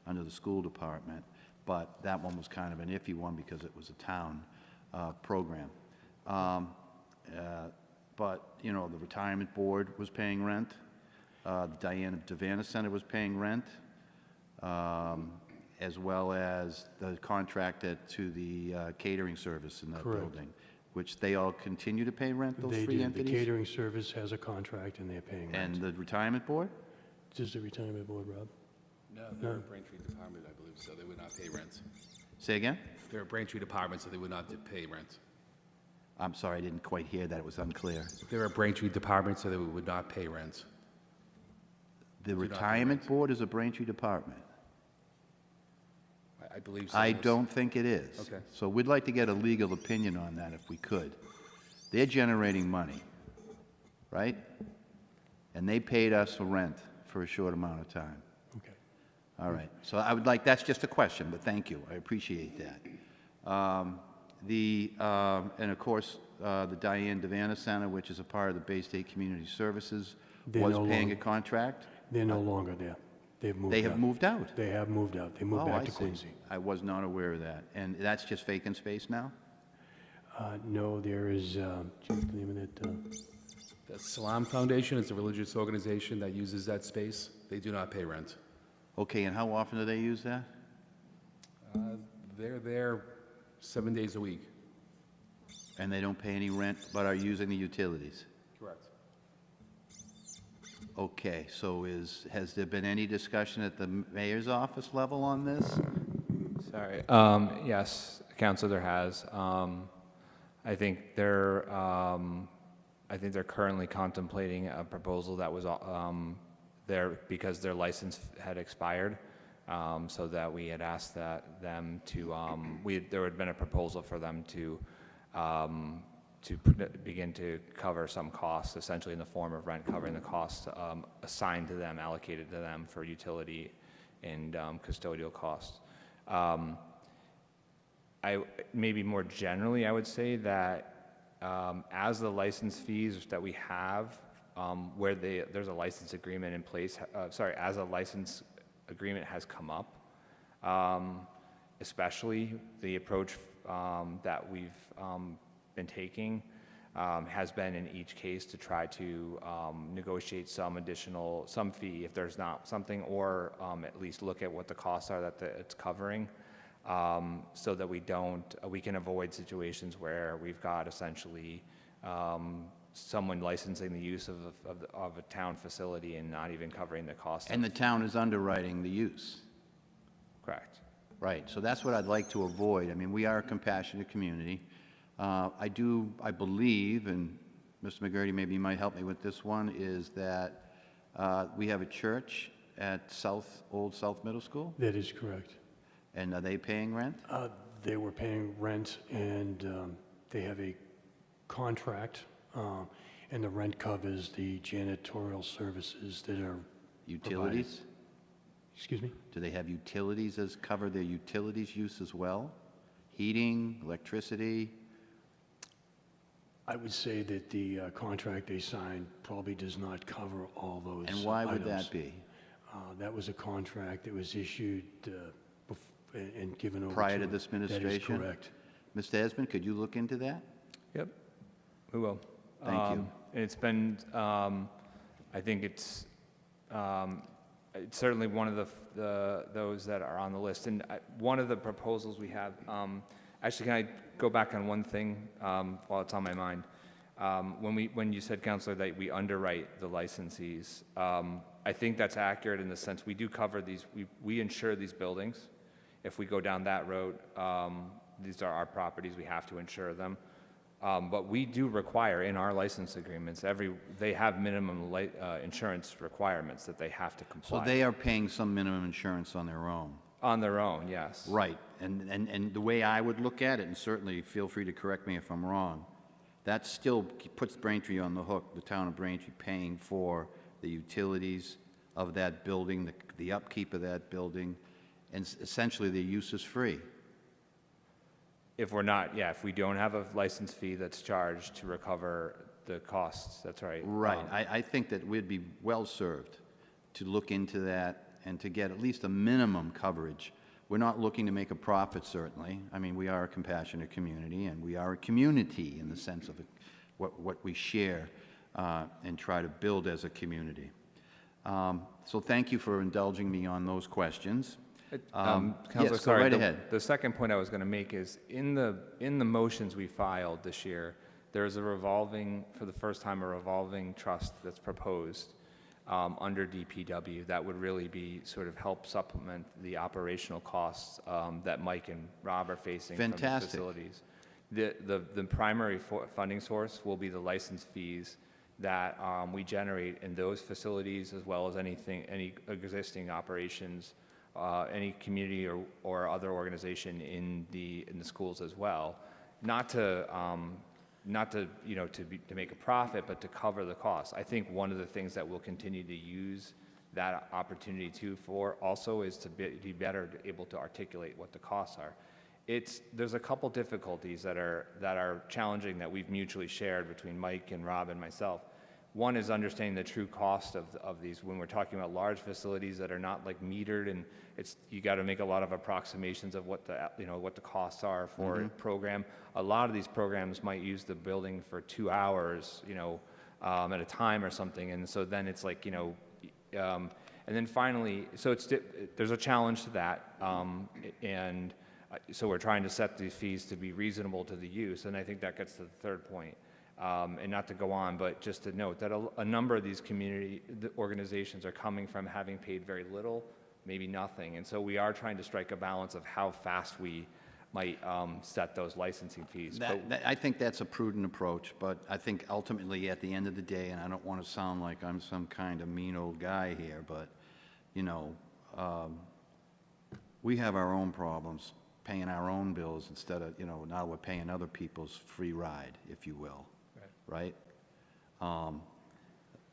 under the school department, but that one was kind of an iffy one because it was a town program. But, you know, the retirement board was paying rent. The Diana Devanna Center was paying rent, as well as the contract to the catering service in that Correct. building, which they all continue to pay rent, those They three do. The entities? catering service has a contract and they're paying rent. And the retirement board? Does the retirement board, Rob? No, they're a Braintree department, I believe, so they would not pay rent. Say again? They're a Braintree department, so they would not pay rent. I'm sorry, I didn't quite hear that, it was unclear. They're a Braintree department, so they would not pay rent. The not pay retirement rent. board is a Braintree department? I believe so. I yes. don't think it is. Okay. So we'd like to get a legal opinion on that if we could. They're generating money, right? And they paid us for rent for a short amount of time. Okay. All right. So I would like, that's just a question, but thank you. I appreciate that. And of course, the Diane Devanna Center, which is a part of the Bay State Community Services, They're was no paying a longer- contract. They're no longer there. They've moved out. They have moved out. They have moved out. They moved Oh, back I to see. Quincy. I was not aware of that. And that's just vacant space now? No, there is, what's the name of that? The Salam Foundation is a religious organization that uses that space. They do not pay rent. Okay, and how often do they use that? They're there 7 days a week. And they don't pay any rent, but are using the utilities? Correct. Okay, so has there been any discussion at the mayor's office level on this? Sorry. Yes, Council, there has. I think they're currently contemplating a proposal that was there because their license had expired. So that we had asked them to, there had been a proposal for them to begin to cover some costs, essentially in the form of rent covering the costs assigned to them, allocated to them for utility and custodial costs. Maybe more generally, I would say that as the license fees that we have, where there's a license agreement in place, as a license agreement has come up, especially the approach that we've been taking has been in each case to try to negotiate some fee if there's not something, or at least look at what the costs are that it's covering, so that we can avoid situations where we've got essentially someone licensing the use of a town facility and not even covering the cost. And the town is underwriting the use? Correct. Right, so that's what I'd like to avoid. I mean, we are a compassionate community. I believe, and Mr. McGurty, maybe you might help me with this one, is that we have a church at Old South Middle School? That is correct. And are they paying rent? They were paying rent, and they have a contract, and the rent covers the janitorial services that are Utilities? provided. Excuse me? Do they have utilities cover their utilities use as well? Heating, electricity? I would say that the contract they signed probably does not cover all those And why would items. that be? That was a contract that was issued and given over to... Prior to this administration? That is correct. Mr. Esmond, could you look into that? Yep, we will. Thank you. And it's been, I think it's, it's certainly one of those that are on the list. And one of the proposals we have, actually, can I go back on one thing while it's on my mind? When you said, Counselor, that we underwrite the licensees, I think that's accurate in the sense we do cover these, we insure these buildings. If we go down that road, these are our properties, we have to insure them. But we do require in our license agreements, they have minimum insurance requirements that they have to comply. So they are paying some minimum insurance on their own? On their own, yes. Right. And the way I would look at it, and certainly feel free to correct me if I'm wrong, that still puts Braintree on the hook, the town of Braintree paying for the utilities of that building, the upkeep of that building, and essentially their use is free. If we're not, yeah, if we don't have a license fee that's charged to recover the costs, that's right. Right. I think that we'd be well-served to look into that and to get at least a minimum coverage. We're not looking to make a profit, certainly. I mean, we are a compassionate community, and we are a community in the sense of what we share and try to build as a community. So thank you for indulging me on those questions. Counselor, yes, sorry, go right ahead. The second point I was going to make is in the motions we filed this year, there's for the first time, a revolving trust that's proposed under DPW that would really be sort of help supplement the operational costs that Mike and Rob are facing from the facilities. The primary funding source will be the license fees that we generate in those facilities, as well as any existing operations, any community or other organization in the schools as well. Not to make a profit, but to cover the costs. I think one of the things that we'll continue to use that opportunity for also is to be better able to articulate what the costs are. There's a couple difficulties that are challenging that we've mutually shared between Mike and Rob and myself. One is understanding the true cost of these. When we're talking about large facilities that are not like metered, and you got to make a lot of approximations of what the costs are for a program. A lot of these programs might use the building for 2 hours, at a time or something, and so then it's like, and then finally, so there's a challenge to that, and so we're trying to set these fees to be reasonable to the use, and I think that gets to the third point. And not to go on, but just to note that a number of these community organizations are coming from having paid very little, maybe nothing. And so we are trying to strike a balance of how fast we might set those licensing fees. I think that's a prudent approach, but I think ultimately at the end of the day, and I don't want to sound like I'm some kind of mean old guy here, but, we have our own problems paying our own bills instead of, now we're paying other people's free ride, if you will. Right? And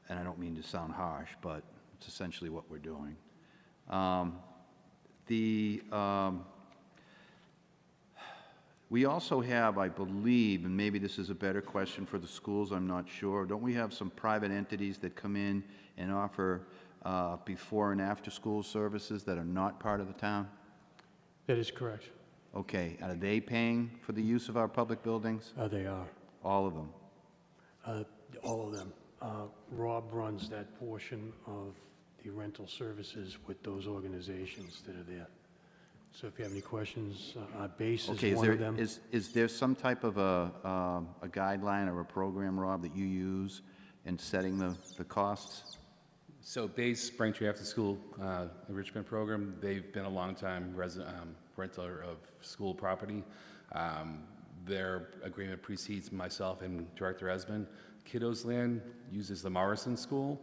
I don't mean to sound harsh, but it's essentially what we're doing. We also have, I believe, and maybe this is a better question for the schools, I'm not sure, don't we have some private entities that come in and offer before and after school services that are not part of the town? That is correct. Okay, are they paying for the use of our public buildings? They are. All of them? All of them. Rob runs that portion of the rental services with those organizations that are there. So if you have any questions, our base is one of them. Is there some type of a guideline or a program, Rob, that you use in setting the costs? So BASE, Braintree After School Enrichment Program, they've been a long-time renter of school property. Their agreement precedes myself and Director Esmond. Kiddos Land uses the Morrison School,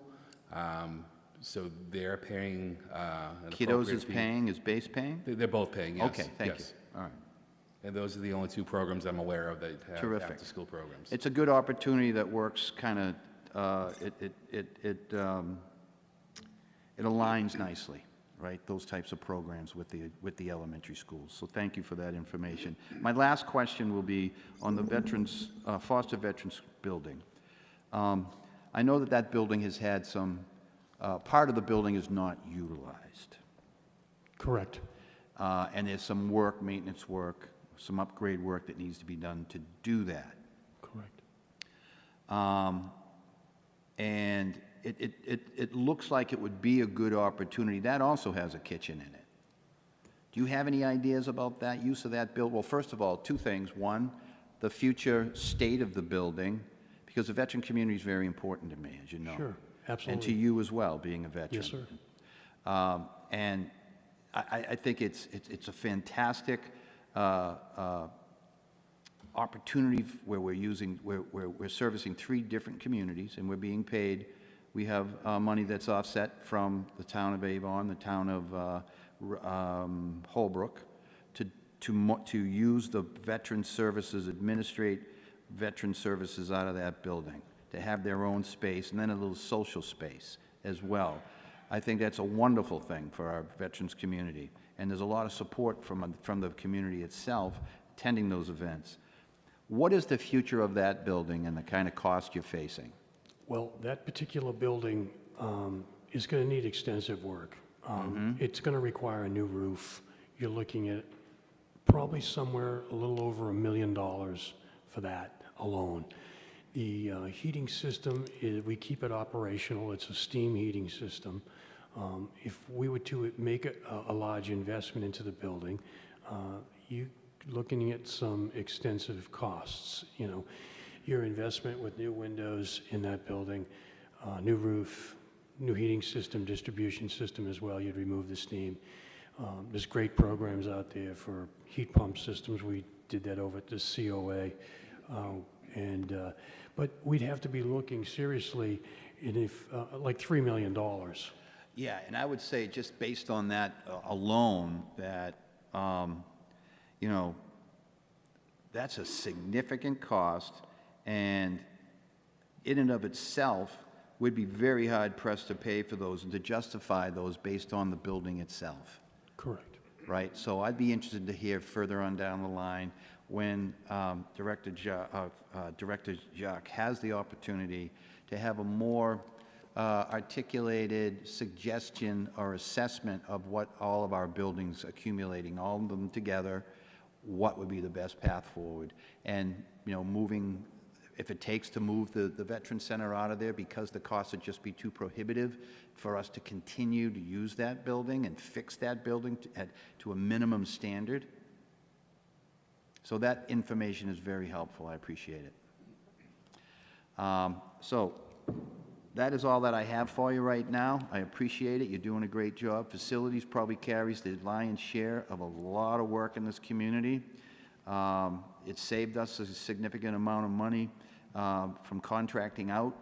so they're paying an Kiddos is paying, is BASE paying? They're both paying, yes. Okay, thank you. All right. And those are the only two programs I'm aware of that have Terrific. after-school programs. It's a good opportunity that works kind of, it aligns nicely, right? Those types of programs with the elementary schools. So thank you for that information. My last question will be on the Foster Veterans Building. I know that building has had some, part of the building is not utilized. Correct. And there's some maintenance work, some upgrade work that needs to be done to do that. Correct. And it looks like it would be a good opportunity. That also has a kitchen in it. Do you have any ideas about that, use of that build? Well, first of all, two things. One, the future state of the building, because the veteran community is very important to me, as you know. Sure, And absolutely. to you as well, being a veteran. Yes, sir. And I think it's a fantastic opportunity where we're servicing 3 different communities, and we're being paid. We have money that's offset from the town of Avon, the town of Holbrook, to use the veteran services, administrate veteran services out of that building, to have their own space, and then a little social space as well. I think that's a wonderful thing for our veterans community, and there's a lot of support from the community itself attending those events. What is the future of that building and the kind of cost you're facing? Well, that particular building is going to need extensive work. It's going to require a new roof. You're looking at probably somewhere a little over $1 million for that alone. The heating system, we keep it operational. It's a steam heating system. If we were to make a large investment into the building, you're looking at some extensive costs. You know, your investment with new windows in that building, new roof, new heating system, distribution system as well. You'd remove the steam. There's great programs out there for heat pump systems. We did that over at the COA. But we'd have to be looking seriously like $3 million. Yeah, and I would say just based on that alone, that, you know, that's a significant cost, and in and of itself, we'd be very hard pressed to pay for those and to justify those based on the building itself. Correct. Right, so I'd be interested to hear further on down the line when Director Jacques has the opportunity to have a more articulated suggestion or assessment of what all of our buildings accumulating, all of them together, what would be the best path forward. And, you know, moving, if it takes to move the Veteran Center out of there because the cost would just be too prohibitive for us to continue to use that building and fix that building to a minimum standard. So that information is very helpful. I appreciate it. So that is all that I have for you right now. I appreciate it. You're doing a great job. Facilities probably carries the lion's share of a lot of work in this community. It saved us a significant amount of money from contracting out.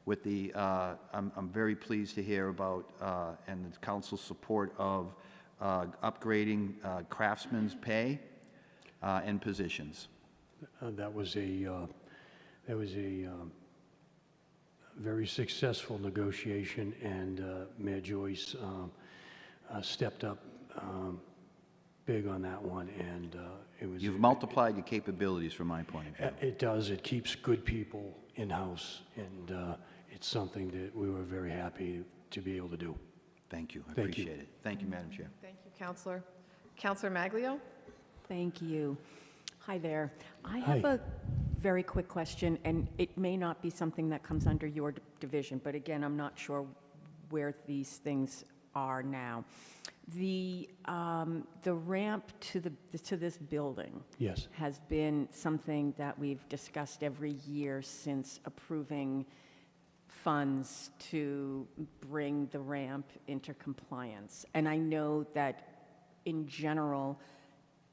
With the, I'm very pleased to hear about and the council's support of upgrading craftsmen's pay and positions. That was a very successful negotiation, and Mayor Joyce stepped up big on that one, and it was. You've multiplied your capabilities from my point of view. It does. It keeps good people in-house, and it's something that we were very happy to be able to do. Thank you. I Thank you. appreciate it. Thank you, Madam Chair. Thank you, Counselor. Counselor Maglio? Thank you. Hi there. I have Hi. a very quick question, and it may not be something that comes under your division, but again, I'm not sure where these things are now. The ramp to this building. Yes. Has been something that we've discussed every year since approving funds to bring the ramp into compliance. And I know that in general,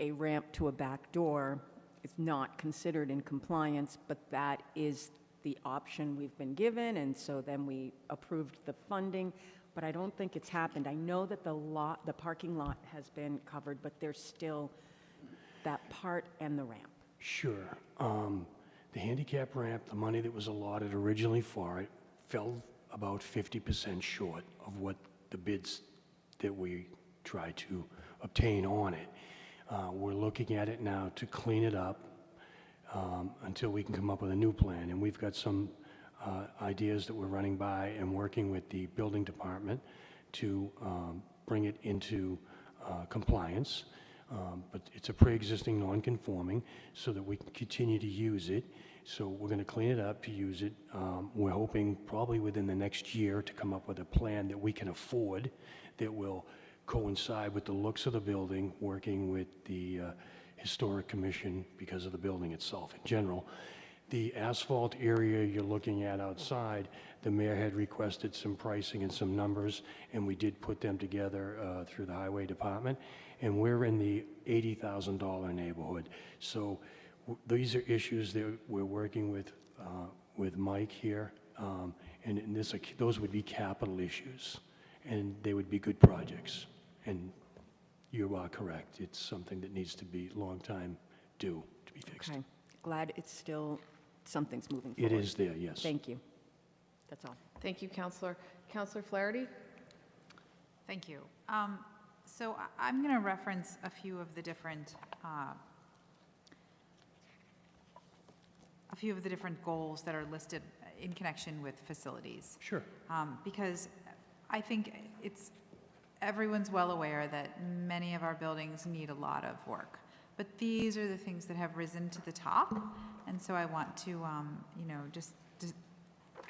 a ramp to a back door is not considered in compliance, but that is the option we've been given, and so then we approved the funding, but I don't think it's happened. I know that the parking lot has been covered, but there's still that part and the ramp. Sure. The handicap ramp, the money that was allotted originally for it, fell about 50% short of what the bids that we tried to obtain on it. We're looking at it now to clean it up until we can come up with a new plan. And we've got some ideas that we're running by and working with the building department to bring it into compliance. But it's a pre-existing non-conforming so that we can continue to use it. So we're going to clean it up to use it. We're hoping probably within the next year to come up with a plan that we can afford that will coincide with the looks of the building, working with the Historic Commission because of the building itself in general. The asphalt area you're looking at outside, the mayor had requested some pricing and some numbers, and we did put them together through the highway department, and we're in the $80,000 neighborhood. So these are issues that we're working with Mike here, and those would be capital issues, and they would be good projects. And you are correct. It's something that needs to be long time due to be fixed. Okay. Glad it's still, something's moving It forward. is there, yes. Thank you. That's all. Thank you, Counselor. Counselor Flaherty? Thank you. So I'm going to reference a few of the different goals that are listed in connection with facilities. Sure. Because I think everyone's well aware that many of our buildings need a lot of work. But these are the things that have risen to the top. And so I want to, just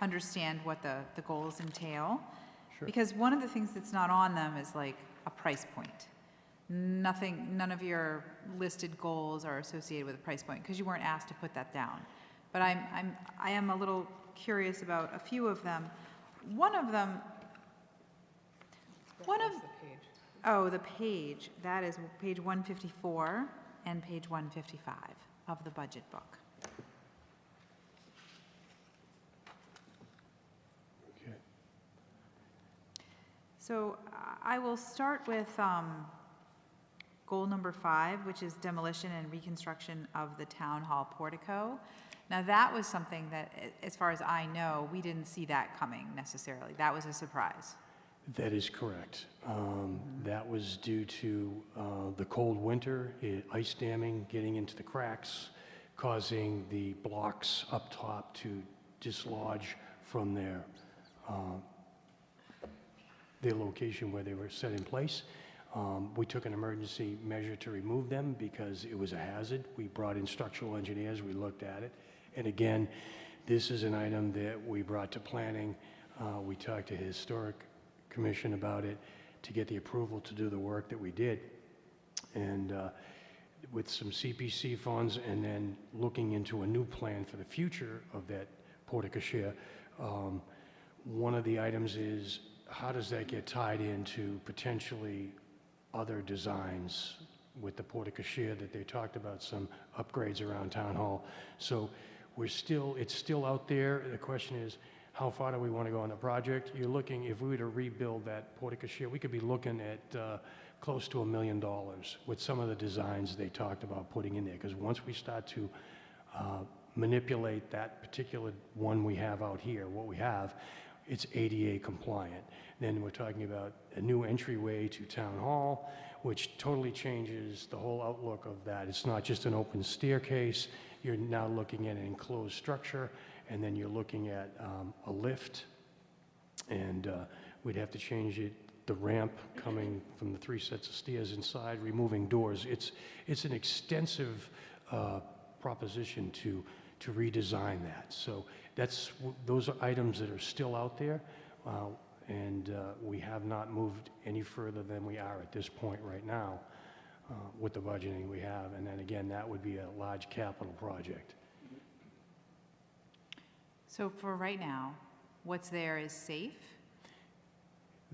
understand what the goals entail. Sure. Because one of the things that's not on them is like a price point. None of your listed goals are associated with a price point because you weren't asked to put that down. But I am a little curious about a few of them. The page. That is page 154 and page 155 of the budget book. Okay. So I will start with goal number 5, which is demolition and reconstruction of the town hall portico. Now that was something that, as far as I know, we didn't see that coming necessarily. That was a surprise. That is correct. That was due to the cold winter, ice damming, getting into the cracks, causing the blocks up top to dislodge from their location where they were set in place. We took an emergency measure to remove them because it was a hazard. We brought in structural engineers, we looked at it. And again, this is an item that we brought to planning. We talked to Historic Commission about it to get the approval to do the work that we did. And with some CPC funds and then looking into a new plan for the future of that porte-cochere, one of the items is how does that get tied into potentially other designs with the porte-cochere that they talked about, some upgrades around Town Hall. So it's still out there. The question is, how far do we want to go on the project? You're looking, if we were to rebuild that porte-cochere, we could be looking at close to $1 million with some of the designs they talked about putting in there. Because once we start to manipulate that particular one we have out here, what we have, it's ADA compliant. Then we're talking about a new entryway to Town Hall, which totally changes the whole outlook of that. It's not just an open staircase. You're now looking at an enclosed structure, and then you're looking at a lift, and we'd have to change it, the ramp coming from the 3 sets of stairs inside, removing doors. It's an extensive proposition to redesign that. So those are items that are still out there, and we have not moved any further than we are at this point right now with the budgeting we have. And then again, that would be a large capital project. So for right now, what's there is safe?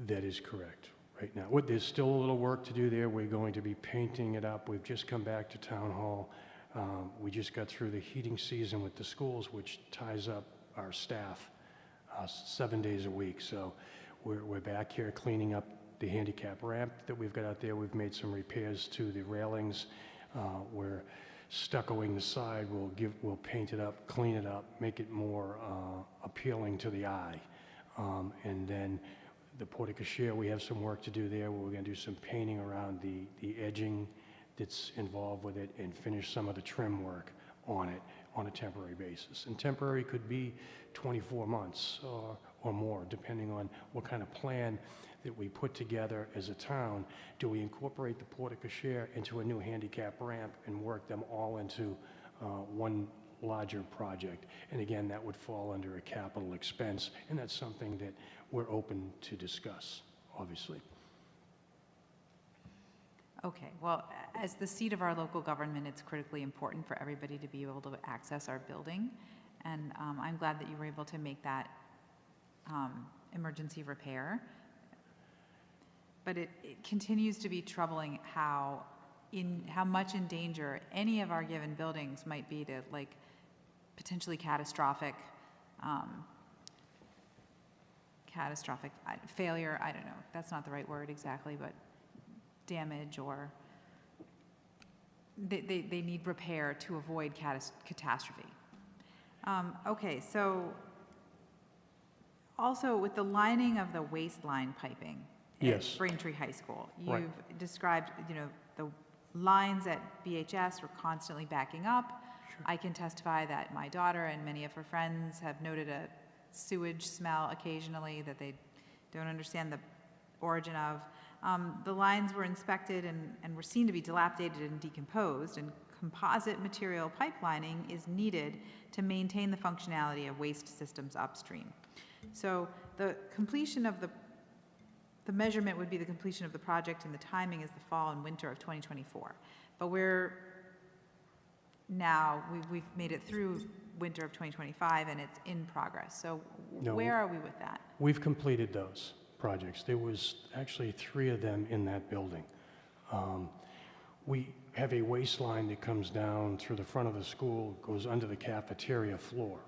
That is correct. Right now, there's still a little work to do there. We're going to be painting it up. We've just come back to Town Hall. We just got through the heating season with the schools, which ties up our staff 7 days a week. So we're back here cleaning up the handicap ramp that we've got out there. We've made some repairs to the railings. We're stuccoing the side. We'll paint it up, clean it up, make it more appealing to the eye. And then the porte-cochere, we have some work to do there where we're going to do some painting around the edging that's involved with it and finish some of the trim work on it on a temporary basis. And temporary could be 24 months or more, depending on what kind of plan that we put together as a town. Do we incorporate the porte-cochere into a new handicap ramp and work them all into one larger project. And again, that would fall under a capital expense, and that's something that we're open to discuss, obviously. Okay, well, as the seat of our local government, it's critically important for everybody to be able to access our building. And I'm glad that you were able to make that emergency repair. But it continues to be troubling how much in danger any of our given buildings might be to like potentially catastrophic failure. I don't know, that's not the right word exactly, but damage, or they need repair to avoid catastrophe. Okay, so also with the lining of the waistline piping Yes. at Braintree High School, Right. you've described, the lines at BHS were constantly backing up. Sure. I can testify that my daughter and many of her friends have noted a sewage smell occasionally that they don't understand the origin of. The lines were inspected and were seen to be dilapidated and decomposed, and composite material pipelining is needed to maintain the functionality of waste systems upstream. So the completion of the measurement would be the completion of the project, and the timing is the fall and winter of 2024. But we've made it through winter of 2025, and it's in progress. So No. where are we with that? We've completed those projects. There was actually 3 of them in that building. We have a waste line that comes down through the front of the school, goes under the cafeteria floor.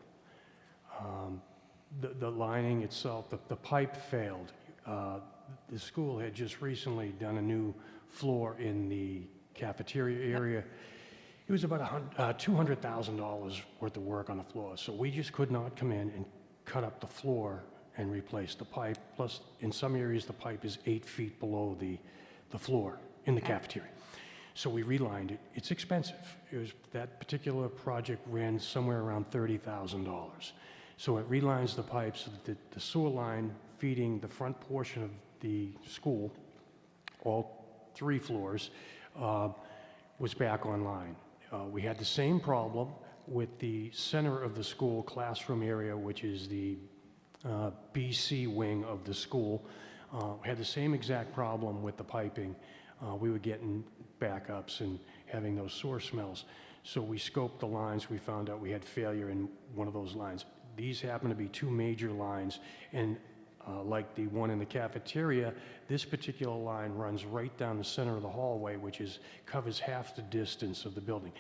The lining itself, the pipe failed. The school had just recently done a new floor in the cafeteria area. It was about $200,000 worth of work on the floor. So we just could not come in and cut up the floor and replace the pipe. Plus, in some areas, the pipe is 8 feet below the floor in the cafeteria. So we relined it. It's expensive. That particular project ran somewhere around $30,000. So it relines the pipes so that the sewer line feeding the front portion of the school, all 3 floors, was back online. We had the same problem with the center of the school classroom area, which is the BC wing of the school. We had the same exact problem with the piping. We were getting backups and having those sewer smells. So we scoped the lines. We found out we had failure in one of those lines. These happen to be 2 major lines, and like the one in the cafeteria, this particular line runs right down the center of the hallway, which covers half the distance of the building.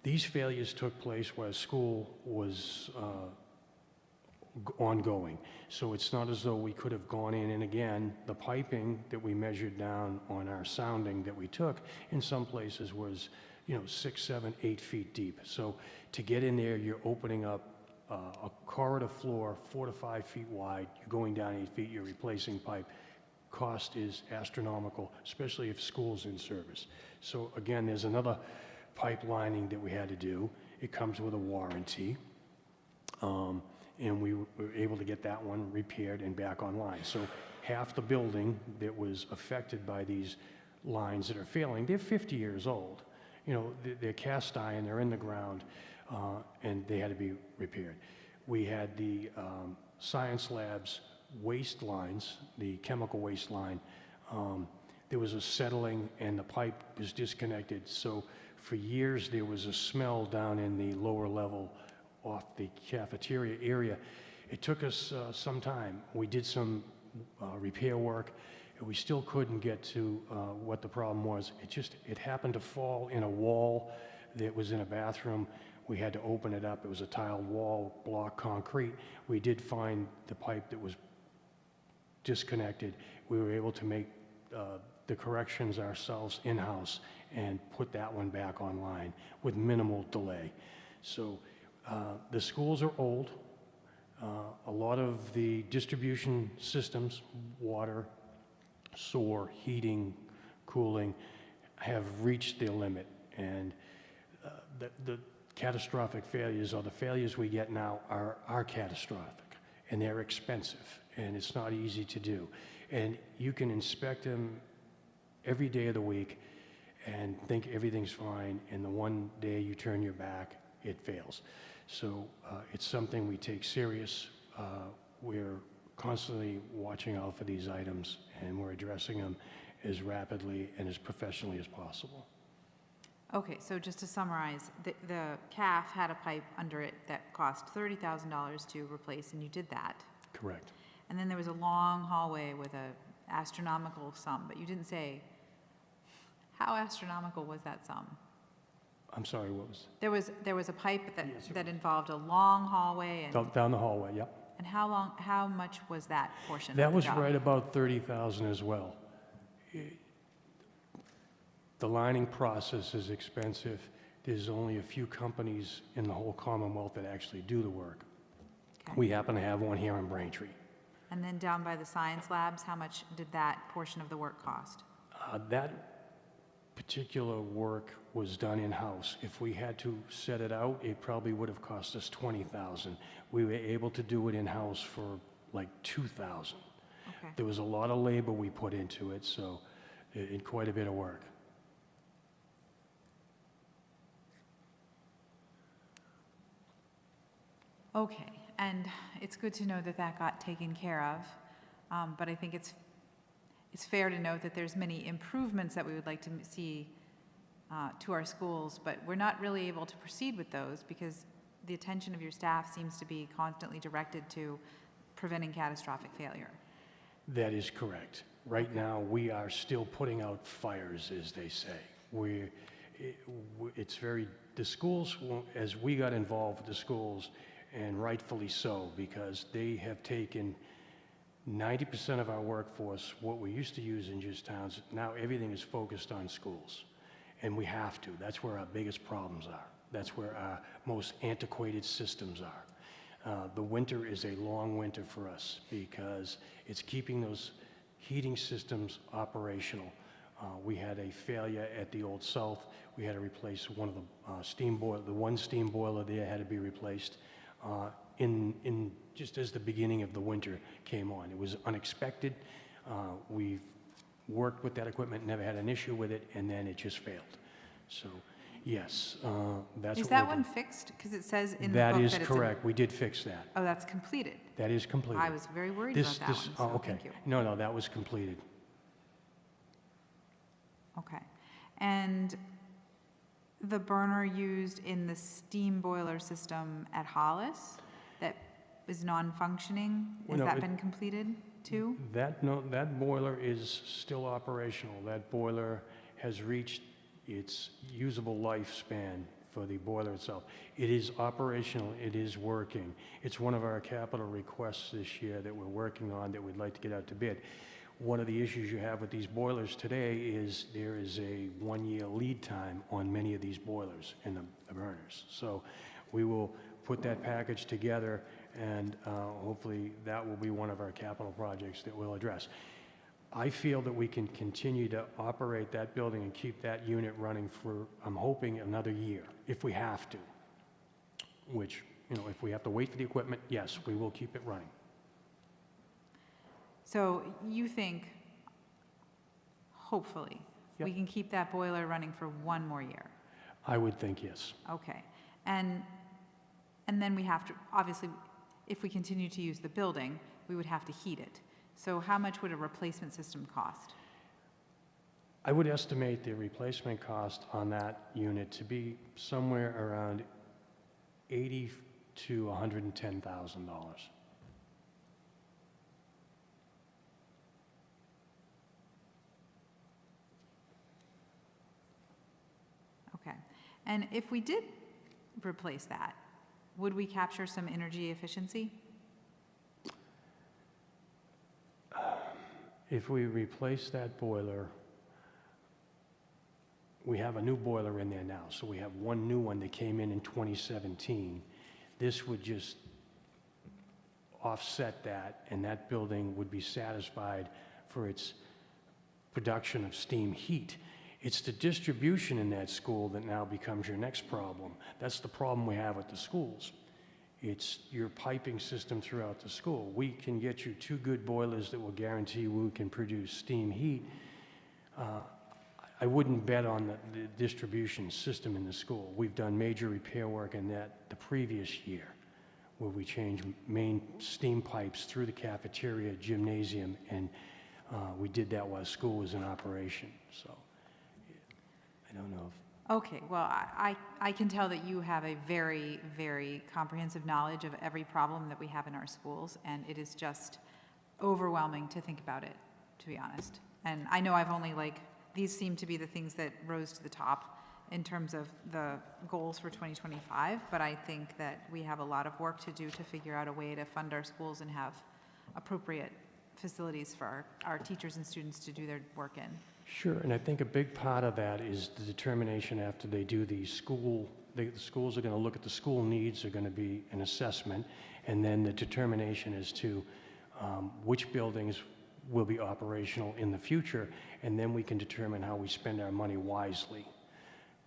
These failures took place while school was ongoing. So it's not as though we could have gone in, and again, the piping that we measured down on our sounding that we took in some places was, 6, 7, 8 feet deep. So to get in there, you're opening up a corridor floor 4 to 5 feet wide. You're going down 8 feet, you're replacing pipe. Cost is astronomical, especially if school's in service. So again, there's another pipe lining that we had to do. It comes with a warranty. And we were able to get that one repaired and back online. So half the building that was affected by these lines that are failing, they're 50 years old. They're cast iron, they're in the ground, and they had to be repaired. We had the science lab's waste lines, the chemical waste line. There was a settling and the pipe was disconnected. So for years there was a smell down in the lower level off the cafeteria area. It took us some time. We did some repair work, and we still couldn't get to what the problem was. It happened to fall in a wall that was in a bathroom. We had to open it up. It was a tiled wall, block concrete. We did find the pipe that was disconnected. We were able to make the corrections ourselves in-house and put that one back online with minimal delay. So the schools are old. A lot of the distribution systems, water, sewer, heating, cooling, have reached their limit. And the catastrophic failures, or the failures we get now, are catastrophic. And they're expensive. And it's not easy to do. And you can inspect them every day of the week and think everything's fine. And the one day you turn your back it fails. So it's something we take serious. We're constantly watching out for these items, and we're addressing them as rapidly and as professionally as possible. Okay, so just to summarize, the CAF had a pipe under it that cost $30,000 to replace, and you did that. Correct. And then there was a long hallway with a astronomical sum, but you didn't say, how astronomical was that sum? I'm sorry, what was? There was a pipe that, Yes, it that was. involved a long hallway, and, Down the hallway, yep. and how much was that portion of That the was job? right about 30,000 as well. The lining process is expensive. There's only a few companies in the whole Commonwealth that actually do the work. Okay. We happen to have one here in Braintree. And then down by the science labs, how much did that portion of the work cost? That particular work was done in-house. If we had to set it out, it probably would have cost us $20,000. We were able to do it in-house for like $2,000. Okay. There was a lot of labor we put into it, so it quite a bit of work. Okay, and it's good to know that that got taken care of, but I think it's fair to note that there's many improvements that we would like to see to our schools, but we're not really able to proceed with those because the attention of your staff seems to be constantly directed to preventing catastrophic failure. That is correct. Right now, we are still putting out fires, as they say. It's very, the schools, as we got involved with the schools, and rightfully so, because they have taken 90% of our workforce, what we used to use in just towns, now everything is focused on schools. And we have to. That's where our biggest problems are. That's where our most antiquated systems are. The winter is a long winter for us because it's keeping those heating systems operational. We had a failure at the Old South. We had to replace one of the steam boiler. The one steam boiler there had to be replaced in just as the beginning of the winter came on. It was unexpected. We've worked with that equipment, never had an issue with it, and then it just failed. So, yes, that's Is what that we're one doing. fixed? Because it says in the book That that is it's correct. We did fix that. Oh, that's completed. That is completed. I was very worried about that one, so oh, okay. thank you. No, that was completed. Okay. And the burner used in the steam boiler system at Hollis that is non-functioning, has No, that been completed too? That boiler is still operational. That boiler has reached its usable lifespan for the boiler itself. It is operational, it is working. It's one of our capital requests this year that we're working on that we'd like to get out to bid. One of the issues you have with these boilers today is there is a one-year lead time on many of these boilers and the burners. So we will put that package together and hopefully that will be one of our capital projects that we'll address. I feel that we can continue to operate that building and keep that unit running for, I'm hoping, another year, if we have to. Which, if we have to wait for the equipment, yes, we will keep it running. So you think, hopefully, we Yep. can keep that boiler running for one more year? I would think yes. Okay. And then we have to, obviously, if we continue to use the building, we would have to heat it. So how much would a replacement system cost? I would estimate the replacement cost on that unit to be somewhere around $80,000 to $110,000. Okay. And if we did replace that, would we capture some energy efficiency? If we replace that boiler, we have a new boiler in there now, so we have one new one that came in 2017. This would just offset that, and that building would be satisfied for its production of steam heat. It's the distribution in that school that now becomes your next problem. That's the problem we have with the schools. It's your piping system throughout the school. We can get you 2 good boilers that will guarantee we can produce steam heat. I wouldn't bet on the distribution system in the school. We've done major repair work in that the previous year, where we changed main steam pipes through the cafeteria, gymnasium, and we did that while school was in operation. So I don't know if Okay, well, I can tell that you have a very, very comprehensive knowledge of every problem that we have in our schools, and it is just overwhelming to think about it, to be honest. And I know I've only these seem to be the things that rose to the top in terms of the goals for 2025, but I think that we have a lot of work to do to figure out a way to fund our schools and have appropriate facilities for our teachers and students to do their work in. Sure, and I think a big part of that is the determination after they do the schools are going to look at the school needs, are going to be an assessment, and then the determination as to which buildings will be operational in the future, and then we can determine how we spend our money wisely.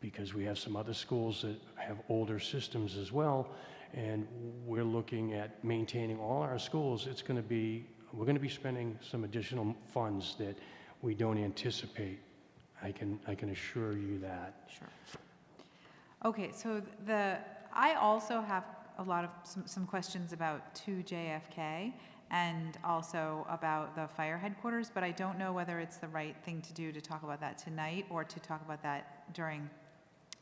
Because we have some other schools that have older systems as well, and we're looking at maintaining all our schools. We're going to be spending some additional funds that we don't anticipate. I can assure you that. Sure. Okay, so I also have a lot of some questions about 2 JFK and also about the fire headquarters, but I don't know whether it's the right thing to do to talk about that tonight or to talk about that during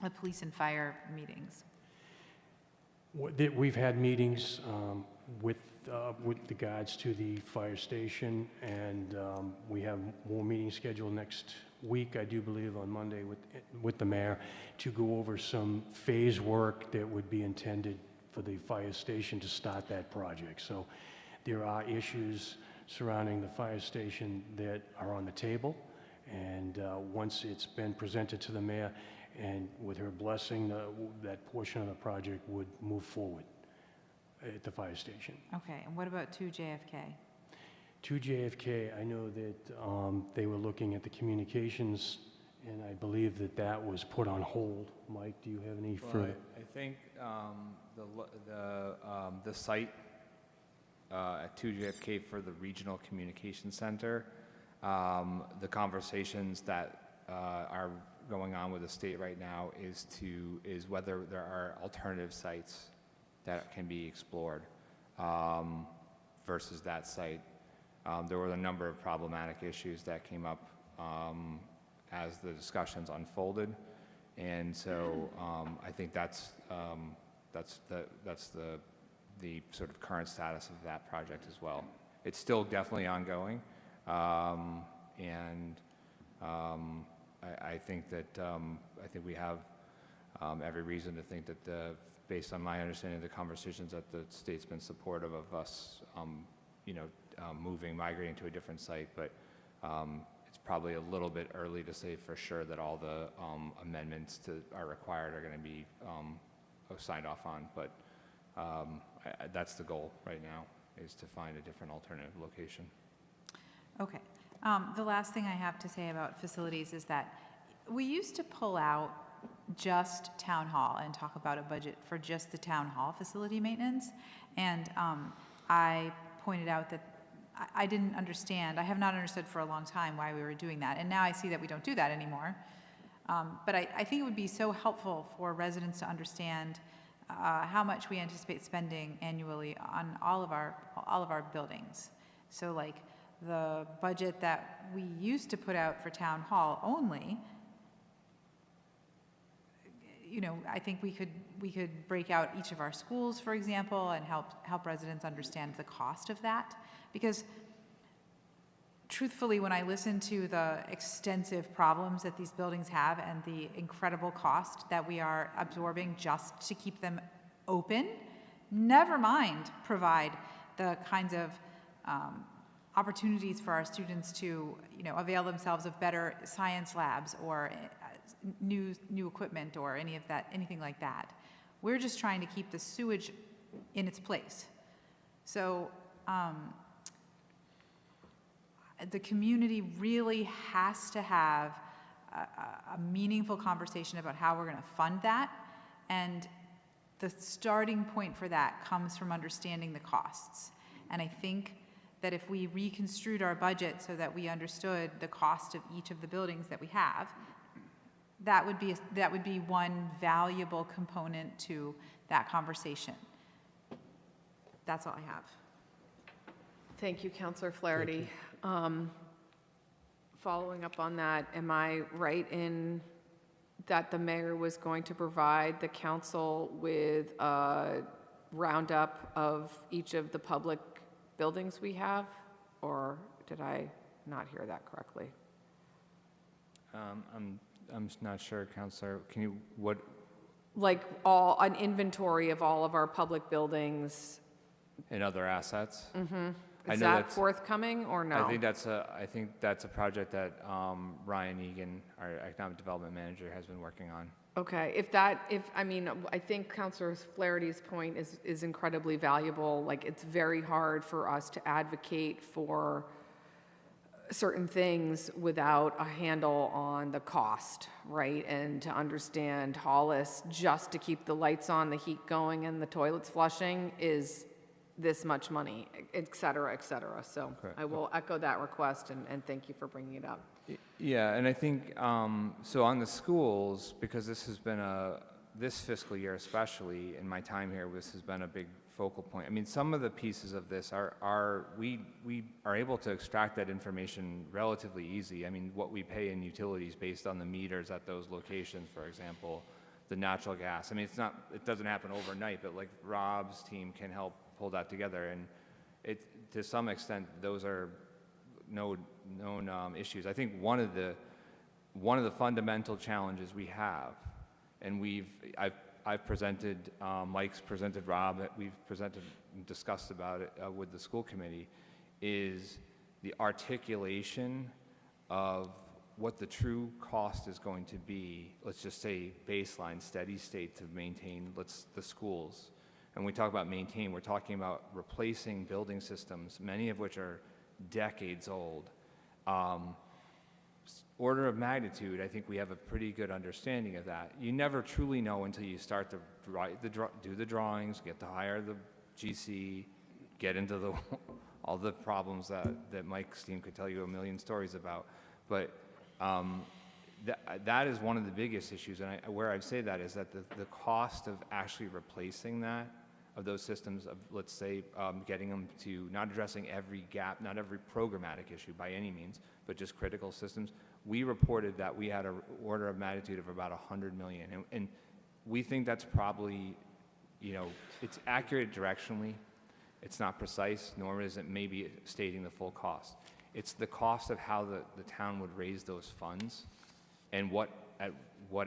the police and fire meetings. We've had meetings with regards to the fire station, and we have more meetings scheduled next week, I do believe, on Monday with the mayor to go over some phase work that would be intended for the fire station to start that project. So there are issues surrounding the fire station that are on the table, and once it's been presented to the mayor, and with her blessing, that portion of the project would move forward at the fire station. Okay, and what about 2 JFK? 2 JFK, I know that they were looking at the communications, and I believe that was put on hold. Mike, do you have any further? I think the site at 2 JFK for the Regional Communication Center, the conversations that are going on with the state right now is whether there are alternative sites that can be explored versus that site. There were a number of problematic issues that came up as the discussions unfolded, and so I think that's the sort of current status of that project as well. It's still definitely ongoing, and I think we have every reason to think that based on my understanding of the conversations, that the state's been supportive of us, migrating to a different site. But it's probably a little bit early to say for sure that all the amendments are required are going to be signed off on. But that's the goal right now, is to find a different alternative location. Okay. The last thing I have to say about facilities is that we used to pull out just town hall and talk about a budget for just the town hall facility maintenance. And I pointed out that I didn't understand, I have not understood for a long time why we were doing that. And now I see that we don't do that anymore. But I think it would be so helpful for residents to understand how much we anticipate spending annually on all of our buildings. So like, the budget that we used to put out for town hall only, I think we could break out each of our schools, for example, and help residents understand the cost of that. Because truthfully, when I listen to the extensive problems that these buildings have and the incredible cost that we are absorbing just to keep them open, never mind provide the kinds of opportunities for our students to, avail themselves of better science labs or new equipment or anything like that. We're just trying to keep the sewage in its place. So the community really has to have a meaningful conversation about how we're going to fund that, and the starting point for that comes from understanding the costs. And I think that if we reconstrued our budget so that we understood the cost of each of the buildings that we have, that would be one valuable component to that conversation. That's all I have. Thank you, Counselor Flaherty. Following up on that, am I right in that the mayor was going to provide the council with a roundup of each of the public buildings we have? Or did I not hear that correctly? I'm not sure, Counselor. Can you, what? Like an inventory of all of our public buildings. And other assets? Is that forthcoming or no? I think that's a project that Ryan Egan, our economic development manager, has been working on. Okay, I think Councilor Flaherty's point is incredibly valuable. Like, it's very hard for us to advocate for certain things without a handle on the cost, right? And to understand Hollis, just to keep the lights on, the heat going, and the toilets flushing is this much money, et cetera, et cetera. So Correct. I will echo that request and thank you for bringing it up. Yeah, and I think, so on the schools, because this has been this fiscal year especially, in my time here, this has been a big focal point. I mean, some of the pieces of this we are able to extract that information relatively easy. I mean, what we pay in utilities based on the meters at those locations, for example, the natural gas. I mean, it doesn't happen overnight, but like Rob's team can help pull that together, and to some extent, those are known issues. I think one of the fundamental challenges we have, and I've presented, Mike's presented, Rob, we've presented and discussed about it with the school committee, is the articulation of what the true cost is going to be. Let's just say baseline, steady state to maintain the schools. And when we talk about maintain, we're talking about replacing building systems, many of which are decades old. Order of magnitude, I think we have a pretty good understanding of that. You never truly know until you start to do the drawings, get to hire the GC, get into all the problems that Mike's team could tell you a million stories about. But that is one of the biggest issues, and where I say that is that the cost of actually replacing of those systems, of let's say getting them to, not addressing every gap, not every programmatic issue by any means, but just critical systems. We reported that we had an order of magnitude of about $100 million, and we think that's probably, it's accurate directionally. It's not precise, nor is it maybe stating the full cost. It's the cost of how the town would raise those funds, and what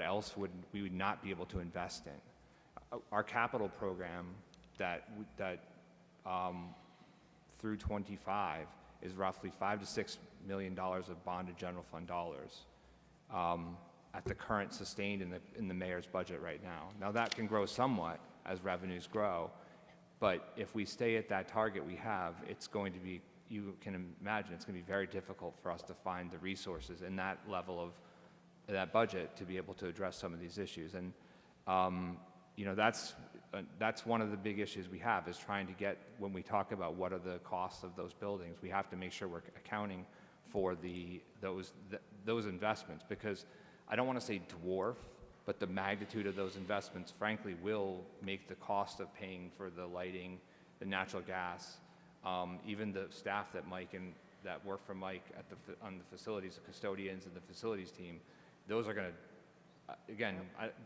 else we would not be able to invest in. Our capital program that through 25 is roughly $5 to $6 million of bonded general fund dollars at the current sustained in the mayor's budget right now. Now that can grow somewhat as revenues grow, but if we stay at that target we have, it's going to be, you can imagine, it's going to be very difficult for us to find the resources in that level of that budget to be able to address some of these issues. And that's one of the big issues we have, is trying to get, when we talk about what are the costs of those buildings, we have to make sure we're accounting for those investments, because I don't want to say dwarf, but the magnitude of those investments, frankly, will make the cost of paying for the lighting, the natural gas, even the staff that work for Mike on the facilities, the custodians and the facilities team, those are going to, again,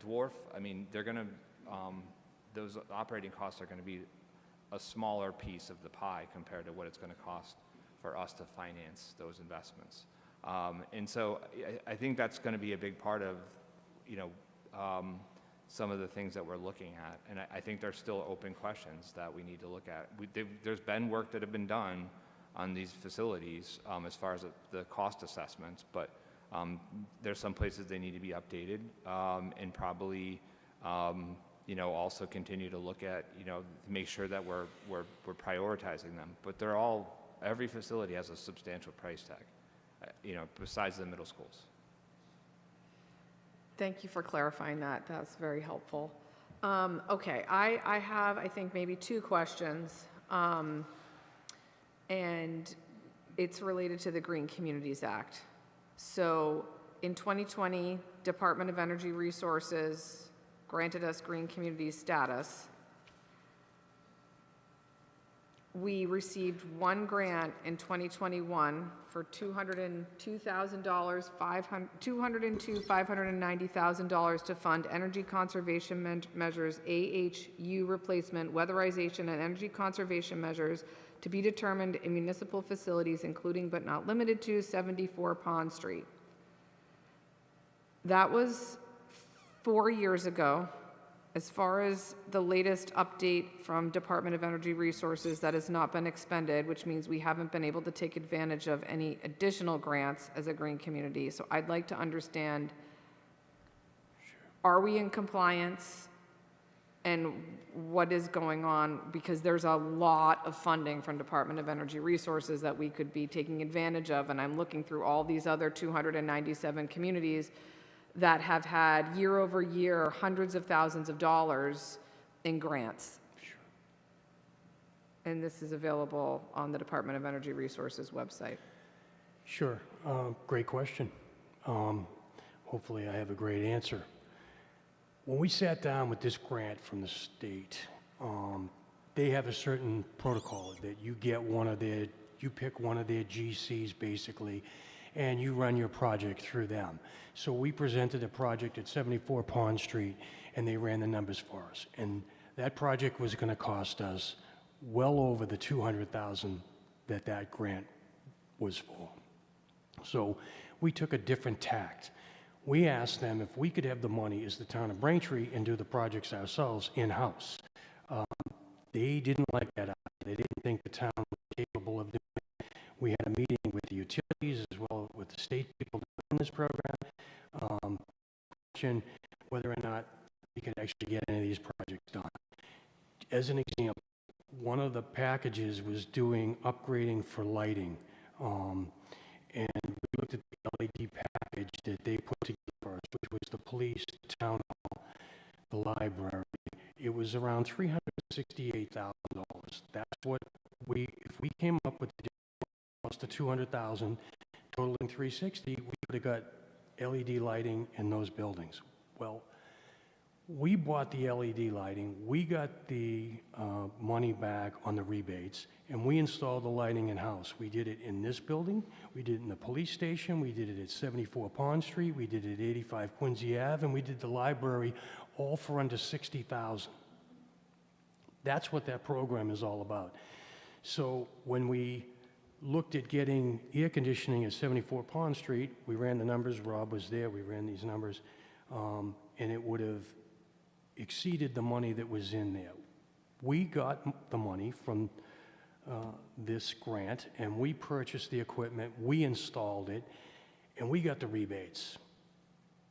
dwarf. I mean, they're going to, those operating costs are going to be a smaller piece of the pie compared to what it's going to cost for us to finance those investments. And so I think that's going to be a big part of, some of the things that we're looking at. And I think there's still open questions that we need to look at. There's been work that have been done on these facilities as far as the cost assessments, but there's some places they need to be updated, and probably also continue to look at, to make sure that we're prioritizing them. But every facility has a substantial price tag, besides the middle schools. Thank you for clarifying that. That's very helpful. Okay, I have, I think, maybe two questions, and it's related to the Green Communities Act. So in 2020, Department of Energy Resources granted us green community status. We received one grant in 2021 for $202,000, $590,000 to fund energy conservation measures, AHU replacement, weatherization, and energy conservation measures to be determined in municipal facilities, including but not limited to 74 Pond Street. That was 4 years ago. As far as the latest update from Department of Energy Resources, that has not been expended, which means we haven't been able to take advantage of any additional grants as a green community. So I'd like to understand, are we in compliance and what is going on? Because there's a lot of funding from Department of Energy Resources that we could be taking advantage of, and I'm looking through all these other 297 communities that have had year over year hundreds of thousands of dollars in grants. Sure. And this is available on the Department of Energy Resources website. Sure. Great question. Hopefully I have a great answer. When we sat down with this grant from the state, they have a certain protocol that you get you pick one of their GCs basically, and you run your project through them. So we presented a project at 74 Pond Street, and they ran the numbers for us. And that project was going to cost us well over the $200,000 that grant was for. So we took a different tact. We asked them if we could have the money as the town of Braintree and do the projects ourselves in-house. They didn't like that idea. They didn't think the town was capable of doing it. We had a meeting with the utilities as well with the state people in this program, question whether or not we could actually get any of these projects done. As an example, one of the packages was doing upgrading for lighting, and we looked at the LED package that they put together for us, which was the police, the town hall, the library. It was around $368,000. That's what if we came up with close to $200,000, totaling $360,000, we could have got LED lighting in those buildings. Well, we bought the LED lighting, we got the money back on the rebates, and we installed the lighting in-house. We did it in this building, we did it in the police station, we did it at 74 Pond Street, we did it at 85 Quincy Ave, and we did the library, all for under $60,000. That's what that program is all about. So when we looked at getting air conditioning at 74 Pond Street, we ran the numbers, Rob was there, we ran these numbers, and it would have exceeded the money that was in there. We got the money from this grant, and we purchased the equipment, we installed it, and we got the rebates.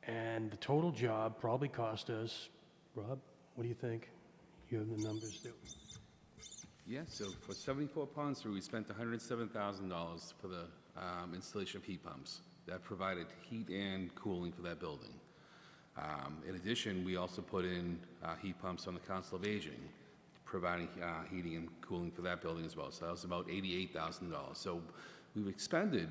And the total job probably cost us, Rob, what do you think? You have the numbers there. Yeah, so for 74 Pond Street, we spent $107,000 for the installation of heat pumps. That provided heat and cooling for that building. In addition, we also put in heat pumps on the Council of Aging, providing heating and cooling for that building as well. So that was about $88,000. So we've expended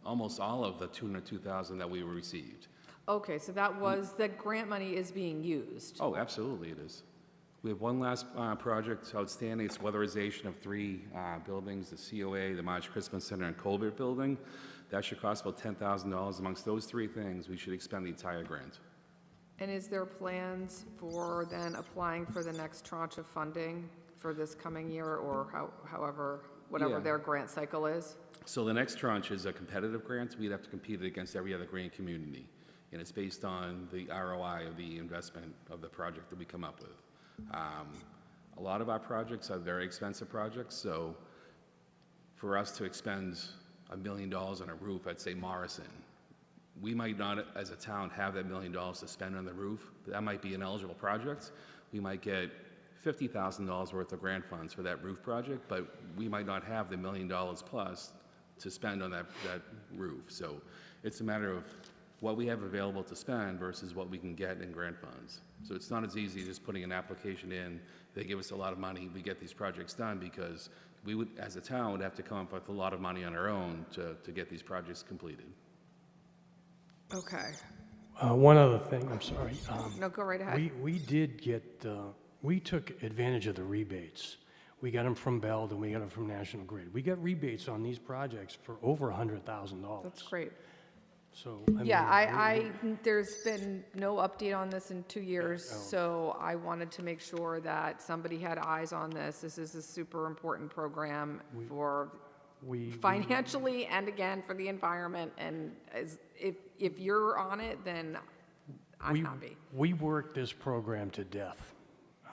almost all of the $202,000 that we received. Okay, so the grant money is being used. Oh, absolutely it is. We have one last project outstanding. It's weatherization of 3 buildings, the COA, the March Christmas Center, and Colbert Building. That should cost about $10,000. Amongst those 3 things, we should expend the entire grant. And is there plans for then applying for the next tranche of funding for this coming year, or whatever Yeah. their grant cycle is? So the next tranche is a competitive grant. We'd have to compete it against every other grant community. And it's based on the ROI of the investment of the project that we come up with. A lot of our projects are very expensive projects, so for us to expend $1 million on a roof at, say, Morrison, we might not, as a town, have that $1 million to spend on the roof. That might be an eligible project. We might get $50,000 worth of grant funds for that roof project, but we might not have the $1 million plus to spend on that roof. So it's a matter of what we have available to spend versus what we can get in grant funds. So it's not as easy as just putting an application in, they give us a lot of money, we get these projects done, because we would, as a town, would have to come up with a lot of money on our own to get these projects completed. Okay. One other thing, I'm sorry. No, go right ahead. We did get, we took advantage of the rebates. We got them from Bell and we got them from National Grid. We got rebates on these projects for over $100,000. That's great. So, Yeah, there's been no update on this in 2 years, so I wanted to make sure that somebody had eyes on this. This is a super important program for financially and again for the environment, and if you're on it, then I'm happy. We worked this program to death.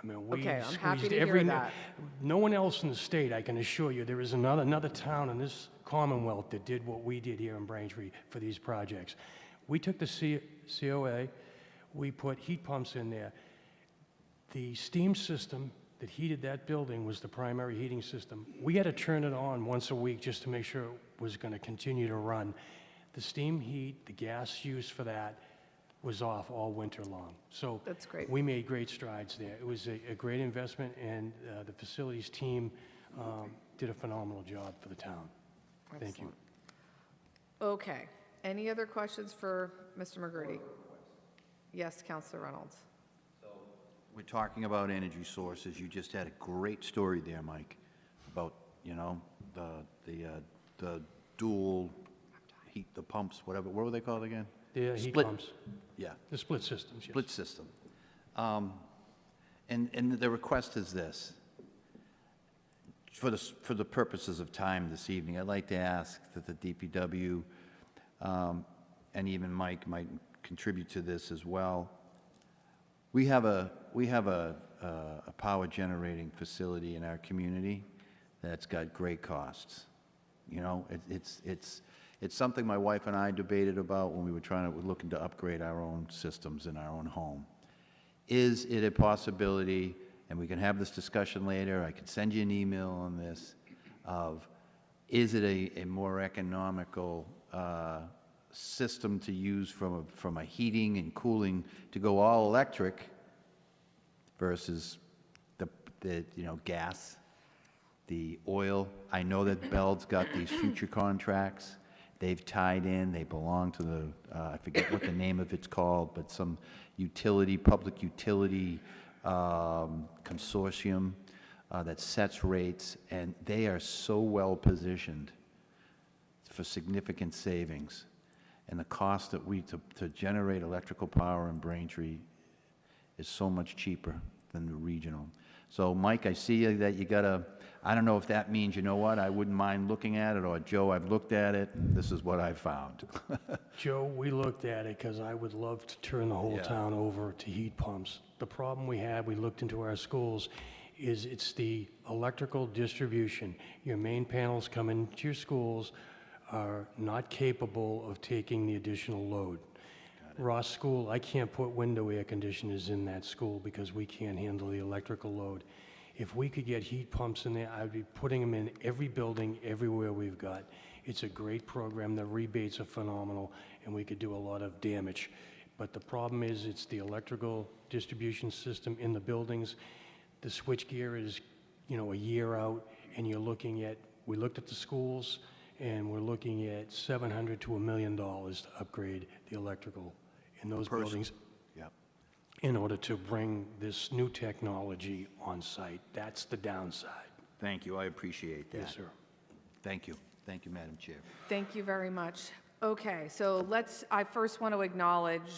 I mean, we Okay, I'm happy squeezed to every, hear that. no one else in the state, I can assure you, there is another town in this Commonwealth that did what we did here in Braintree for these projects. We took the COA, we put heat pumps in there. The steam system that heated that building was the primary heating system. We had to turn it on once a week just to make sure it was going to continue to run. The steam heat, the gas use for that was off all winter long. So That's great. we made great strides there. It was a great investment, and the facilities team did a phenomenal job for the town. Thank you. Okay. Any other questions for Mr. McGurty? Yes, Councilor Reynolds. We're talking about energy sources. You just had a great story there, Mike, about, you know, the dual heat, the pumps, whatever, what were they called again? The heat Split. pumps, Yeah, the split systems, yes. split system. And the request is this. For the purposes of time this evening, I'd like to ask that the DPW, and even Mike might contribute to this as well. We have a power generating facility in our community that's got great costs. You know, it's something my wife and I debated about when we were looking to upgrade our own systems in our own home. Is it a possibility, and we can have this discussion later, I could send you an email on this, of is it a more economical system to use from a heating and cooling to go all electric versus the gas, the oil? I know that Bell's got these future contracts. They've tied in, they belong to the, I forget what the name of it's called, but some public utility consortium that sets rates, and they are so well positioned for significant savings. And the cost that to generate electrical power in Braintree is so much cheaper than the regional. So Mike, I see that you got I don't know if that means, you know what, I wouldn't mind looking at it, or Joe, I've looked at it, and this is what I found. Joe, we looked at it because I would love to turn the whole town over to heat pumps. The problem we had, we looked into our schools, is it's the electrical distribution. Your main panels come into your schools are not capable of taking the additional load. Ross School, I can't put window air conditioners in that school because we can't handle the electrical load. If we could get heat pumps in there, I'd be putting them in every building, everywhere we've got. It's a great program. The rebates are phenomenal, and we could do a lot of damage. But the problem is, it's the electrical distribution system in the buildings. The switchgear is, a year out, and we looked at the schools, and we're looking at $700,000 to $1 million to upgrade the electrical in those buildings in order to bring this new technology on site. That's the downside. Thank you, I appreciate that. Yes, sir. Thank you, Madam Chair. Thank you very much. Okay, so I first want to acknowledge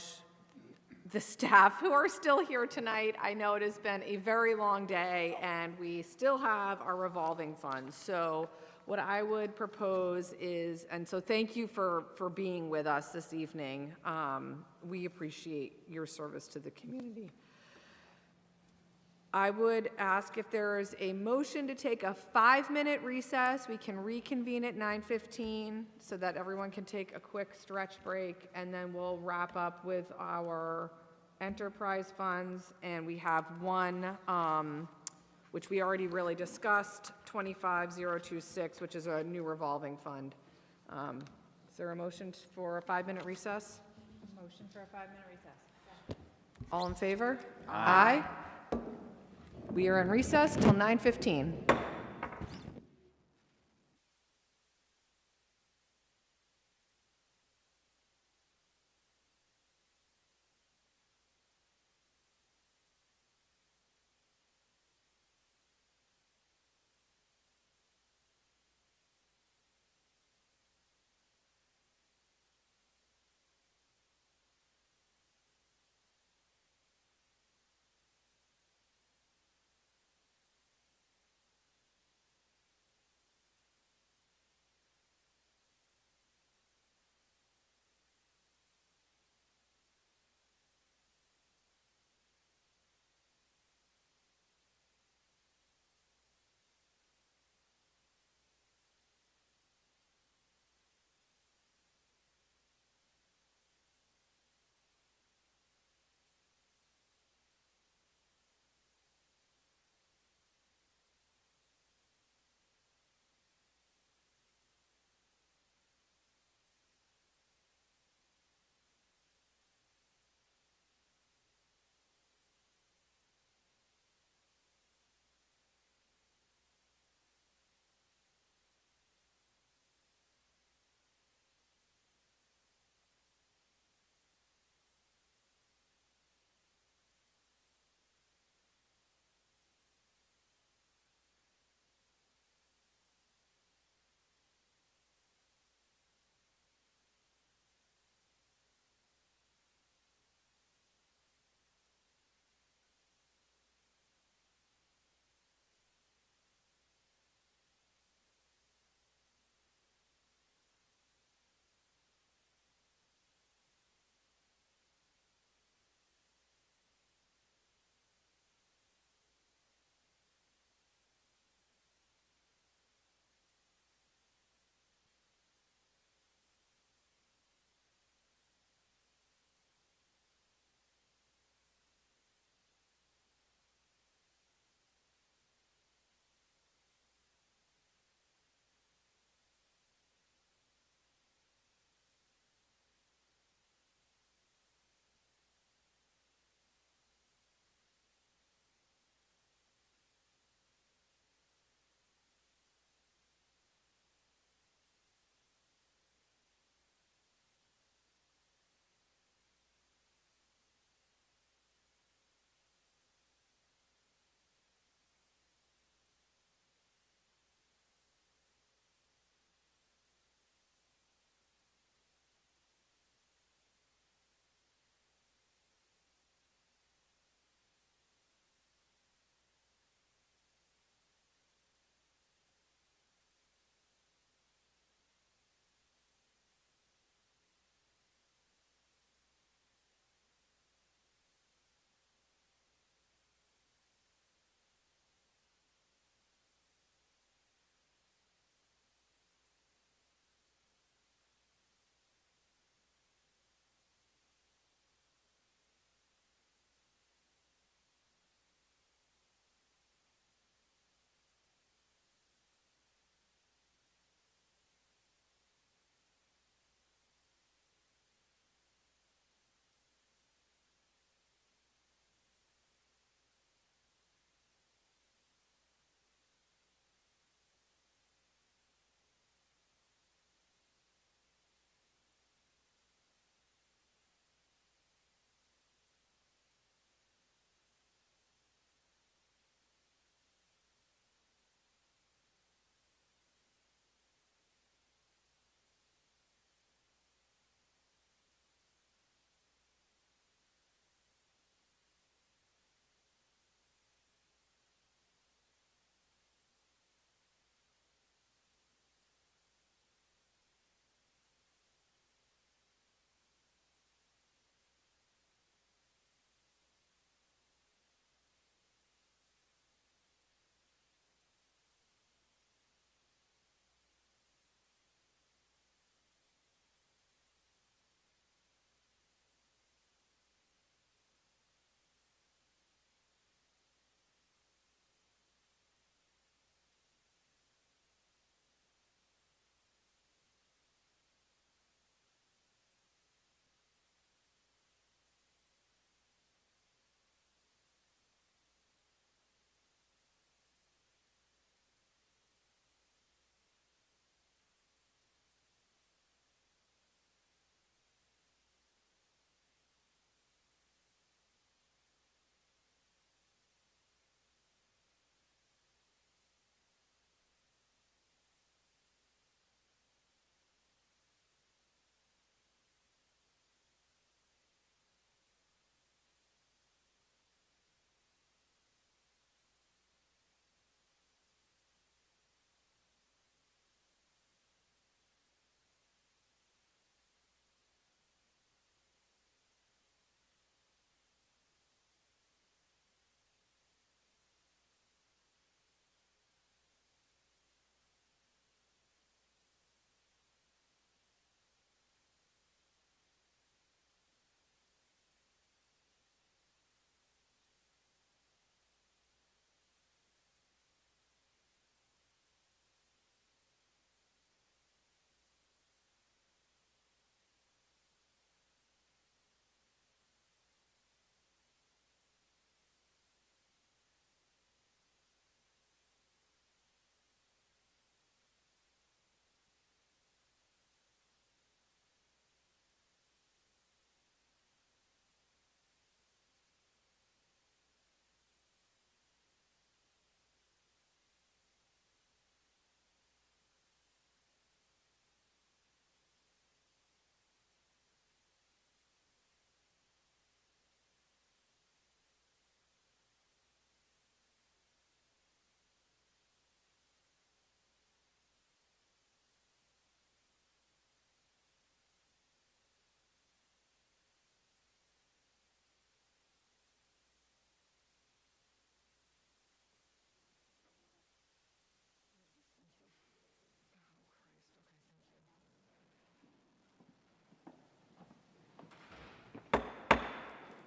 the staff who are still here tonight. I know it has been a very long day, and we still have our revolving funds. So what I would propose is, and so thank you for being with us this evening. We appreciate your service to the community. I would ask if there is a motion to take a 5-minute recess. We can reconvene at 9:15 so that everyone can take a quick stretch break, and then we'll wrap up with our enterprise funds. And we have one, which we already really discussed, 25026, which is a new revolving fund. Is there a motion for a 5-minute recess? Motion for a 5-minute recess. All in favor? Aye. We are in recess till 9:15.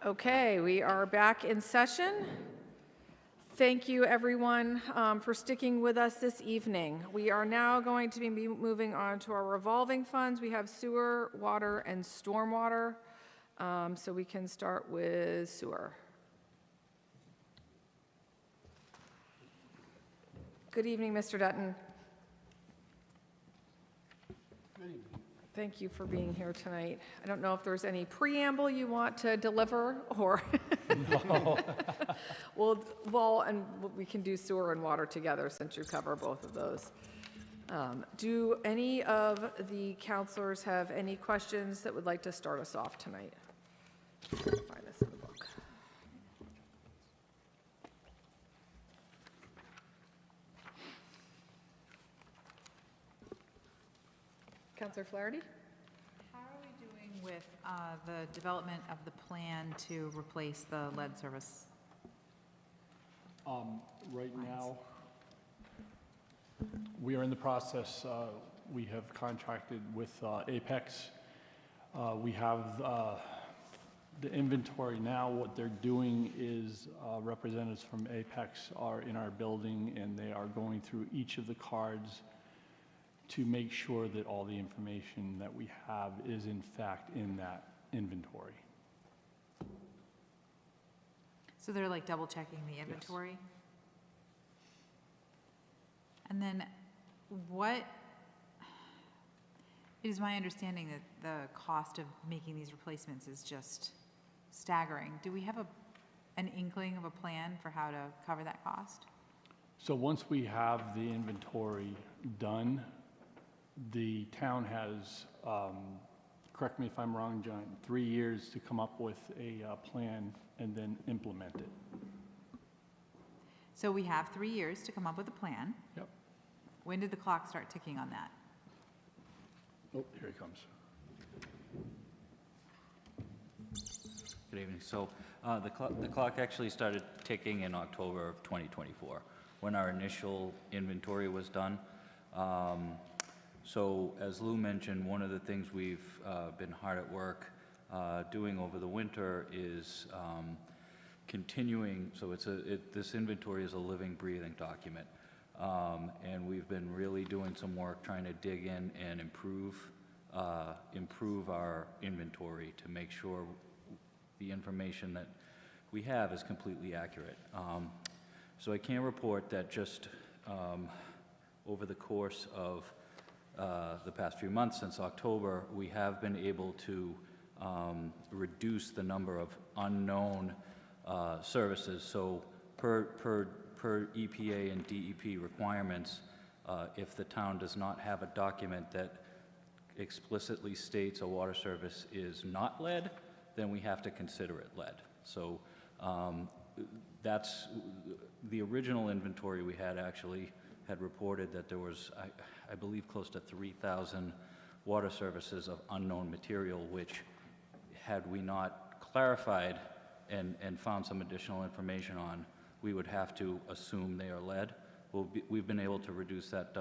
Okay, we are back in session. Thank you, everyone, for sticking with us this evening. We are now going to be moving on to our revolving funds. We have sewer, water, and stormwater. So we can start with sewer. Good evening, Mr. Dutton. Thank you for being here tonight. I don't know if there's any preamble you want to deliver, or No. well, and we can do sewer and water together since you cover both of those. Do any of the counselors have any questions that would like to start us off tonight? Find this in the book. Counselor Flaherty? How are we doing with the development of the plan to replace the lead service? Right now, we are in the process, we have contracted with Apex. We have the inventory now. What they're doing is representatives from Apex are in our building, and they are going through each of the cards to make sure that all the information that we have is in fact in that inventory. So they're like double checking the inventory? Yes. And then what, it is my understanding that the cost of making these replacements is just staggering. Do we have an inkling of a plan for how to cover that cost? So once we have the inventory done, the town has, correct me if I'm wrong, John, 3 years to come up with a plan and then implement it. So we have 3 years to come up with a plan. Yep. When did the clock start ticking on that? Oh, here he comes. Good evening. So the clock actually started ticking in October of 2024, when our initial inventory was done. So as Lou mentioned, one of the things we've been hard at work doing over the winter is continuing, so this inventory is a living, breathing document. And we've been really doing some work trying to dig in and improve our inventory to make sure the information that we have is completely accurate. So I can report that just over the course of the past few months, since October, we have been able to reduce the number of unknown services. So per EPA and DEP requirements, if the town does not have a document that explicitly states a water service is not lead, then we have to consider it lead. So that's the original inventory we had actually had reported that there was, I believe, close to 3,000 water services of unknown material, which had we not clarified and found some additional information on, we would have to assume they are lead. We've been able to reduce that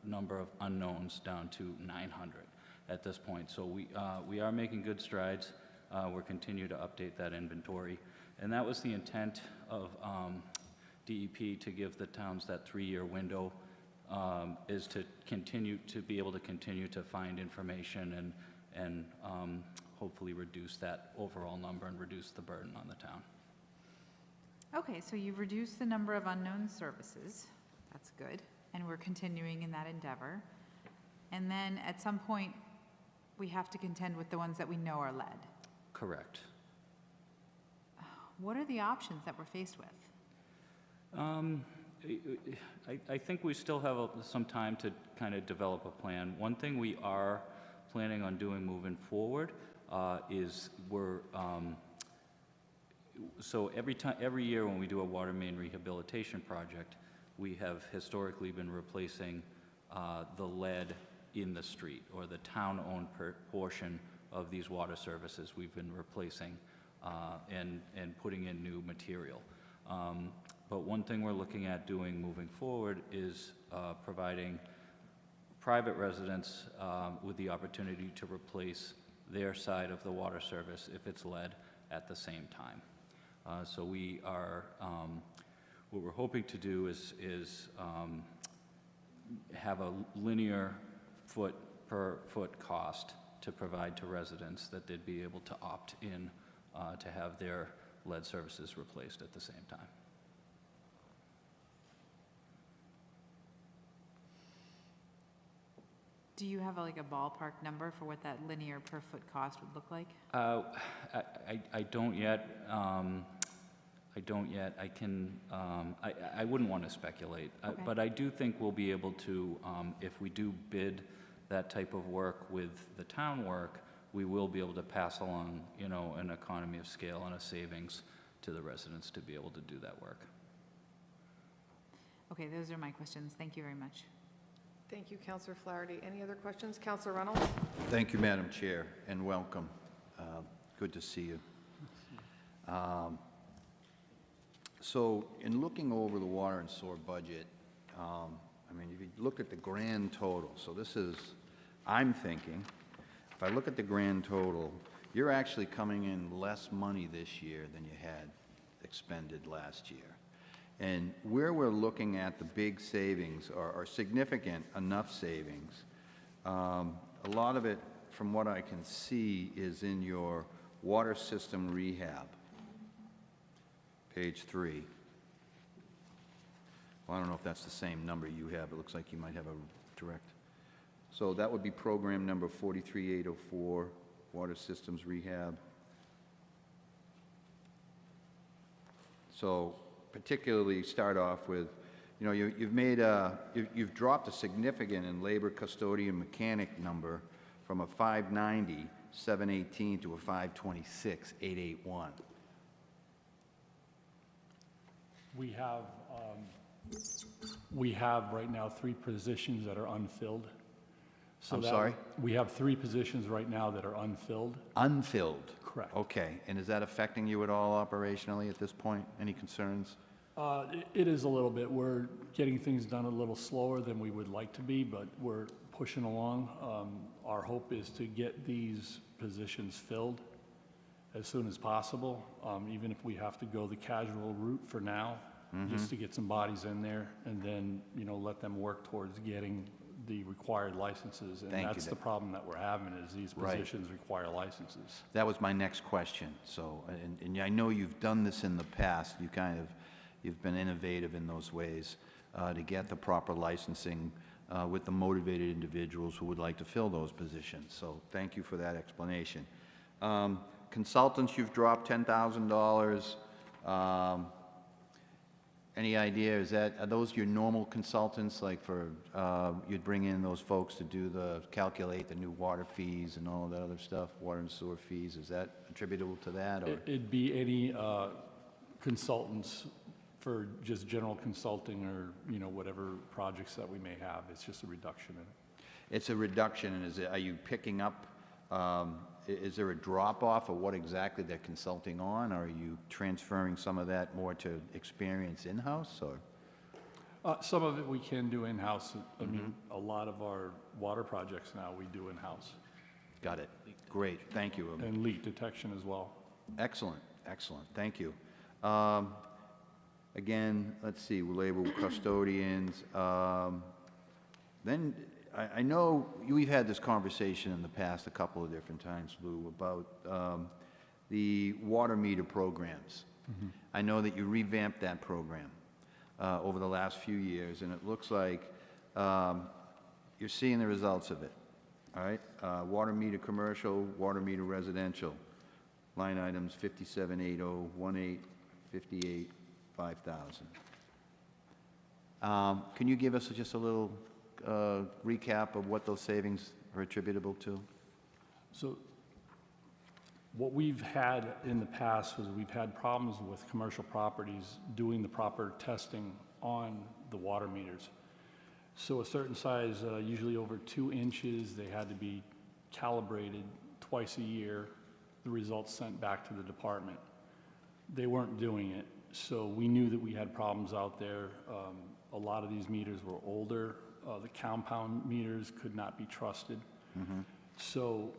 number of unknowns down to 900 at this point. So we are making good strides. We're continuing to update that inventory. And that was the intent of DEP, to give the towns that 3-year window, is to continue to be able to continue to find information and hopefully reduce that overall number and reduce the burden on the town. Okay, so you've reduced the number of unknown services. That's good. And we're continuing in that endeavor. And then at some point, we have to contend with the ones that we know are lead. Correct. What are the options that we're faced with? I think we still have some time to kind of develop a plan. One thing we are planning on doing moving forward is so every year when we do a water main rehabilitation project, we have historically been replacing the lead in the street, or the town-owned portion of these water services. We've been replacing and putting in new material. But one thing we're looking at doing moving forward is providing private residents with the opportunity to replace their side of the water service if it's lead, at the same time. So we are, what we're hoping to do is have a linear foot per foot cost to provide to residents that they'd be able to opt in to have their lead services replaced at the same time. Do you have like a ballpark number for what that linear per foot cost would look like? I don't yet. I don't yet. I can, I wouldn't want to speculate, Okay. but I do think we'll be able to, if we do bid that type of work with the town work, we will be able to pass along, you know, an economy of scale and a savings to the residents to be able to do that work. Okay, those are my questions. Thank you very much. Thank you, Councillor Flaherty. Any other questions? Councillor Reynolds? Thank you, Madam Chair, and welcome. Good to see you. So in looking over the water and sewer budget, I mean, if you look at the grand total, so this is, I'm thinking, if I look at the grand total, you're actually coming in less money this year than you had expended last year. And where we're looking at the big savings, or significant enough savings, a lot of it, from what I can see, is in your water system rehab, page 3. Well, I don't know if that's the same number you have. It looks like you might have a direct. So that would be program number 43804, water systems rehab. So particularly start off with, you know, you've made you've dropped a significant in labor custodian mechanic number from a 590, 718 to a 526, 881. We have right now 3 positions that are unfilled. So I'm sorry? We have 3 positions right now that are unfilled. Unfilled? Correct. Okay, and is that affecting you at all operationally at this point? Any concerns? It is a little bit. We're getting things done a little slower than we would like to be, but we're pushing along. Our hope is to get these positions filled as soon as possible, even if we have to go the casual route for now, just to get some bodies in there, and then, you know, let them work towards getting the required licenses. And that's the problem that we're having, is these positions require licenses. That was my next question. So, and I know you've done this in the past. You've been innovative in those ways to get the proper licensing with the motivated individuals who would like to fill those positions. So thank you for that explanation. Consultants, you've dropped $10,000. Any idea, are those your normal consultants, like for, you'd bring in those folks to calculate the new water fees and all of that other stuff, water and sewer fees? Is that attributable to that, or? It'd be any consultants for just general consulting, or, you know, whatever projects that we may have. It's just a reduction in it. It's a reduction, and are you picking up, is there a drop-off of what exactly they're consulting on? Or are you transferring some of that more to experience in-house, or? Some of it we can do in-house. I mean, a lot of our water projects now we do in-house. Got it. Great, thank you. And leak detection as well. Excellent, excellent, thank you. Again, let's see, labor custodians. Then, I know we've had this conversation in the past a couple of different times, Lou, about the water meter programs. I know that you revamped that program over the last few years, and it looks like you're seeing the results of it, all right? Water meter commercial, water meter residential, line items 578018, 58, 5,000. Can you give us just a little recap of what those savings are attributable to? So what we've had in the past was we've had problems with commercial properties doing the proper testing on the water meters. So a certain size, usually over 2 inches, they had to be calibrated twice a year, the results sent back to the department. They weren't doing it, so we knew that we had problems out there. A lot of these meters were older. The compound meters could not be trusted. So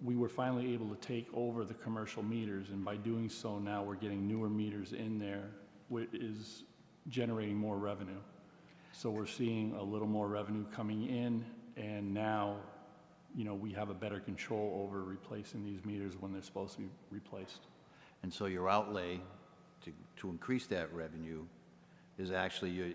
we were finally able to take over the commercial meters, and by doing so now we're getting newer meters in there, which is generating more revenue. So we're seeing a little more revenue coming in, and now, you know, we have a better control over replacing these meters when they're supposed to be replaced. And so your outlay to increase that revenue is actually,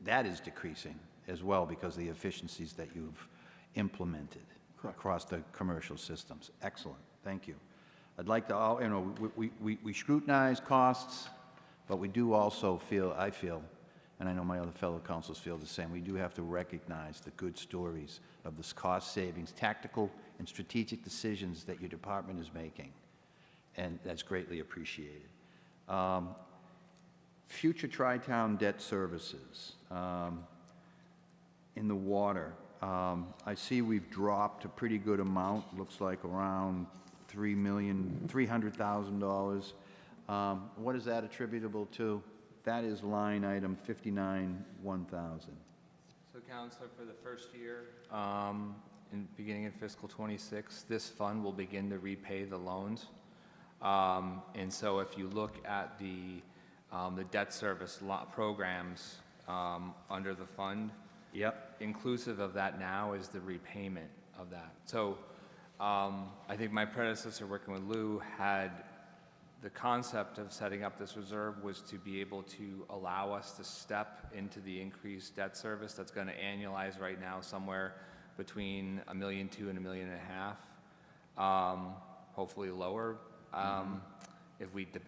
that is decreasing as well because of the efficiencies that you've implemented across the commercial systems. Excellent, thank you. I'd like to, you know, we scrutinize costs, but we do also feel, I feel, and I know my other fellow councils feel the same, we do have to recognize the good stories of this cost savings, tactical and strategic decisions that your department is making, and that's greatly appreciated. Future Tri-Town debt services. In the water, I see we've dropped a pretty good amount, looks like around $3,300,000. What is that attributable to? That is line item 59-1000. So, Counselor, for the first year, beginning in fiscal '26, this fund will begin to repay the loans. And so if you look at the debt service programs under the fund, yep, inclusive of that now is the repayment of that. So I think my predecessor working with Lou had the concept of setting up this reserve was to be able to allow us to step into the increased debt service that's going to annualize right now somewhere between $1.2 million and $1.5 million, hopefully lower.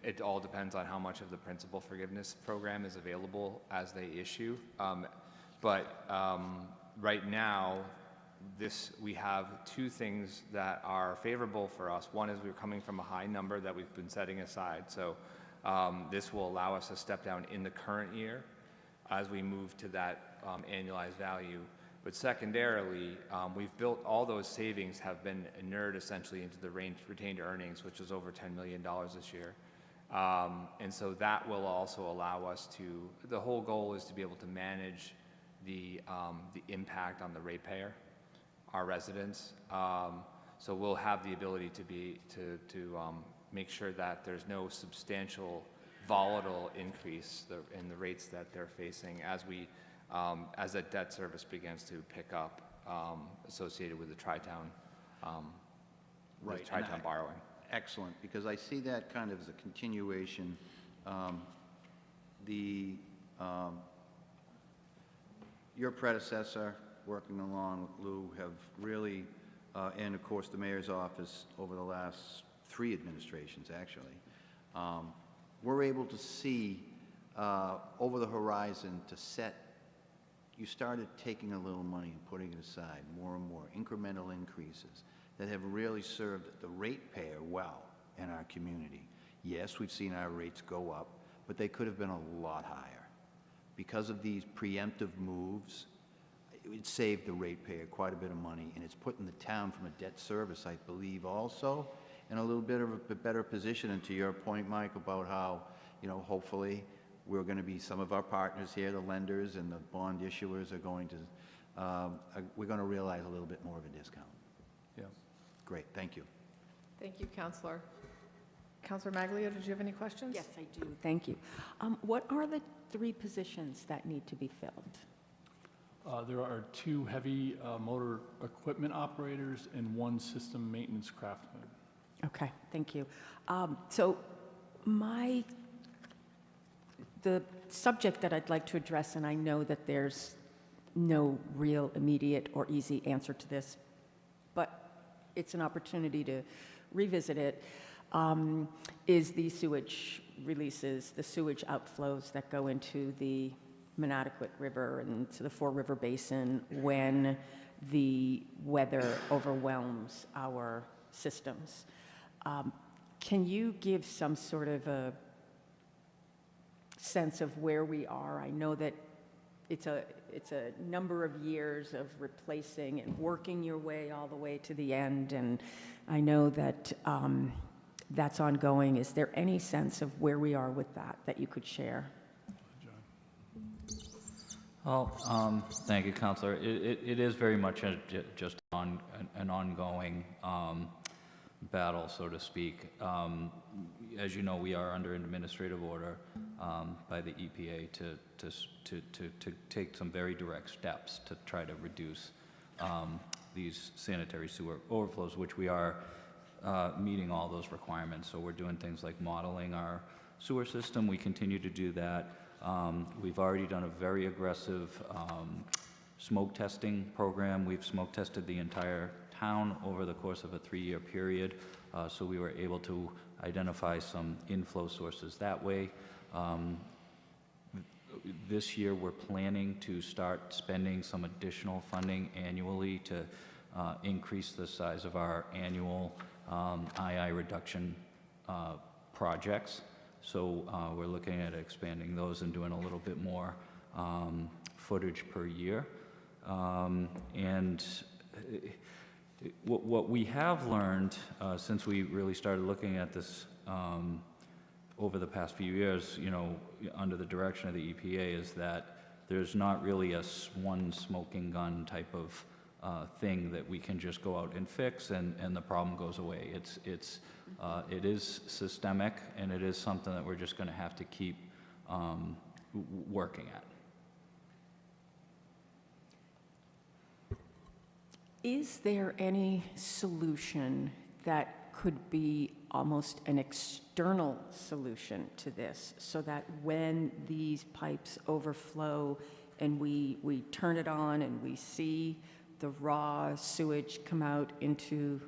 It all depends on how much of the principal forgiveness program is available as they issue. But right now, we have two things that are favorable for us. One is we're coming from a high number that we've been setting aside. So this will allow us to step down in the current year as we move to that annualized value. But secondarily, we've built all those savings have been inured essentially into the retained earnings, which is over $10 million this year. And so that will also allow us to, the whole goal is to be able to manage the impact on the ratepayer, our residents. So we'll have the ability to make sure that there's no substantial volatile increase in the rates that they're facing as that debt service begins to pick up associated with the Tri-Town borrowing. Excellent, because I see that kind of as a continuation. Your predecessor, working along with Lou, have really, and of course the mayor's office over the last 3 administrations actually, we're able to see over the horizon to set. You started taking a little money and putting it aside, more and more, incremental increases that have really served the ratepayer well in our community. Yes, we've seen our rates go up, but they could have been a lot higher. Because of these preemptive moves, it saved the ratepayer quite a bit of money, and it's putting the town from a debt service, I believe, also in a little bit of a better position. And to your point, Mike, about how, you know, hopefully we're going to be, some of our partners here, the lenders and the bond issuers are going to, we're going to realize a little bit more of a discount. Yeah. Great, thank you. Thank you, Counselor. Counselor Maglio, did you have any questions? Yes, I do. Thank you. What are the 3 positions that need to be filled? There are 2 heavy motor equipment operators and 1 system maintenance craftsman. Okay, thank you. So the subject that I'd like to address, and I know that there's no real immediate or easy answer to this, but it's an opportunity to revisit it, is the sewage releases, the sewage outflows that go into the Monadequat River and to the Four River Basin when the weather overwhelms our systems. Can you give some sort of a sense of where we are? I know that it's a number of years of replacing and working your way all the way to the end, and I know that that's ongoing. Is there any sense of where we are with that you could share? Well, thank you, Counselor. It is very much just an ongoing battle, so to speak. As you know, we are under an administrative order by the EPA to take some very direct steps to try to reduce these sanitary sewer overflows, which we are meeting all those requirements. So we're doing things like modeling our sewer system. We continue to do that. We've already done a very aggressive smoke testing program. We've smoke tested the entire town over the course of a 3-year period, so we were able to identify some inflow sources that way. This year, we're planning to start spending some additional funding annually to increase the size of our annual II reduction projects. So we're looking at expanding those and doing a little bit more footage per year. What we have learned since we really started looking at this over the past few years, you know, under the direction of the EPA, is that there's not really a one smoking gun type of thing that we can just go out and fix and the problem goes away. It is systemic, and it is something that we're just going to have to keep working at. Is there any solution that could be almost an external solution to this, so that when these pipes overflow and we turn it on and we see the raw sewage come out into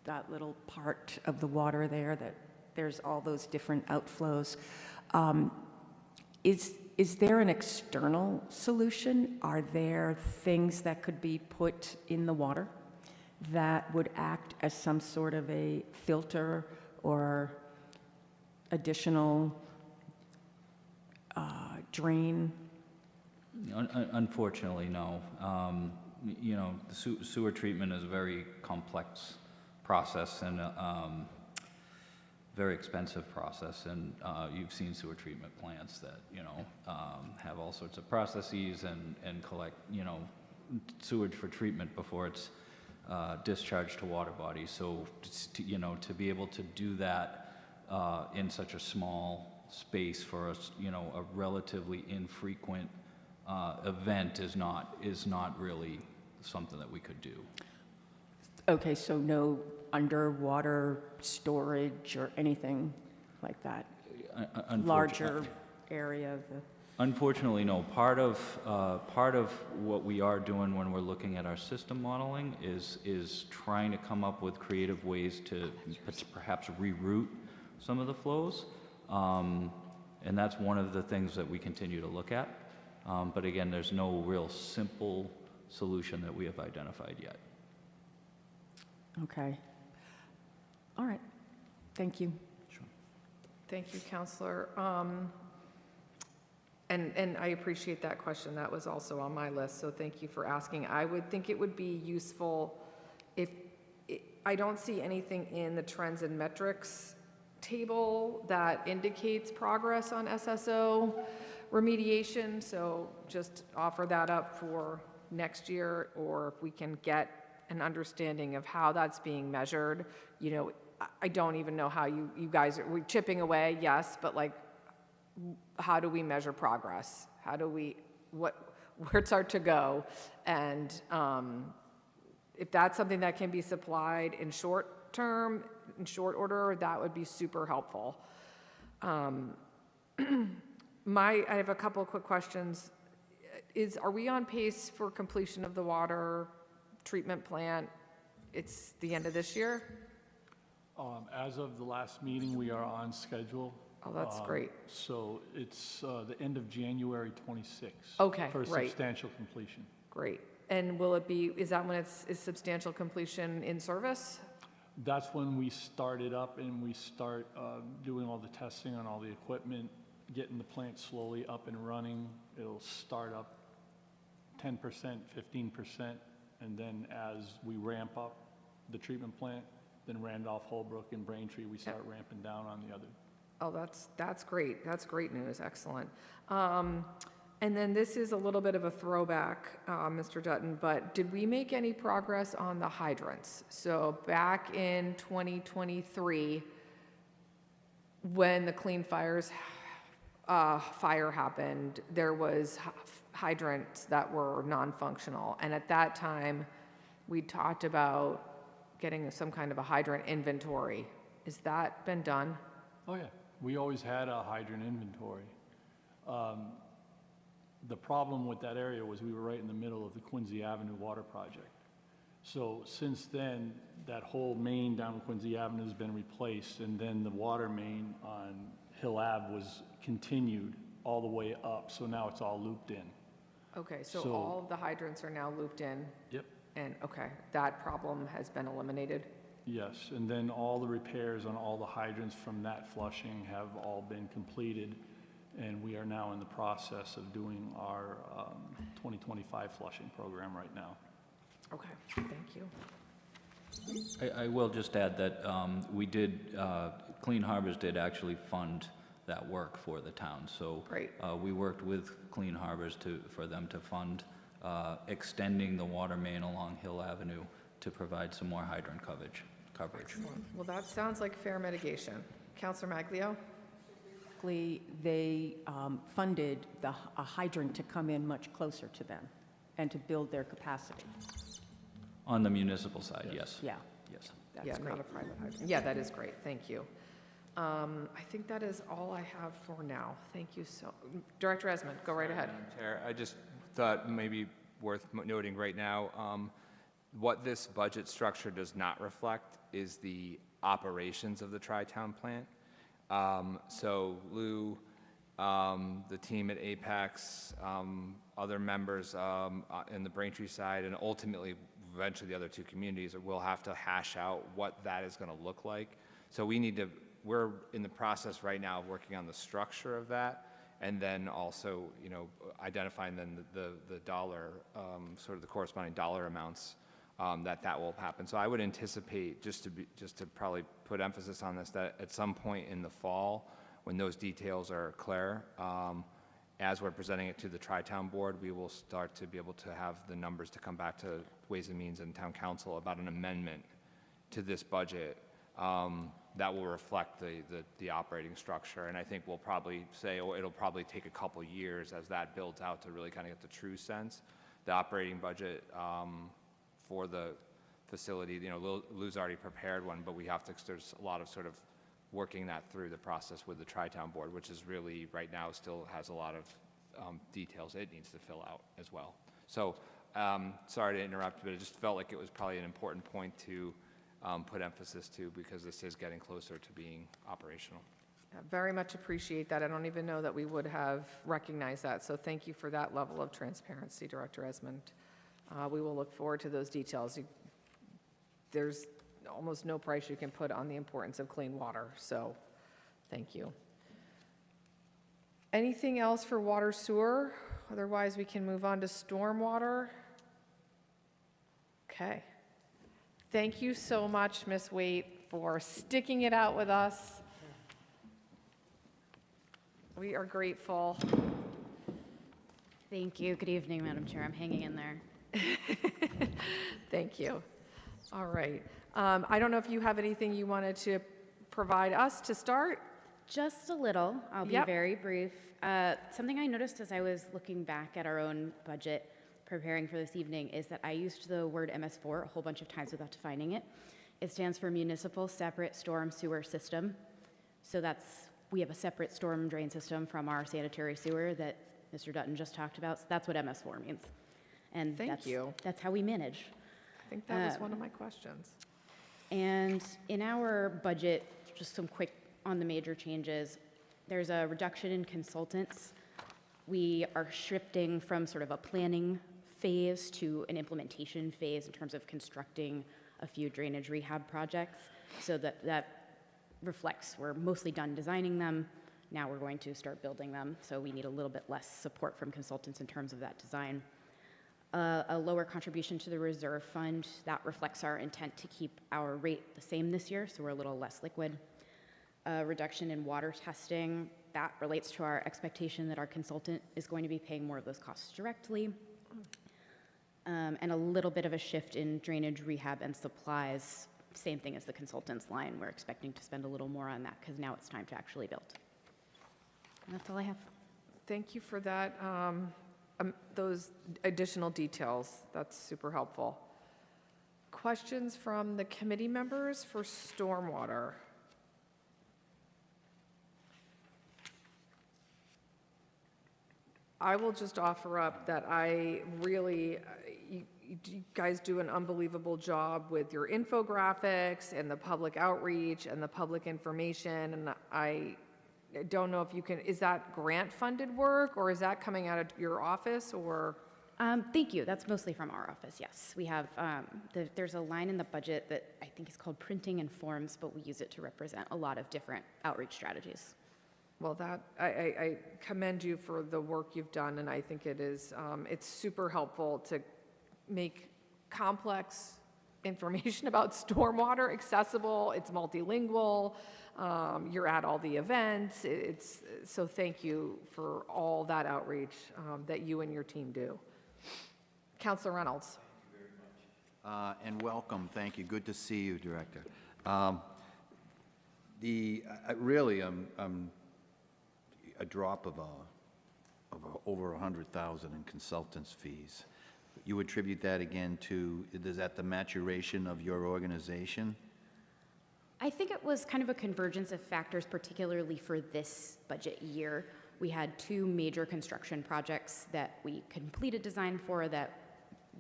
that little part of the water there, that there's all those different outflows, is there an external solution? Are there things that could be put in the water that would act as some sort of a filter or additional drain? Unfortunately, no. You know, sewer treatment is a very complex process and very expensive process, and you've seen sewer treatment plants that, you know, have all sorts of processes and collect, you know, sewage for treatment before it's discharged to water bodies. So, you know, to be able to do that in such a small space for us, you know, a relatively infrequent event is not really something that we could do. Okay, so no underwater storage or anything like that? Larger area of the... Unfortunately, no. Part of what we are doing when we're looking at our system modeling is trying to come up with creative ways to perhaps reroute some of the flows, and that's one of the things that we continue to look at. But again, there's no real simple solution that we have identified yet. Okay. All right. Thank you. Sure. Thank you, Counselor. And I appreciate that question. That was also on my list, so thank you for asking. I would think it would be useful if, I don't see anything in the trends and metrics table that indicates progress on SSO remediation, so just offer that up for next year, or if we can get an understanding of how that's being measured. You know, I don't even know how you guys are, we're chipping away, yes, but like, how do we measure progress? How do we, where's our to go? And if that's something that can be supplied in short term, in short order, that would be super helpful. I have a couple of quick questions. Are we on pace for completion of the water treatment plant? It's the end of this year? As of the last meeting, we are on schedule. Oh, that's great. So it's the end of January 26th. Okay, For right. substantial completion. Great. And will it be, is that when it's substantial completion in service? That's when we start it up and we start doing all the testing on all the equipment, getting the plant slowly up and running. It'll start up 10%, 15%, and then as we ramp up the treatment plant, then Randolph, Holbrook, and Braintree, we start ramping down on the other. Oh, that's great. That's great news. Excellent. And then this is a little bit of a throwback, Mr. Dutton, but did we make any progress on the hydrants? So back in 2023, when the Clean Fires fire happened, there was hydrants that were non-functional. And at that time, we talked about getting some kind of a hydrant inventory. Has that been done? Oh, yeah. We always had a hydrant inventory. The problem with that area was we were right in the middle of the Quincy Avenue water project. So since then, that whole main down Quincy Avenue has been replaced, and then the water main on Hill Ave was continued all the way up, so now it's all looped in. Okay, so all of the hydrants are now looped in? Yep. And, okay, that problem has been eliminated? Yes, and then all the repairs on all the hydrants from that flushing have all been completed, and we are now in the process of doing our 2025 flushing program right now. Okay, thank you. I will just add that we did, Clean Harbors did actually fund that work for the town. So Great. We worked with Clean Harbors for them to fund extending the water main along Hill Avenue to provide some more hydrant coverage. Excellent. Well, that sounds like fair mitigation. Councilor Maglio? They funded a hydrant to come in much closer to them and to build their capacity. On the municipal side, yes. Yeah. Yes. That's Yeah, great. not a private hydrant. Yeah, that is great. Thank you. I think that is all I have for now. Thank you so, Director Esmond, go right ahead. Madam Chair, I just thought maybe worth noting right now, what this budget structure does not reflect is the operations of the Tri-Town plant. So Lou, the team at Apex, other members in the Braintree side, and ultimately, eventually the other two communities will have to hash out what that is going to look like. So we're in the process right now of working on the structure of that, and then also, identifying then the dollar, sort of the corresponding dollar amounts that will happen. So I would anticipate, just to probably put emphasis on this, that at some point in the fall, when those details are clear, as we're presenting it to the Tri-Town Board, we will start to be able to have the numbers to come back to Ways and Means and Town Council about an amendment to this budget that will reflect the operating structure. And I think we'll probably say, it'll probably take a couple years as that builds out to really kind of get the true sense. The operating budget for the facility, Lou's already prepared one, but there's a lot of sort of working that through the process with the Tri-Town Board, which is really, right now, still has a lot of details it needs to fill out as well. So, sorry to interrupt, but it just felt like it was probably an important point to put emphasis to, because this is getting closer to being operational. Yeah, very much appreciate that. I don't even know that we would have recognized that, so thank you for that level of transparency, Director Esmond. We will look forward to those details. There's almost no price you can put on the importance of clean water, so thank you. Anything else for water sewer? Otherwise, we can move on to stormwater. Okay. Thank you so much, Ms. Waite, for sticking it out with us. We are grateful. Thank you. Good evening, Madam Chair. I'm hanging in there. Thank you. All right. I don't know if you have anything you wanted to provide us to start? Just a little. I'll be very brief. Something I noticed as I was looking back at our own budget preparing for this evening is that I used the word MS4 a whole bunch of times without defining it. It stands for Municipal Separate Storm Sewer System. So we have a separate storm drain system from our sanitary sewer that Mr. Dutton just talked about. So that's what MS4 means. And that's how we manage. I think that was one of my questions. And in our budget, just some quick on the major changes, there's a reduction in consultants. We are shifting from sort of a planning phase to an implementation phase in terms of constructing a few drainage rehab projects. So that reflects, we're mostly done designing them. Now we're going to start building them. So we need a little bit less support from consultants in terms of that design. A lower contribution to the reserve fund, that reflects our intent to keep our rate the same this year, so we're a little less liquid. a reduction in water testing. That relates to our expectation that our consultant is going to be paying more of those costs directly. And a little bit of a shift in drainage, rehab, and supplies. Same thing as the consultant's line. We're expecting to spend a little more on that because now it's time to actually build. And that's all I have. Thank you for that, those additional details. That's super helpful. Questions from the committee members for stormwater? I will just offer up that I really, you guys do an unbelievable job with your infographics and the public outreach and the public information, and I don't know if you can, is that grant-funded work, or is that coming out of your office, or? Thank you. That's mostly from our office, yes. We have, there's a line in the budget that I think is called printing and forms, but we use it to represent a lot of different outreach strategies. Well, I commend you for the work you've done, and I think it is, it's super helpful to make complex information about stormwater accessible. It's multilingual. You're at all the events. So thank you for all that outreach that you and your team do. Councilor Reynolds. And welcome, thank you. Good to see you, Director. Really, a drop of over 100,000 in consultants' fees. You attribute that again to, is that the maturation of your organization? I think it was kind of a convergence of factors, particularly for this budget year. We had two major construction projects that we completed design for, that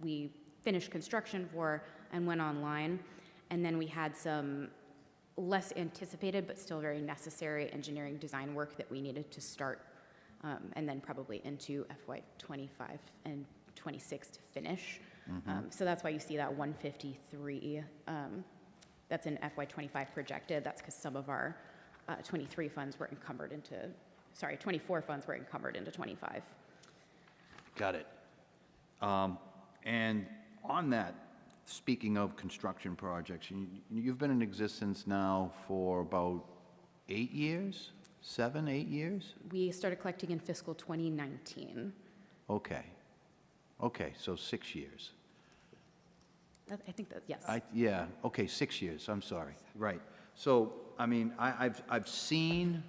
we finished construction for, and went online. And then we had some less anticipated but still very necessary engineering design work that we needed to start, and then probably into FY25 and 26 to finish. So that's why you see that 153. That's in FY25 projected. That's because some of our 23 funds were encumbered into, 24 funds were encumbered into 25. Got it. And on that, speaking of construction projects, you've been in existence now for about 8 years? 7, 8 years? We started collecting in fiscal 2019. Okay. Okay, so 6 years. I think that, yes. Yeah, okay, 6 years, I'm sorry. Right. So, I mean, I've seen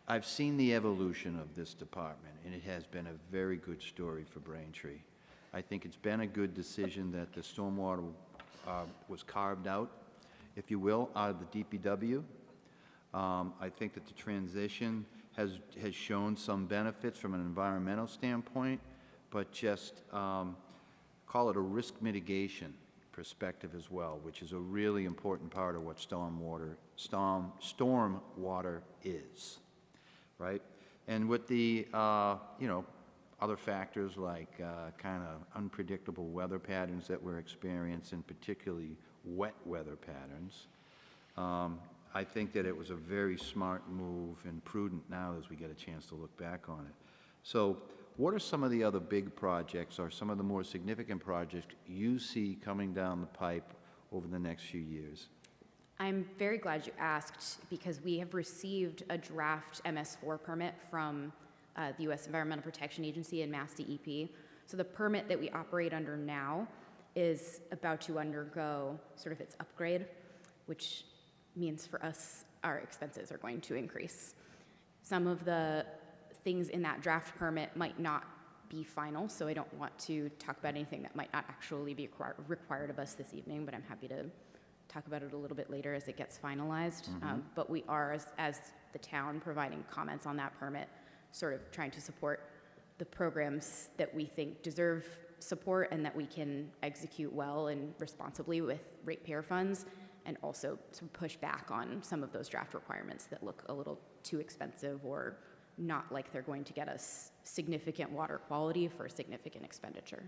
the evolution of this department, and it has been a very good story for Braintree. I think it's been a good decision that the stormwater was carved out, if you will, out of the DPW. I think that the transition has shown some benefits from an environmental standpoint, but just call it a risk mitigation perspective as well, which is a really important part of what stormwater is, right? And with the, other factors like kind of unpredictable weather patterns that we're experiencing, particularly wet weather patterns, I think that it was a very smart move and prudent now as we get a chance to look back on it. So what are some of the other big projects or some of the more significant projects you see coming down the pipe over the next few years? I'm very glad you asked, because we have received a draft MS4 permit from the U.S. Environmental Protection Agency and Mass DEP. So the permit that we operate under now is about to undergo sort of its upgrade, which means for us, our expenses are going to increase. Some of the things in that draft permit might not be final, so I don't want to talk about anything that might not actually be required of us this evening, but I'm happy to talk about it a little bit later as it gets finalized. But we are, as the town, providing comments on that permit, sort of trying to support the programs that we think deserve support and that we can execute well and responsibly with ratepayer funds, and also to push back on some of those draft requirements that look a little too expensive or not like they're going to get us significant water quality for significant expenditure.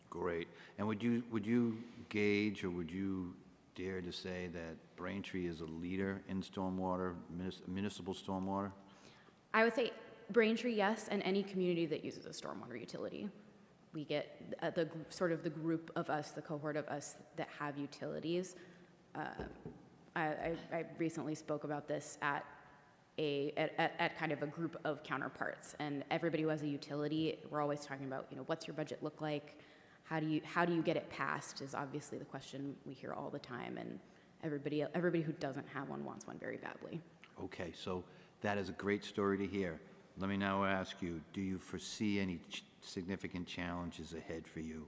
Great. And would you gauge, or would you dare to say that Braintree is a leader in stormwater, municipal stormwater? I would say Braintree, yes, and any community that uses a stormwater utility. We get the sort of the group of us, the cohort of us that have utilities, I recently spoke about this at kind of a group of counterparts, and everybody who has a utility, we're always talking about, what's your budget look like? How do you get it passed is obviously the question we hear all the time, and everybody who doesn't have one wants one very badly. Okay, so that is a great story to hear. Let me now ask you, do you foresee any significant challenges ahead for you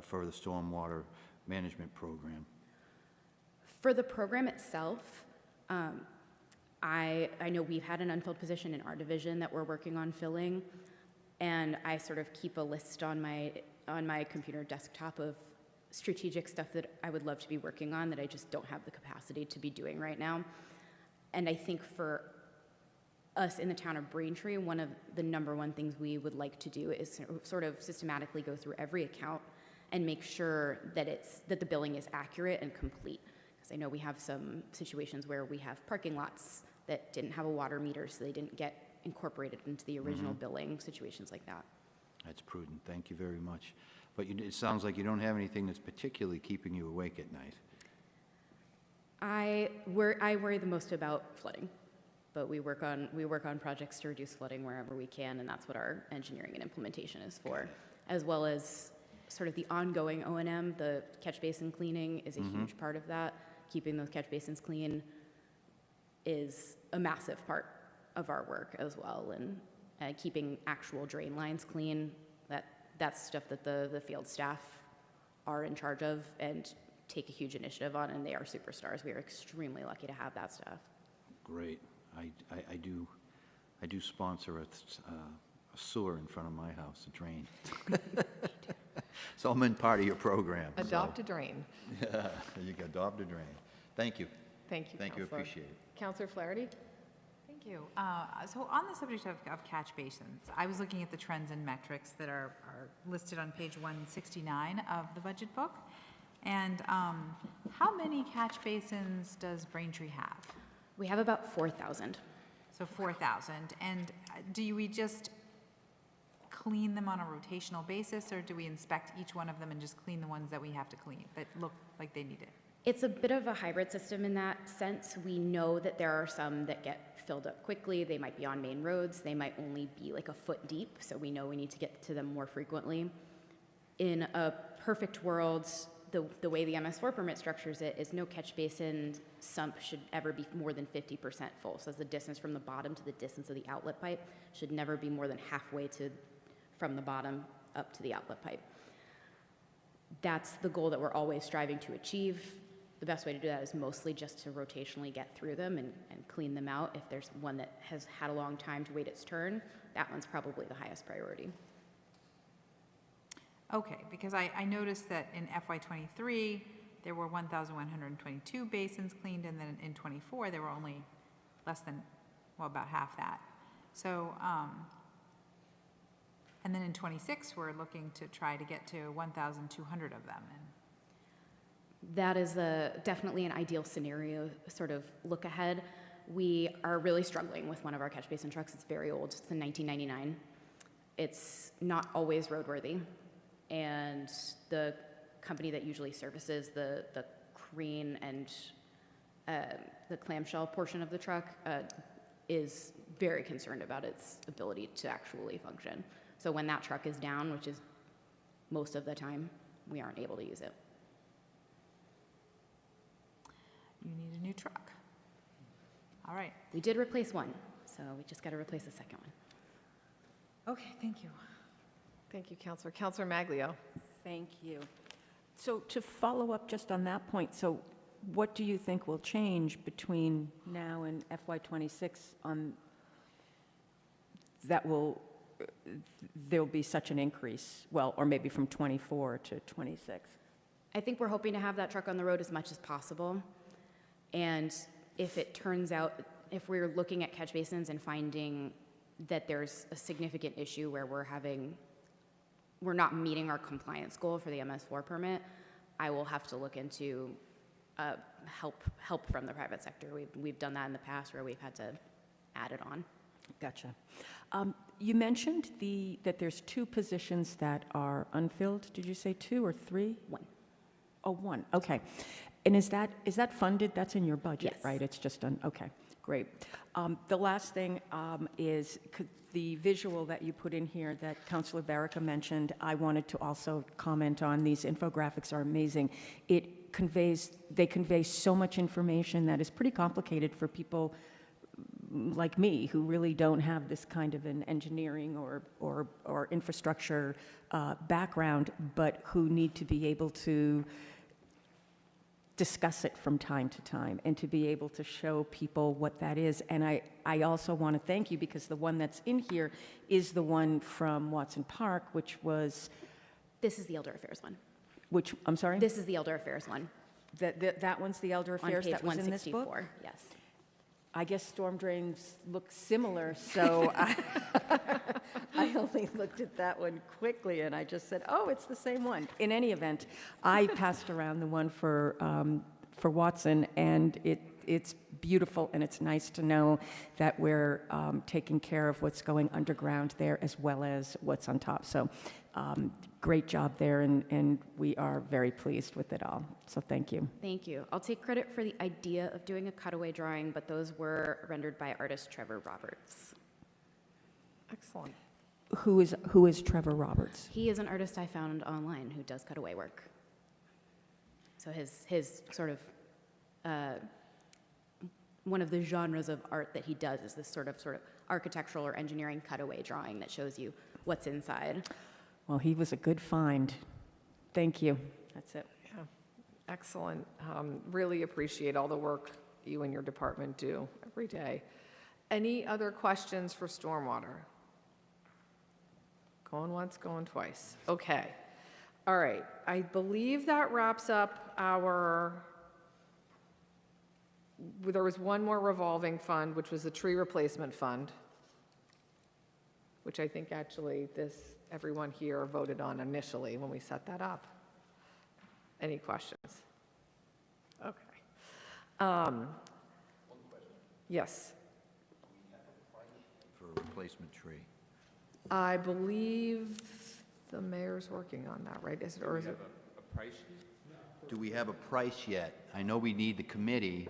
for the stormwater management program? For the program itself, I know we've had an unfilled position in our division that we're working on filling, and I sort of keep a list on my computer desktop of strategic stuff that I would love to be working on that I just don't have the capacity to be doing right now. And I think for us in the town of Braintree, one of the number one things we would like to do is sort of systematically go through every account and make sure that the billing is accurate and complete. Because I know we have some situations where we have parking lots that didn't have a water meter, so they didn't get incorporated into the original billing, situations like that. That's prudent. Thank you very much. But it sounds like you don't have anything that's particularly keeping you awake at night. I worry the most about flooding, but we work on projects to reduce flooding wherever we can, and that's what our engineering and implementation is for, as well as sort of the ongoing O&M. The catch basin cleaning is a huge part of that. Keeping those catch basins clean is a massive part of our work as well, and keeping actual drain lines clean. That's stuff that the field staff are in charge of and take a huge initiative on, and they are superstars. We are extremely lucky to have that staff. Great. I do sponsor a sewer in front of my house, a drain. So I'm in part of your program. Adopt a drain. Yeah, you can adopt a drain. Thank you. Thank you, Thank you, Counselor. appreciate it. Counselor Flaherty? Thank you. So on the subject of catch basins, I was looking at the trends and metrics that are listed on page 169 of the budget book. And how many catch basins does Braintree have? We have about 4,000. So 4,000. And do we just clean them on a rotational basis, or do we inspect each one of them and just clean the ones that we have to clean, that look like they need it? It's a bit of a hybrid system in that sense. We know that there are some that get filled up quickly. They might be on main roads. They might only be like a foot deep, so we know we need to get to them more frequently. In a perfect world, the way the MS4 permit structures it is no catch basin sump should ever be more than 50% full. So the distance from the bottom to the distance of the outlet pipe should never be more than halfway from the bottom up to the outlet pipe. That's the goal that we're always striving to achieve. The best way to do that is mostly just to rotationally get through them and clean them out. If there's one that has had a long time to wait its turn, that one's probably the highest priority. Okay, because I noticed that in FY23, there were 1,122 basins cleaned, and then in 24, there were only less than, well, about half that. So, and then in 26, we're looking to try to get to 1,200 of them. That is definitely an ideal scenario, sort of look ahead. We are really struggling with one of our catch basin trucks. It's very old. It's in 1999. It's not always roadworthy. And the company that usually services the crane and the clamshell portion of the truck is very concerned about its ability to actually function. So when that truck is down, which is most of the time, we aren't able to use it. You need a new truck. All right. We did replace one, so we just got to replace the second one. Okay, thank you. Thank you, Counselor. Counselor Maglio. Thank you. So to follow up just on that point, so what do you think will change between now and FY26 on there'll be such an increase, well, or maybe from 24 to 26? I think we're hoping to have that truck on the road as much as possible. And if it turns out, if we're looking at catch basins and finding that there's a significant issue where we're not meeting our compliance goal for the MS4 permit, I will have to look into help from the private sector. We've done that in the past where we've had to add it on. Gotcha. You mentioned that there's 2 positions that are unfilled. Did you say 2 or 3? 1. Oh, 1. Okay. And is that funded? That's in your budget, Yes. right? It's just done, okay, great. The last thing is the visual that you put in here that Councilor Barrica mentioned, I wanted to also comment on. These infographics are amazing. They convey so much information that is pretty complicated for people like me, who really don't have this kind of an engineering or infrastructure background, but who need to be able to discuss it from time to time and to be able to show people what that is. And I also want to thank you, because the one that's in here is the one from Watson Park, which was... This is the Elder Affairs one. Which, I'm sorry? This is the Elder Affairs one. That one's the Elder Affairs that was in this book? On page 164, yes. I guess storm drains look similar, so I only looked at that one quickly, and I just said, oh, it's the same one. In any event, I passed around the one for Watson, and it's beautiful, and it's nice to know that we're taking care of what's going underground there as well as what's on top. So great job there, and we are very pleased with it all. So thank you. Thank you. I'll take credit for the idea of doing a cutaway drawing, but those were rendered by artist Trevor Roberts. Excellent. Who is Trevor Roberts? He is an artist I found online who does cutaway work. So his sort of, one of the genres of art that he does is this sort of architectural or engineering cutaway drawing that shows you what's inside. Well, he was a good find. Thank you. That's it. Yeah, excellent. Really appreciate all the work you and your department do every day. Any other questions for stormwater? Going once, going twice. Okay. All right. I believe that wraps up there was one more revolving fund, which was the tree replacement fund, which I think actually everyone here voted on initially when we set that up. Any questions? Okay. Yes. For a replacement tree. I believe the mayor's working on that, right? Is it, or is it? A price sheet? Do we have a price yet? I know we need the committee,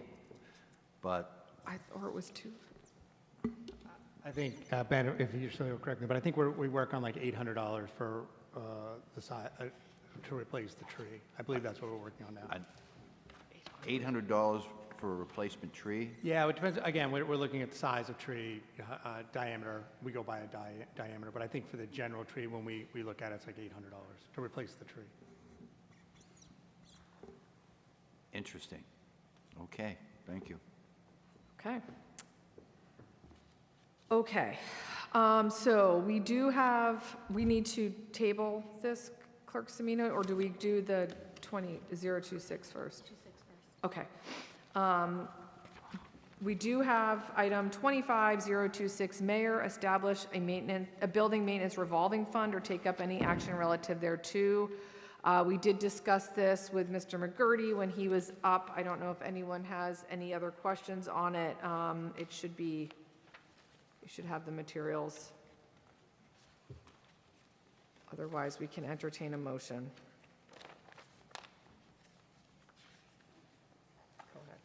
but... Or it was two. I think, Ben, if you're still correct me, but I think we work on like $800 for the side to replace the tree. I believe that's what we're working on now. $800 for a replacement tree? Yeah, it depends. Again, we're looking at the size of tree, diameter. We go by a diameter, but I think for the general tree, when we look at it, it's like $800 to replace the tree. Interesting. Okay, thank you. Okay. Okay. So we need to table this, Clerk Semino, or do we do the 20026 first? Okay. We do have item 25026, Mayor, establish a building maintenance revolving fund or take up any action relative thereto. We did discuss this with Mr. McGurty when he was up. I don't know if anyone has any other questions on it. You should have the materials. Otherwise, we can entertain a motion. Go ahead.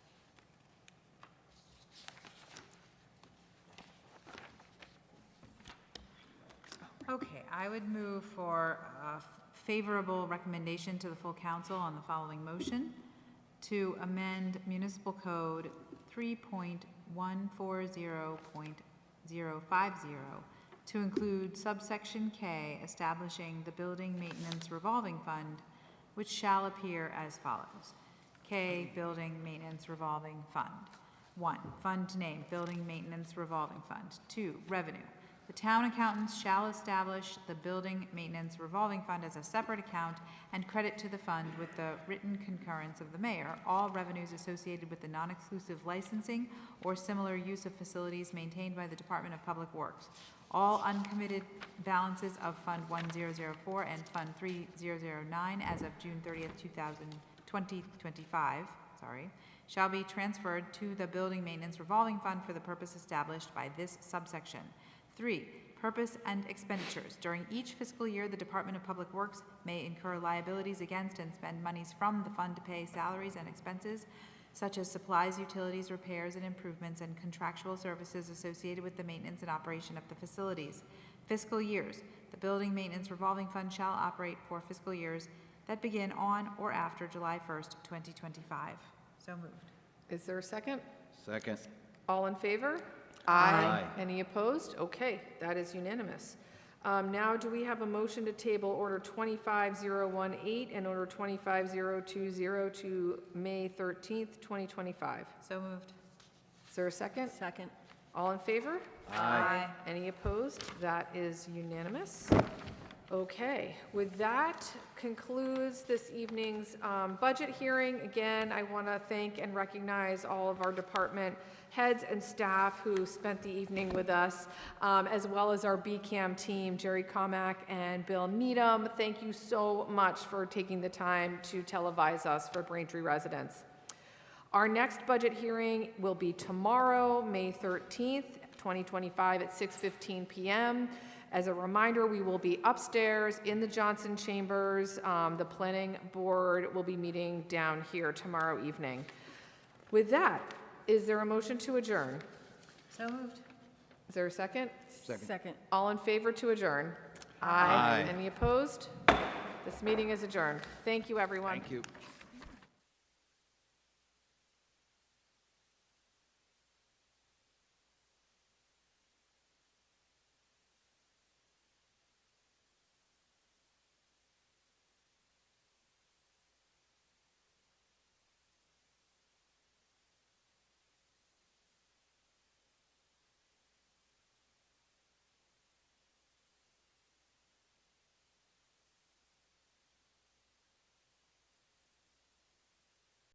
Okay, I would move for a favorable recommendation to the full council on the following motion: to amend municipal code 3.140.050 to include subsection K, establishing the building maintenance revolving fund, which shall appear as follows. K, building maintenance revolving fund. 1, fund name, building maintenance revolving fund. 2, revenue. The town accountants shall establish the building maintenance revolving fund as a separate account and credit to the fund, with the written concurrence of the mayor, all revenues associated with the non-exclusive licensing or similar use of facilities maintained by the Department of Public Works. All uncommitted balances of Fund 1004 and Fund 3009 as of June 30th, 2025, shall be transferred to the building maintenance revolving fund for the purpose established by this subsection. 3, purpose, and expenditures. During each fiscal year, the Department of Public Works may incur liabilities against and spend monies from the fund to pay salaries and expenses such as supplies, utilities, repairs, and improvements, and contractual services associated with the maintenance and operation of the facilities. Fiscal years. The Building Maintenance Revolving Fund shall operate for fiscal years that begin on or after July 1st, 2025. So moved. Is there a second? Second. All in favor? Aye. Any opposed? Okay, that is unanimous. Now, do we have a motion to table Order 25018 and Order 25020 to May 13th, 2025? So moved. Is there a second? Second. All in favor? Aye. Any opposed? That is unanimous. Okay, with that concludes this evening's budget hearing. Again, I want to thank and recognize all of our department heads and staff who spent the evening with us, as well as our BCAM team, Jerry Comack and Bill Needham. Thank you so much for taking the time to televise us for Braintree residents. Our next budget hearing will be tomorrow, May 13th, 2025 at 6:15 p.m. As a reminder, we will be upstairs in the Johnson Chambers. The planning board will be meeting down here tomorrow evening. With that, is there a motion to adjourn? So moved. Is there a second? Second. All in favor to adjourn? Aye. Any opposed? This meeting is adjourned. Thank you, everyone. Thank you.